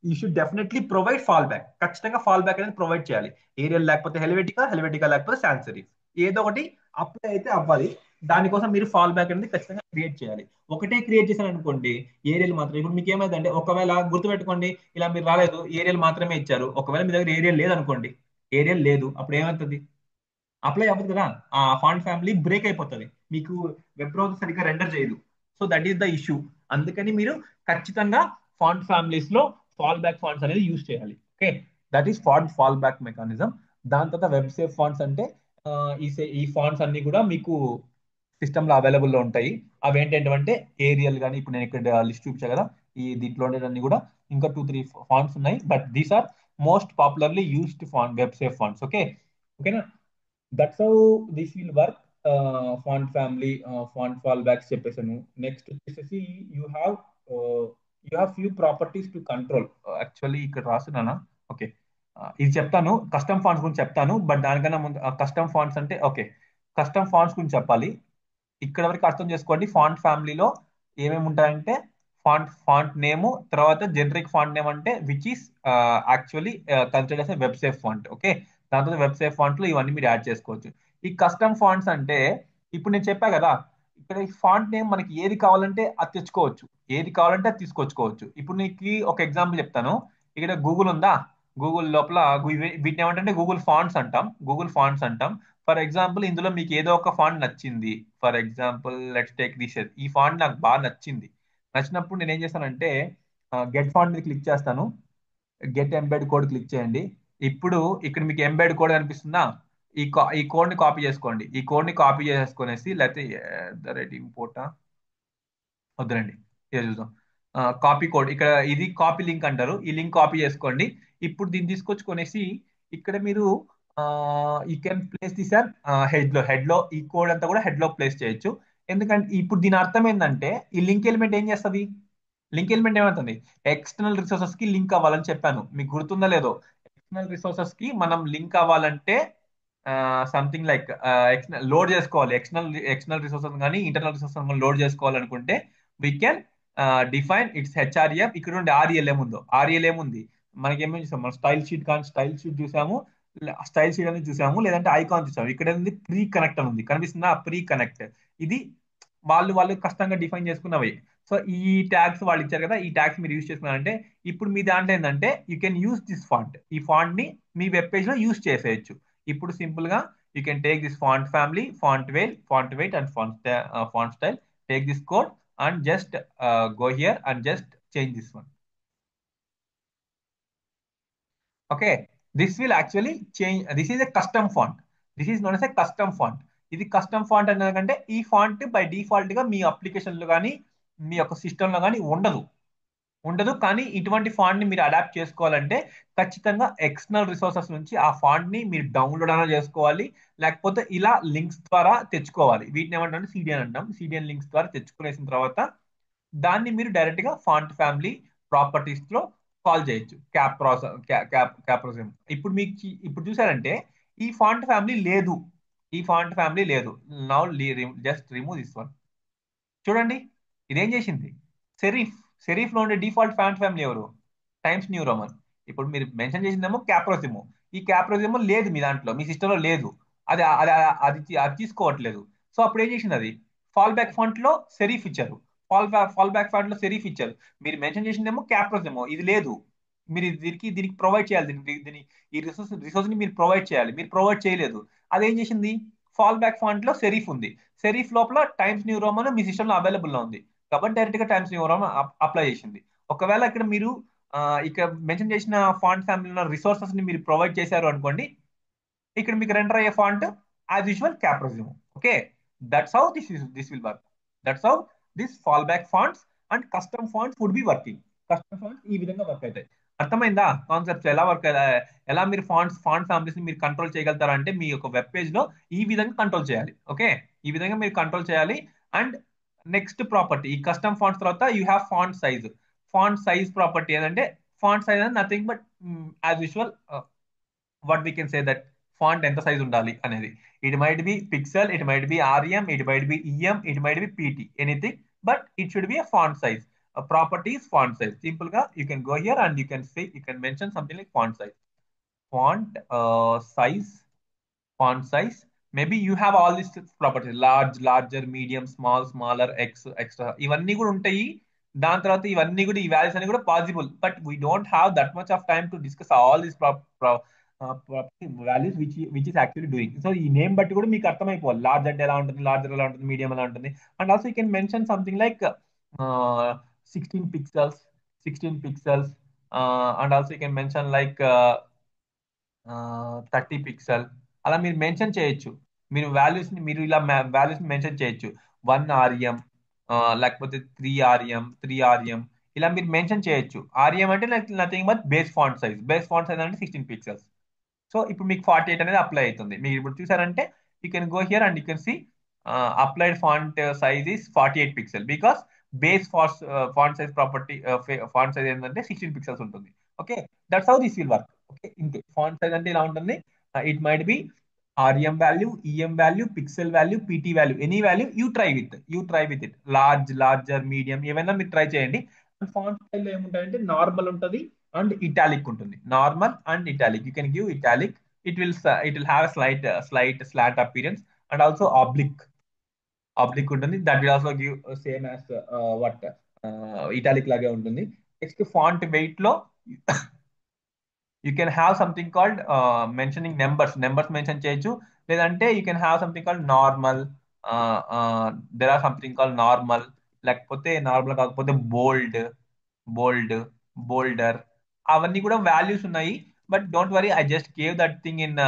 you should definitely provide fall back. ఖచ్చితంగా ఫాల్ బ్యాక్ అనేది ప్రొవైడ్ చేయాలి. ఏరియల్ లేకపోతే హెల్వెటికా లేకపోతే సాన్స్ సెరిఫ్, ఏదో ఒకటి అప్లై అయితే అవ్వాలి. దానికోసం మీరు ఫాల్ బ్యాక్ అనేది ఖచ్చితంగా క్రియేట్ చేయాలి. ఒకటే క్రియేట్ చేశారు అనుకోండి ఏరియల్ మాత్రం, ఇప్పుడు మీకు ఏమైందంటే ఒకవేళ గుర్తుపెట్టుకోండి ఇలా మీరు రాలేదు ఏరియల్ మాత్రమే ఇచ్చారు, ఒకవేళ మీ దగ్గర ఏరియల్ లేదనుకోండి, ఏరియల్ లేదు అప్పుడు ఏమవుతుంది? అప్లై అవ్వదు కదా, ఆ ఫాంట్ ఫ్యామిలీ బ్రేక్ అయిపోతుంది, మీకు వెబ్ బ్రౌజర్ సరిగ్గా రెండర్ చేయదు. So that is the issue. అందుకని మీరు ఖచ్చితంగా ఫాంట్ ఫ్యామిలీస్ లో ఫాల్ బ్యాక్ ఫాంట్స్ అనేది యూజ్ చేయాలి. Okay, that is fall back mechanism. దాని తర్వాత వెబ్ సేఫ్ ఫాంట్స్ అంటే ఆ, ఈ ఫాంట్స్ అన్ని కూడా మీకు సిస్టమ్ లో అవైలబుల్ లో ఉంటాయి. అవి ఏంటంటే ఏరియల్ కానీ ఇప్పుడు నేను ఇక్కడ లిస్ట్ చూపించా కదా, ఈ దీంట్లో ఉండేవన్నీ కూడా ఇంకా 2-3 ఫాంట్స్ ఉన్నాయి. But these are most popularly used font web safe fonts. Okay, ఓకేనా? That's how this will work. Font family, font fallbacks చెప్పేసాను. నెక్స్ట్ వచ్చేసి you have few properties to control. Actually ఇక్కడ రాస్తున్నానా? ఓకే, ఇది చెప్తాను, custom fonts గురించి చెప్తాను. But దానికన్నా ముందు కస్టమ్ ఫాంట్స్ అంటే ఓకే, కస్టమ్ ఫాంట్స్ గురించి చెప్పాలి. ఇక్కడ వరకు అర్థం చేసుకోండి. ఫాంట్ ఫ్యామిలీలో ఏమేమి ఉంటాయంటే ఫాంట్ నేమ్, తర్వాత జనరిక్ ఫాంట్ నేమ్ అంటే which is actually consider web safe font. Okay, దాని తర్వాత వెబ్ సేఫ్ ఫాంట్ లో ఇవన్నీ మీరు యాడ్ చేసుకోవచ్చు. ఈ కస్టమ్ ఫాంట్స్ అంటే ఇప్పుడు నేను చెప్పా కదా, ఇక్కడ ఈ ఫాంట్ నేమ్ మనకి ఏది కావాలంటే అది తెచ్చుకోవచ్చు, ఏది కావాలంటే అది తీసుకొచ్చుకోవచ్చు. ఇప్పుడు నీకు ఒక ఎగ్జాంపుల్ చెప్తాను. ఇక్కడ గూగుల్ ఉందా, గూగుల్ లోపల వీటిని ఏమంటే గూగుల్ ఫాంట్స్ అంటాం. ఫర్ ఎగ్జాంపుల్ ఇందులో మీకు ఏదో ఒక ఫాంట్ నచ్చింది. For example let's take this, ఈ ఫాంట్ నాకు బాగా నచ్చింది. నచ్చినప్పుడు నేను ఏం చేస్తానంటే గెట్ ఫాంట్ మీద క్లిక్ చేస్తాను. గెట్ ఎంబెడ్ కోడ్ క్లిక్ చేయండి. ఇప్పుడు ఇక్కడ మీకు ఎంబెడ్ కోడ్ కనిపిస్తుందా? ఈ కోడ్ ని కాపీ చేసుకోండి. ఈ కోడ్ ని కాపీ చేసుకునేసి లేకపోతే ద రెడ్ ఇంపోర్ట్ వద్దులండి, ఇది చూద్దాం. కాపీ కోడ్ ఇక్కడ, ఇది కాపీ లింక్ అంటారు. ఈ లింక్ కాపీ చేసుకోండి. ఇప్పుడు దీన్ని తీసుకొచ్చుకొనేసి ఇక్కడ మీరు ఈ can place this or head లో ఈ కోడ్ అంతా కూడా హెడ్ లో ప్లేస్ చేయొచ్చు. ఎందుకంటే ఇప్పుడు దీని అర్థం ఏంటంటే ఈ లింక్ ఎలిమెంట్ ఏం చేస్తుంది? లింక్ ఎలిమెంట్ ఏమవుతుంది? ఎక్స్టర్నల్ రిసోర్సెస్ కి లింక్ అవ్వాలని చెప్పాను, మీకు గుర్తుందా లేదో? ఎక్స్టర్నల్ రిసోర్సెస్ కి మనం లింక్ అవ్వాలంటే సంథింగ్ లైక్ లోడ్ చేసుకోవాలి. ఎక్స్టర్నల్ రిసోర్సెస్ కానీ ఇంటర్నల్ రిసోర్సెస్ లోడ్ చేసుకోవాలనుకుంటే we can define it's HRF. ఇక్కడ నుండి ఆర్ఎల్ ఏముందో, ఆర్ఎల్ ఏముంది మనకి ఏమేమి చూసాము? మనం స్టైల్ షీట్ చూసాము, స్టైల్ షీట్ అనేది చూసాము, లేదంటే ఐకాన్ చూసాము. ఇక్కడ ఉంది ప్రీ కనెక్ట్ అని ఉంది, కనిపిస్తుందా? Pre connect. ఇది వాళ్ళు కష్టంగా డిఫైన్ చేసుకున్నవి. సో ఈ ట్యాగ్స్ వాళ్ళు ఇచ్చారు కదా, ఈ ట్యాగ్స్ మీరు యూజ్ చేసుకున్నారంటే ఇప్పుడు మీ దాంట్లో ఏంటంటే you can use this font. ఈ ఫాంట్ ని మీ వెబ్ పేజ్ లో యూజ్ చేసేయచ్చు. ఇప్పుడు సింపుల్ గా you can take this font family, font weight and font style, take this code and just go here and just change this one. Okay, this will actually change. This is a custom font. This is known as a custom font. ఇది custom font అనేది ఈ font by default గా మీ application లో కానీ మీ యొక్క system లో కానీ ఉండదు. కానీ ఇటువంటి ఫాంట్ ని మీరు అడాప్ట్ చేసుకోవాలంటే ఖచ్చితంగా ఎక్స్టర్నల్ రిసోర్సెస్ నుంచి ఆ ఫాంట్ ని మీరు డౌన్లోడ్ అయినా చేసుకోవాలి, లేకపోతే ఇలా లింక్స్ ద్వారా తెచ్చుకోవాలి. వీటిని ఏమంటే సిడిఎన్ అంటాం. సిడిఎన్ లింక్స్ ద్వారా తెచ్చుకునేసిన తర్వాత దాన్ని మీరు డైరెక్ట్ గా ఫాంట్ ఫ్యామిలీ ప్రాపర్టీస్ లో కాల్ చేయొచ్చు. క్యాప్రోజమ్. ఇప్పుడు చూసారంటే ఈ ఫాంట్ ఫ్యామిలీ లేదు, now just remove this one. చూడండి ఇదేం చేసింది? సెరీఫ్ సెరీఫ్ లో ఉండే డిఫాల్ట్ ఫాంట్ ఫ్యామిలీ ఎవరు? Times New Roman. ఇప్పుడు మీరు మెన్షన్ చేసిందేమో క్యాప్రోసిమ్, ఈ క్యాప్రోజ్ ఏమో లేదు మీ దాంట్లో, మీ సిస్టమ్ లో లేదు. అది అది అది తీసుకోవట్లేదు. సో అప్పుడు ఏం చేసింది అది, ఫాల్ బ్యాక్ ఫాంట్ లో సెరీఫ్ ఇచ్చారు. ఫాల్ బ్యాక్ ఫాంట్ లో సెరీఫ్ ఇచ్చారు. మీరు మెన్షన్ చేసిందేమో క్యాప్రోజ్ ఏమో, ఇది లేదు. మీరు దీనికి ప్రొవైడ్ చేయాలి. ఈ రిసోర్స్ ని మీరు ప్రొవైడ్ చేయాలి. మీరు ప్రొవైడ్ చేయలేదు. అదేం చేసింది, ఫాల్ బ్యాక్ ఫాంట్ లో సెరీఫ్ ఉంది. సెరీఫ్ లోపల టైమ్స్ న్యూ రోమన్ మీ సిస్టమ్ లో అవైలబుల్ లో ఉంది. కాబట్టి డైరెక్ట్ గా టైమ్స్ న్యూ రోమన్ అప్లై చేసింది. ఒకవేళ ఇక్కడ మీరు ఇక్కడ మెన్షన్ చేసిన ఫాంట్ ఫ్యామిలీ ఉన్న రిసోర్సెస్ ని మీరు ప్రొవైడ్ చేశారు అనుకోండి, ఇక్కడ మీకు రెండర్ అయ్యే ఫాంట్ యాజ్ యూజువల్ క్యాప్రోజిమ్. Okay, that's how this will work. That's how this fall back fonts and custom fonts would be working. Custom fonts ఈ విధంగా వర్క్ అవుతాయి. అర్థమైందా కాన్సెప్ట్స్ ఎలా వర్క్, ఎలా మీరు ఫాంట్ ఫ్యామిలీస్ ని మీరు కంట్రోల్ చేయగలుగుతారంటే మీ యొక్క వెబ్ పేజ్ లో ఈ విధంగా కంట్రోల్ చేయాలి. ఓకే, ఈ విధంగా మీరు కంట్రోల్ చేయాలి. అండ్ నెక్స్ట్ ప్రాపర్టీ, ఈ కస్టమ్ ఫాంట్స్ తర్వాత you have font size. Font size property ఏంటంటే, ఫాంట్ సైజ్ అనేది nothing but as usual what we can say that font ఎంత సైజ్ ఉండాలి అనేది. It might be pixel, it might be RM, it might be EM, it might be PT, anything, but it should be a font size. Property is font size. Simple గా you can go here and you can mention something like font size. Font size, font size. Maybe you have all these properties: large, larger, medium, small, smaller, x, extra. ఇవన్నీ కూడా ఉంటాయి. దాని తర్వాత ఇవన్నీ కూడా, ఈ values అన్ని కూడా possible, but we don't have that much of time to discuss all these values which is actually doing. So ఈ నేమ్ బట్టి కూడా మీకు అర్థమైపోవాలి లార్జ్ అంటే ఎలా ఉంటుంది, లార్జర్ ఎలా ఉంటుంది, మీడియం ఎలా ఉంటుంది. And also you can mention something like 16 pixels, 16 pixels. And also you can mention like 30 pixel. అలా మీరు మెన్షన్ చేయొచ్చు. మీరు వాల్యూస్ ని మీరు ఇలా వాల్యూస్ ని మెన్షన్ చేయొచ్చు. 1 ఆర్ఎం, లేకపోతే 3 ఆర్ఎం, 3 ఆర్ఎం, ఇలా మీరు మెన్షన్ చేయొచ్చు. ఆర్ఎం అంటే nothing but base font size. Base font size అంటే 16 పిక్సెల్స్. సో ఇప్పుడు మీకు 48 అనేది అప్లై అవుతుంది. మీరు ఇప్పుడు చూసారంటే you can go here and you can see applied font size is 48 pixel, because base font size property, font size ఏంటంటే 16 pixels ఉంటుంది. Okay, that's how this will work. Okay, ఇంతే. ఫాంట్ సైజ్ అంటే ఇలా ఉంటుంది. It might be REM value, EM value, pixel value, PT value, any value you try with it. Large, larger, medium, ఏమైనా మీరు try చేయండి. Font style ఏముంటాయంటే normal ఉంటుంది and italic ఉంటుంది. Normal and italic, you can give italic. It will have slight slant appearance. And also oblique ఉంటుంది. That will also give same as what italic లాగే ఉంటుంది. Next font weight లో you can have something called mentioning numbers mention చేయొచ్చు. లేదంటే you can have something called normal. There are something called normal, లేకపోతే normal కాకపోతే bold, bolder. అవన్నీ కూడా values ఉన్నాయి. But don't worry, I just gave that thing in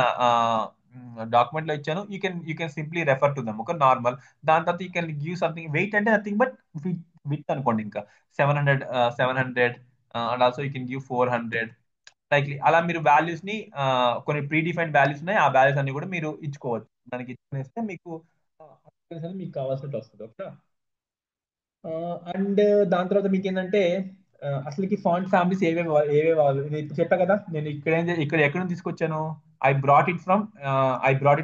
document లో ఇచ్చాను. You can simply refer to them. ఒక normal. దాని తర్వాత you can give something weight అంటే నథింగ్ బట్ విత్ అనుకోండి, ఇంకా 700. And also you can give 400 likely. అలా మీరు వాల్యూస్ ని కొన్ని ప్రీ డిఫైన్డ్ వాల్యూస్ ఉన్నాయి. ఆ వాల్యూస్ అన్ని కూడా మీరు ఇచ్చుకోవచ్చు. దానికి ఇచ్చుకునేస్తే మీకు మీకు కావాల్సినట్టు వస్తుంది. ఓకే. అండ్ దాని తర్వాత మీకు ఏంటంటే అసలుకి ఫాంట్ ఫ్యామిలీస్ నేను ఇప్పుడు చెప్పా కదా. నేను ఇక్కడ ఎక్కడ నుంచి తీసుకొచ్చాను, I brought it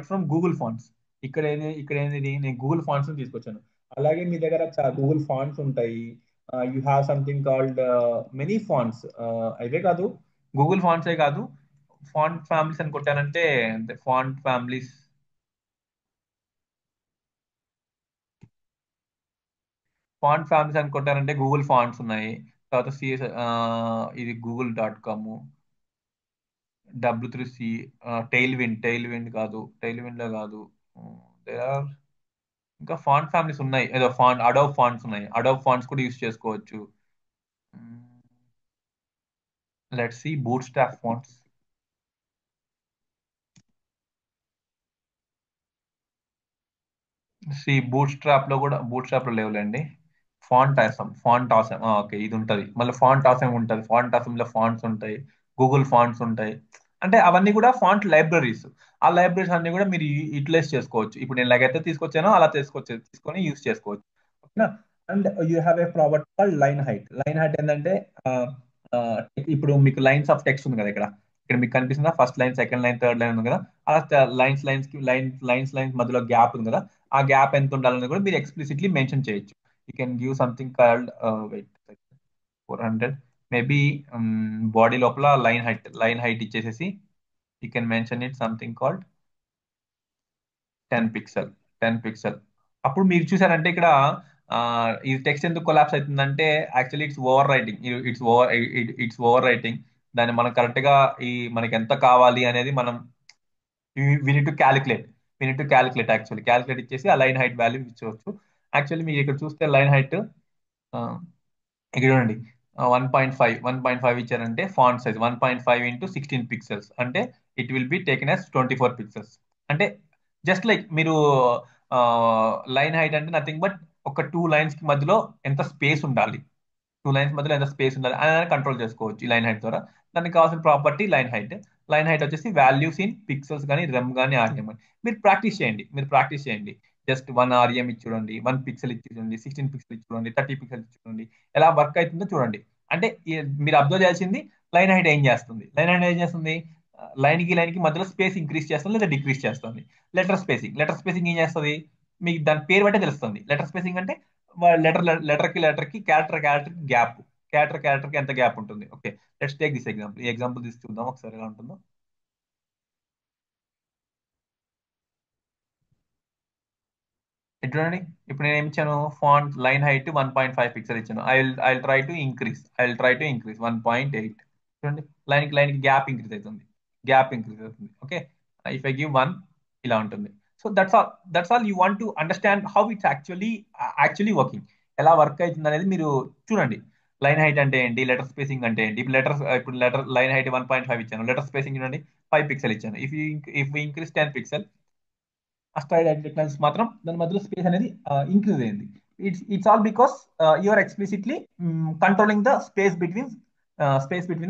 from Google Fonts. ఇక్కడ ఏంది నేను గూగుల్ ఫాంట్స్ తీసుకొచ్చాను. అలాగే మీ దగ్గర గూగుల్ ఫాంట్స్ ఉంటాయి. You have something called many fonts. అవే కాదు, గూగుల్ ఫాంట్సే కాదు, ఫాంట్ ఫ్యామిలీస్ అని కొట్టానంటే ఫాంట్ ఫ్యామిలీస్ అని కొట్టారంటే గూగుల్ ఫాంట్స్ ఉన్నాయి. తర్వాత ఇది google.com, W3C, టైల్ విండ్ లో కాదు. దేర్ ఆర్ ఇంకా ఫాంట్ ఫ్యామిలీస్ ఉన్నాయి. ఏదో అడోబ్ ఫాంట్స్ ఉన్నాయి. అడోబ్ ఫాంట్స్ కూడా యూస్ చేసుకోవచ్చు. Let's see Bootstrap fonts. Bootstrap లో లేవులేండి. Font Awesome. ఓకే, ఇది ఉంటది. మళ్ళీ ఫాంట్ ఆసం ఉంటది. ఫాంట్ ఆసంలో ఫాంట్స్ ఉంటాయి. గూగుల్ ఫాంట్స్ ఉంటాయి. అంటే అవన్నీ కూడా ఫాంట్ లైబ్రరీస్. ఆ లైబ్రరీస్ అన్ని కూడా మీరు యూటిలైజ్ చేసుకోవచ్చు. ఇప్పుడు నేను ఎలాగైతే తీసుకొచ్చానో అలా తీసుకొని యూస్ చేసుకోవచ్చు. ఓకేనా. And you have a property called line height ఏంటంటే ఆ, ఆ, ఇప్పుడు మీకు లైన్స్ ఆఫ్ టెక్స్ట్ ఉంది కదా. ఇక్కడ మీకు కనిపిస్తుందా, first line, second line, third line ఉంది కదా. అలా లైన్స్ మధ్యలో గ్యాప్ ఉంది కదా. ఆ గ్యాప్ ఎంత ఉండాలని కూడా మీరు ఎక్స్ప్లిసిట్లీ మెన్షన్ చేయొచ్చు. You can give something called weight 400. Maybe body లోపల లైన్ హైట్ ఇచ్చేసేసి you can mention it something called 10 pixel. 10 pixel. అప్పుడు మీరు చూసారంటే ఇక్కడ ఈ టెక్స్ట్ ఎందుకు కొలాప్స్ అవుతుందంటే actually it's over writing. It's over writing. దాన్ని మనం కరెక్ట్ గా మనకి ఎంత కావాలి అనేది మనం we need to calculate. We need to calculate actually. Calculate ఇచ్చేసి ఆ లైన్ హైట్ వాల్యూ ఇచ్చవచ్చు. యాక్చువల్లీ మీరు ఇక్కడ చూస్తే లైన్ హైట్ ఇక్కడ చూడండి. 1.5 ఇచ్చారంటే ఫాంట్ సైజ్ 1.5 into 16 పిక్సెల్స్ అంటే it will be taken as 24 pixels. అంటే జస్ట్ లైక్ మీరు లైన్ హైట్ అంటే నథింగ్ బట్ ఒక టూ లైన్స్ కి మధ్యలో ఎంత స్పేస్ ఉండాలి, టూ లైన్స్ మధ్యలో ఎంత స్పేస్ ఉండాలి అని కంట్రోల్ చేసుకోవచ్చు ఈ లైన్ హైట్ ద్వారా. దానికి కావాల్సిన property line height. Line height వచ్చేసి వాల్యూస్ ఇన్ పిక్సెల్స్ కానీ రెమ్ కానీ ఆర్ఎం అని. మీరు ప్రాక్టీస్ చేయండి. జస్ట్ 1 ఆర్ఎం ఇచ్చి చూడండి, 1 పిక్సెల్ ఇచ్చి చూడండి, 16 పిక్సెల్ ఇచ్చి చూడండి, 30 పిక్సెల్ ఇచ్చి చూడండి, ఎలా వర్క్ అవుతుందో చూడండి. అంటే మీరు అబ్జర్వ్ చేయాల్సింది లైన్ హైట్ ఏం చేస్తుంది. లైన్ కి మధ్యలో స్పేస్ ఇంక్రీజ్ చేస్తుంది లేదా డిక్రీజ్ చేస్తుంది. లెటర్ స్పేసింగ్ ఏం చేస్తుంది మీకు దాని పేరు బట్టే తెలుస్తుంది. లెటర్ స్పేసింగ్ అంటే లెటర్ కి క్యారెక్టర్ గ్యాప్. క్యారెక్టర్ కి ఎంత గ్యాప్ ఉంటుంది. Okay, let's take this example. ఈ ఎగ్జాంపుల్ తీసి చూద్దాం ఒకసారి ఎలా ఉంటుందో. చూడండి, ఇప్పుడు నేను ఏమి ఇచ్చాను, ఫాంట్ లైన్ హైట్ 1.5 పిక్సెల్ ఇచ్చాను. I will try to increase 1.8. చూడండి, లైన్ కి గ్యాప్ ఇంక్రీజ్ అవుతుంది. ఓకే, ఇఫ్ ఐ గివ్ 1 ఇలా ఉంటుంది. So that's all you want to understand how it's actually working. ఎలా వర్క్ అవుతుంది అనేది మీరు చూడండి. లైన్ హైట్ అంటే ఏంటి, లెటర్ స్పేసింగ్ అంటే ఏంటి. ఇప్పుడు లైన్ హైట్ 1.5 ఇచ్చాను, లెటర్ స్పేసింగ్ చూడండి 5 పిక్సెల్ ఇచ్చాను. ఇఫ్ ఇంక్రీస్ 10 పిక్సెల్, అస్ట్రాయిడ్ అడ్జెక్ట్స్ మాత్రం దాని మధ్యలో స్పేస్ అనేది ఇంక్రీజ్ అయింది. It's all because you are explicitly controlling the space between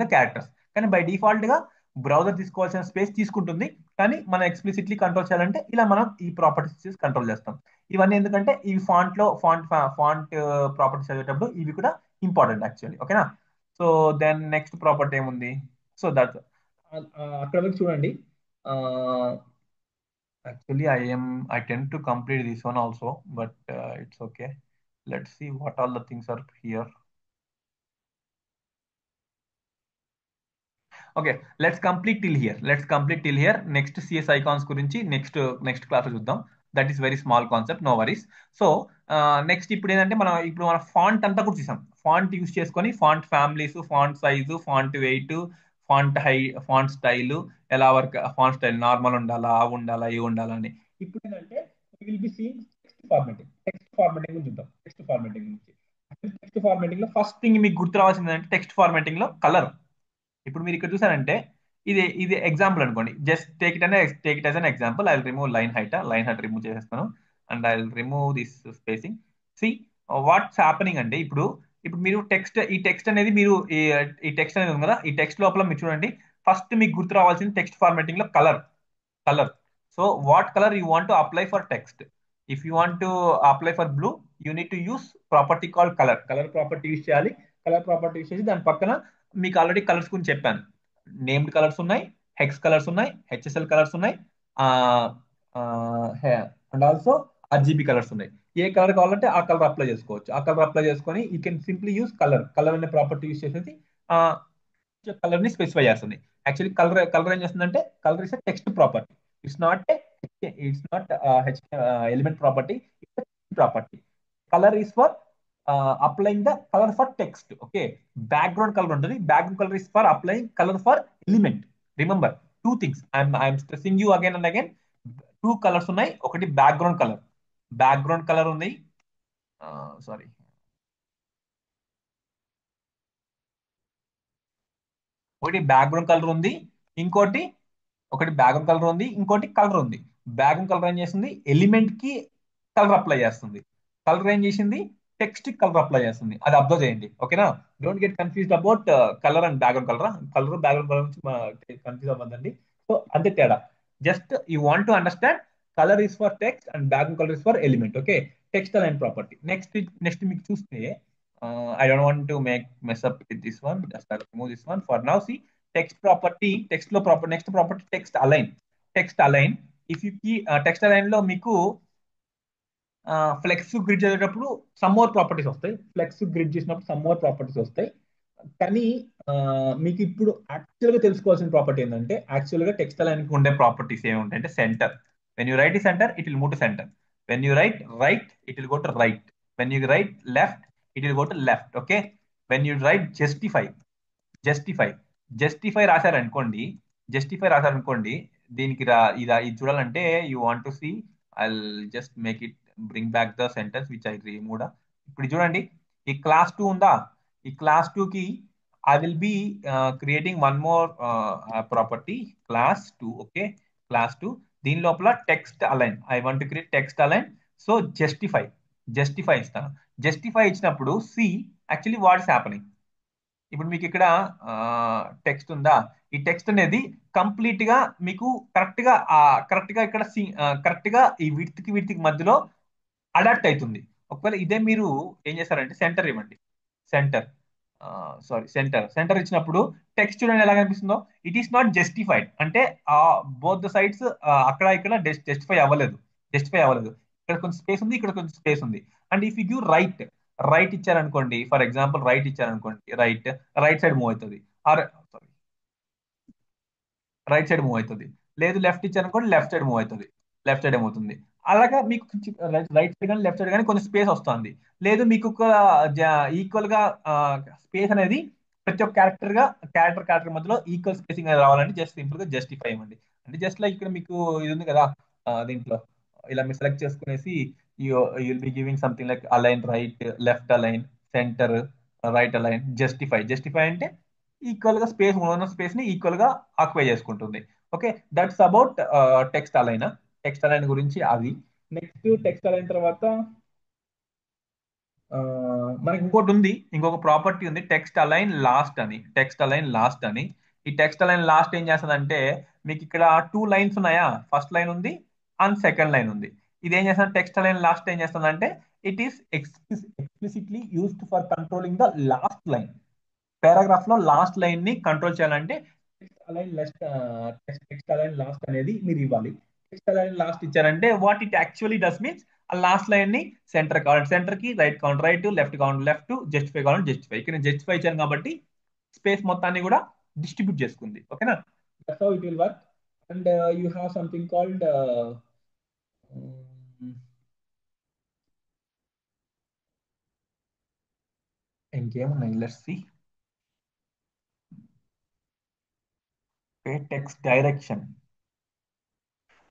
the characters. కానీ బై డిఫాల్ట్ గా బ్రౌజర్ తీసుకోవాల్సిన స్పేస్ తీసుకుంటుంది. కానీ మనం ఎక్స్ప్లిసిట్లీ కంట్రోల్ చేయాలంటే ఇలా మనం ఈ ప్రాపర్టీస్ కంట్రోల్ చేస్తాం. ఇవన్నీ ఎందుకంటే ఈ ఫాంట్ ప్రాపర్టీస్ చదివేటప్పుడు ఇవి కూడా ఇంపార్టెంట్ యాక్చువల్లీ. ఓకేనా. సో దెన్ నెక్స్ట్ ప్రాపర్టీ ఏముంది. సో దట్ అక్కడ వరకు చూడండి. Actually, I tend to complete this one also, but it's okay. Let's see what all the things are here. Okay, let's complete till here. Next CS icons గురించి next class చూద్దాం. That is very small concept, no worries. So next ఇప్పుడు మన font అంతా కూడా చూసాం. Font use చేసుకొని font families, font size, font weight, font high, font style, ఎలా work, font style normal ఉండాలా, ఆ ఉండాలా, ఏ ఉండాలా అని. ఇప్పుడు ఏంటంటే will be seeing text formatting గురించి చూద్దాం. టెక్స్ట్ ఫార్మాటింగ్ లో ఫస్ట్ థింగ్ మీకు గుర్తు రావాల్సింది అంటే టెక్స్ట్ ఫార్మాటింగ్ లో కలర్. ఇప్పుడు మీరు ఇక్కడ చూసారంటే ఇది ఎగ్జాంపుల్ అనుకోండి. Just take it as an example. I will remove line height remove చేసేస్తాను. And I will remove this spacing. See what's happening అంటే ఇప్పుడు మీరు ఈ టెక్స్ట్ అనేది మీరు ఈ టెక్స్ట్ అనేది ఉంది కదా, ఈ టెక్స్ట్ లోపల మీరు చూడండి. ఫస్ట్ మీకు గుర్తు రావాల్సింది టెక్స్ట్ ఫార్మాటింగ్ లో colour. So what colour you want to apply for text. If you want to apply for blue, you need to use property call colour property use చేయాలి. కలర్ ప్రాపర్టీ యూస్ చేసి దాని పక్కన మీకు already colours గురించి చెప్పాను. Named colours ఉన్నాయి, hex colours ఉన్నాయి, HSL colours ఉన్నాయి, అండ్ ఆల్సో ఆర్జీబీ కలర్స్ ఉన్నాయి. ఏ కలర్ కావాలంటే ఆ కలర్ అప్లై చేసుకోవచ్చు. ఆ కలర్ అప్లై చేసుకొని you can simply use colour అనే ప్రాపర్టీ యూస్ చేసేసి కలర్ ని స్పెసిఫై చేస్తుంది. యాక్చువల్లీ కలర్ ఏం చేస్తుందంటే colour is text property. It's not element property. Property. Colour is for applying the colour for text. Okay, background colour ఉంటుంది. Background colour is for applying colour for element. Remember two things. I'm stressing you again and again. Two colours ఉన్నాయి. ఒకటి background colour ఉంది. Sorry, ఒకటి background colour ఉంది. ఇంకోటి ఇంకోటి colour ఉంది. Background colour ఏం చేస్తుంది, ఎలిమెంట్ కి కలర్ అప్లై చేస్తుంది. కలర్ ఏం చేసింది, టెక్స్ట్ కి కలర్ అప్లై చేస్తుంది. అది అబ్జర్వ్ చేయండి. ఓకేనా. Don't get confused about colour and background colour నుంచి కన్ఫ్యూజ్ అవ్వద్దండి. సో అంతే తేడా. Just you want to understand colour is for text and background colour is for element. Okay, text align property. Next మీకు చూస్తే I don't want to make mess up with this one. Just I remove this one for now. See next property text align. If you key text align లో మీకు flex grid చేసేటప్పుడు some more properties వస్తాయి. కానీ ఆ, మీకు ఇప్పుడు actual గా తెలుసుకోవాల్సిన ప్రాపర్టీ ఏంటంటే యాక్చువల్ గా టెక్స్టైల్ అని ఉండే ప్రాపర్టీస్ ఏముంటాయి అంటే centre. When you write centre it will move to centre. When you write right it will go to right. When you write left it will go to left. Okay. When you write justify, justify, justify రాశారనుకోండి, justify రాశారనుకోండి, దీనికి ఇది చూడాలంటే you want to see. I just make it bring back the sentence which I remove. ఇప్పుడు చూడండి, ఈ class two ఉందా, ఈ క్లాస్ టూ కి I will be creating one more property class two. Okay, class two. దీని లోపల text align, I want to create text align. So justify, justify ఇస్తాను. Justify ఇచ్చినప్పుడు see actually what is happening. ఇప్పుడు మీకు ఇక్కడ text ఉందా, ఈ టెక్స్ట్ అనేది కంప్లీట్ గా మీకు కరెక్ట్ గా కరెక్ట్ గా ఇక్కడ కరెక్ట్ గా ఈ విడ్త్ కి మధ్యలో అడాప్ట్ అవుతుంది. ఒకవేళ ఇదే మీరు ఏం చేస్తారంటే సెంటర్ ఇవ్వండి. సెంటర్, సారీ, సెంటర్, సెంటర్ ఇచ్చినప్పుడు టెక్స్ట్ చూడండి ఎలా కనిపిస్తుందో. ఇట్ ఈస్ నాట్ జస్టిఫైడ్ అంటే బోత్ ద సైడ్స్ అక్కడ ఇక్కడ జస్టిఫై అవ్వలేదు, జస్టిఫై అవ్వలేదు. ఇక్కడ కొంచెం స్పేస్ ఉంది, ఇక్కడ కొంచెం స్పేస్ ఉంది. And if you give right, right ఇచ్చారనుకోండి, ఫర్ ఎగ్జాంపుల్ రైట్ ఇచ్చారనుకోండి, రైట్, రైట్ సైడ్ మూవ్ అవుతుంది. Or sorry, right side move అవుతుంది. లేదు లెఫ్ట్ ఇచ్చారనుకోండి, లెఫ్ట్ సైడ్ మూవ్ అవుతుంది, లెఫ్ట్ సైడ్ ఏమవుతుంది. అలాగా మీకు రైట్ సైడ్ కానీ లెఫ్ట్ సైడ్ కానీ కొంచెం స్పేస్ వస్తుంది. లేదు మీకు ఒక ఈక్వల్ గా స్పేస్ అనేది ప్రతి ఒక్క క్యారెక్టర్ గా క్యారెక్టర్ మధ్యలో ఈక్వల్ స్పేసింగ్ అనేది రావాలంటే జస్ట్ సింపుల్ గా జస్టిఫై ఇవ్వండి. అంటే జస్ట్ లైక్ ఇక్కడ మీకు ఇది ఉంది కదా, దీంట్లో ఇలా మీరు సెలెక్ట్ చేసుకునేసి will be giving something like align right, left align, centre, right align, justify. Justify అంటే ఈక్వల్ గా స్పేస్ ఉన్న స్పేస్ ని ఈక్వల్ గా ఆక్యుపై చేసుకుంటుంది. Okay, that's about text align. Text align గురించి అది. నెక్స్ట్ టెక్స్ట్ అలైన్ తర్వాత ఆ, మనకి ఇంకోటి ఉంది, ఇంకొక ప్రాపర్టీ ఉంది టెక్స్ట్ అలైన్ లాస్ట్ అని. టెక్స్ట్ అలైన్ లాస్ట్ అని. ఈ టెక్స్ట్ అలైన్ లాస్ట్ ఏం చేస్తుందంటే మీకు ఇక్కడ టూ లైన్స్ ఉన్నాయా, ఫస్ట్ లైన్ ఉంది అండ్ సెకండ్ లైన్ ఉంది. ఇది ఏం చేస్తుంది, టెక్స్ట్ అలైన్ లాస్ట్ ఏం చేస్తుందంటే it is explicitly used for controlling the last line. Paragraph లో లాస్ట్ లైన్ ని కంట్రోల్ చేయాలంటే text align last, text align last అనేది మీరు ఇవ్వాలి. టెక్స్ట్ అలైన్ లాస్ట్ ఇచ్చారంటే what it actually does means ఆ లాస్ట్ లైన్ ని సెంటర్ కావాలంటే సెంటర్ కి, రైట్ కావాలంటే రైట్, లెఫ్ట్ కావాలంటే లెఫ్ట్, జస్టిఫై కావాలంటే జస్టిఫై. ఇక్కడ నేను జస్టిఫై ఇచ్చాను కాబట్టి స్పేస్ మొత్తాన్ని కూడా డిస్ట్రిబ్యూట్ చేసుకుంది. ఓకేనా, that's how it will work. And you have something called ఇంకేమున్నాయి, let's see. Text direction.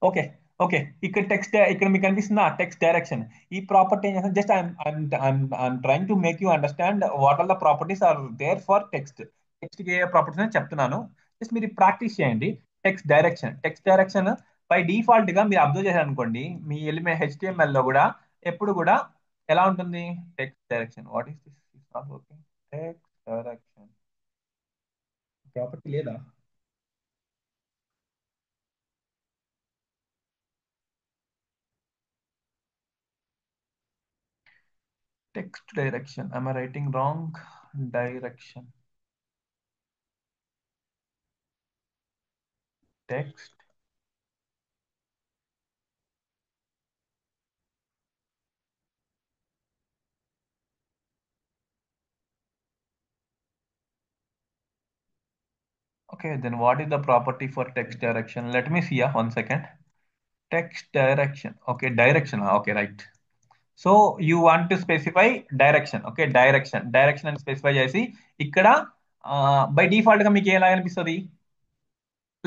Okay, okay, ఇక్కడ టెక్స్ట్ ఇక్కడ మీకు కనిపిస్తుందా టెక్స్ట్ డైరెక్షన్. ఈ ప్రాపర్టీ ఏం చేస్తుంది, just I'm trying to make you understand what are the properties are there for text. Text కి ఏ ప్రాపర్టీస్ అని చెప్తున్నాను. జస్ట్ మీరు ప్రాక్టీస్ చేయండి. Text direction, text direction by default గా మీరు అబ్జర్వ్ చేశారు అనుకోండి, మీ ఎలిమెంట్ హెచ్టిఎంఎల్ లో కూడా ఎప్పుడు కూడా ఎలా ఉంటుంది, text direction. What is this, not working. Text direction property లేదా. Text direction. Am I writing wrong? Direction. Text. Okay, then what is the property for text direction? Let me see 1 second. Text direction. Okay, direction. Okay, right. So you want to specify direction. Okay, direction. Direction అని specify చేసి ఇక్కడ by default గా మీకు ఎలా అనిపిస్తుంది,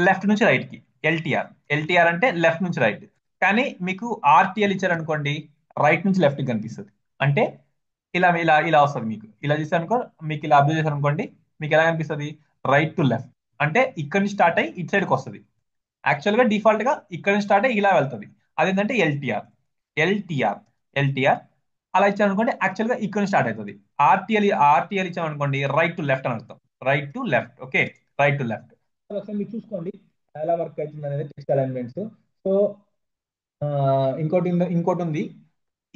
left నుంచి right కి LTR. LTR అంటే లెఫ్ట్ నుంచి రైట్. కానీ మీకు ఆర్టీఎల్ ఇచ్చారనుకోండి, రైట్ నుంచి లెఫ్ట్ కి కనిపిస్తుంది. అంటే ఇలా ఇలా ఇలా వస్తుంది. మీకు ఇలా చేశారనుకో, మీకు ఇలా అబ్జర్వ్ చేశారు అనుకోండి, మీకు ఎలా కనిపిస్తుంది, రైట్ టు లెఫ్ట్. అంటే ఇక్కడ నుంచి స్టార్ట్ అయ్యి ఇటు సైడ్కి వస్తుంది. యాక్చువల్ గా డిఫాల్ట్ గా ఇక్కడ నుంచి స్టార్ట్ అయ్యి ఇలా వెళ్తుంది. అదేంటంటే ఎల్టీఆర్, ఎల్టీఆర్, ఎల్టీఆర్. అలా ఇచ్చారనుకోండి యాక్చువల్ గా ఇక్కడ నుంచి స్టార్ట్ అవుతుంది. ఆర్టీఎల్, ఆర్టీఎల్ ఇచ్చామనుకోండి రైట్ టు లెఫ్ట్ అని అర్థం. Right to left. Okay, right to left. ఒకసారి మీరు చూసుకోండి ఎలా వర్క్ అవుతుంది అనేది టెక్స్ట్ అలైన్మెంట్స్. సో ఇంకోటి ఇంకోటి ఉంది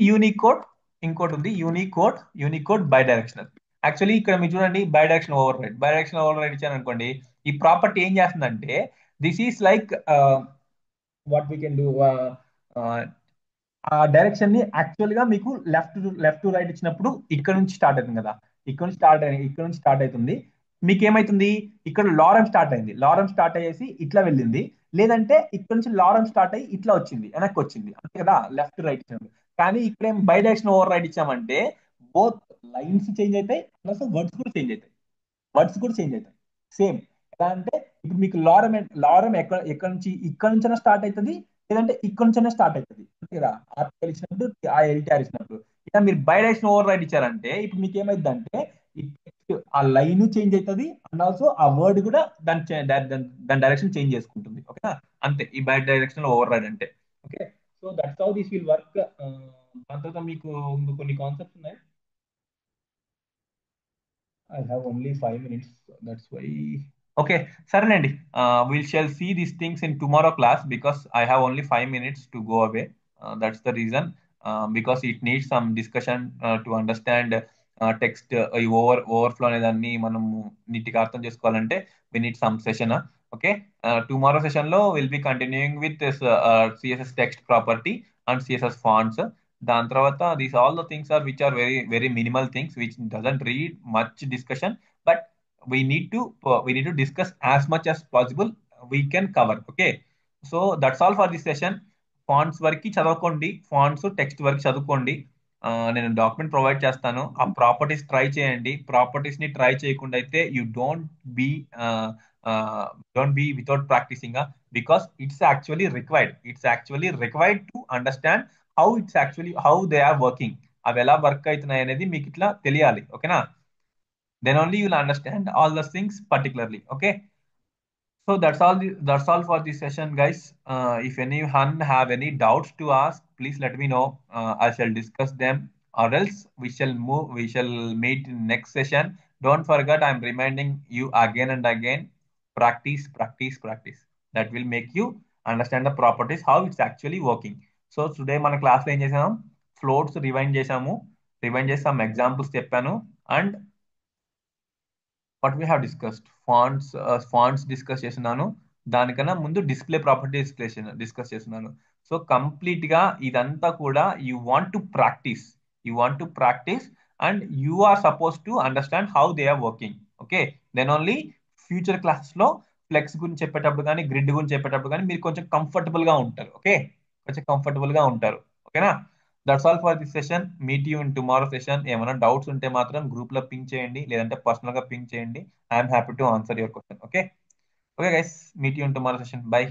యూనికోడ్. ఇంకోటి ఉంది Unicode. Unicode bidirectional. Actually ఇక్కడ మీరు చూడండి, bi direction override, bi direction override ఇచ్చాను అనుకోండి, ఈ ప్రాపర్టీ ఏం చేస్తుందంటే this is like what we can do, ఆ డైరెక్షన్ ని యాక్చువల్ గా మీకు లెఫ్ట్ టు రైట్ ఇచ్చినప్పుడు ఇక్కడ నుంచి స్టార్ట్ అవుతుంది కదా, ఇక్కడ నుంచి స్టార్ట్ అవుతుంది. మీకు ఏమైతుంది, ఇక్కడ లారం స్టార్ట్ అయింది, లారం స్టార్ట్ అయ్యేసి ఇట్లా వెళ్ళింది. లేదంటే ఇక్కడ నుంచి లారం స్టార్ట్ అయ్యి ఇట్లా వచ్చింది, వెనక్కి వచ్చింది, అంతే కదా, లెఫ్ట్ రైట్ ఇచ్చాము. కానీ ఇక్కడ ఏం బై డైరెక్షన్ ఓవర్ రైడ్ ఇచ్చామంటే బోత్ లైన్స్ చేంజ్ అవుతాయి, ప్లస్ వర్డ్స్ కూడా చేంజ్ అవుతాయి. వర్డ్స్ కూడా చేంజ్ అవుతాయి. సేమ్ ఎలా అంటే ఇప్పుడు మీకు లారం, లారం ఎక్కడ నుంచి, ఇక్కడ నుంచైనా స్టార్ట్ అవుతుంది, లేదంటే ఇక్కడ నుంచైనా స్టార్ట్ అవుతుంది, అంతే కదా. ఆర్టికల్ ఇచ్చినప్పుడు ఆ ఎల్టీఆర్ ఇచ్చినప్పుడు ఇలా మీరు బై డైరెక్షన్ ఓవర్ రైడ్ ఇచ్చారంటే ఇప్పుడు మీకు ఏమైంది అంటే ఈ text, ఆ లైన్ చేంజ్ అవుతుంది, అండ్ ఆల్సో ఆ వర్డ్ కూడా దాని డైరెక్షన్ చేంజ్ చేసుకుంటుంది, ఓకేనా. అంతే ఈ బై డైరెక్షనల్ ఓవర్ రైడ్ అంటే. Okay. So that's how this will work. దాని తర్వాత మీకు ఇంకా కొన్ని కాన్సెప్ట్స్ ఉన్నాయి. I have only 5 minutes. That's why. Okay, సరేనండి. We'll shall see these things in tomorrow class because I have only 5 minutes to go away. That's the reason. Because it needs some discussion to understand text ఈ overflow అనేదాన్ని మనం నీట్గా అర్థం చేసుకోవాలంటే we need some session. Okay. Tomorrow session లో we'll be continuing with this CSS text property and CSS fonts. దాని తర్వాత these all the things are which are very very minimal things which doesn't read much discussion, but we need to we need to discuss as much as possible we can cover. Okay, so that's all for this session. Fonts వరకు చదవకండి, fonts text వరకు చదువుకోండి. నేను document provide చేస్తాను, ఆ properties try చేయండి. Properties ని try చేయకుండా అయితే you be don't be without practicing, because it's actually required to understand how they are working. అవి ఎలా వర్క్ అవుతున్నాయి అనేది మీకు ఇట్లా తెలియాలి, ఓకేనా. Then only you'll understand all those things particularly. Okay, so that's all for this session, guys. If anyone have any doubts to ask, please let me know. I shall discuss them, or else we shall meet in next session. Don't forget, I'm reminding you again and again, practice, practice, practice. That will make you understand the properties, how it's actually working. So today మన class లో ఏం చేసాము, floats rewind చేసి some examples చెప్పాను, and what we have discussed fonts discuss చేస్తున్నాను. దానికన్నా ముందు display property discuss చేస్తున్నాను. సో కంప్లీట్ గా ఇదంతా కూడా you want to practice and you are suppose to understand how they are working. Okay, then only future classes లో flex గురించి చెప్పేటప్పుడు కానీ గ్రిడ్ గురించి చెప్పేటప్పుడు కానీ మీరు కొంచెం కంఫర్టబుల్ గా ఉంటారు. ఓకే, కొంచెం కంఫర్టబుల్ గా ఉంటారు. ఓకేనా. That's all for this session. Meet you in tomorrow session. ఏమైనా డౌట్స్ ఉంటే మాత్రం గ్రూప్ లో పింక్ చేయండి, లేదంటే పర్సనల్ గా పింక్ చేయండి. I'm happy to answer your question. Okay. Okay guys, meet you in tomorrow session. By.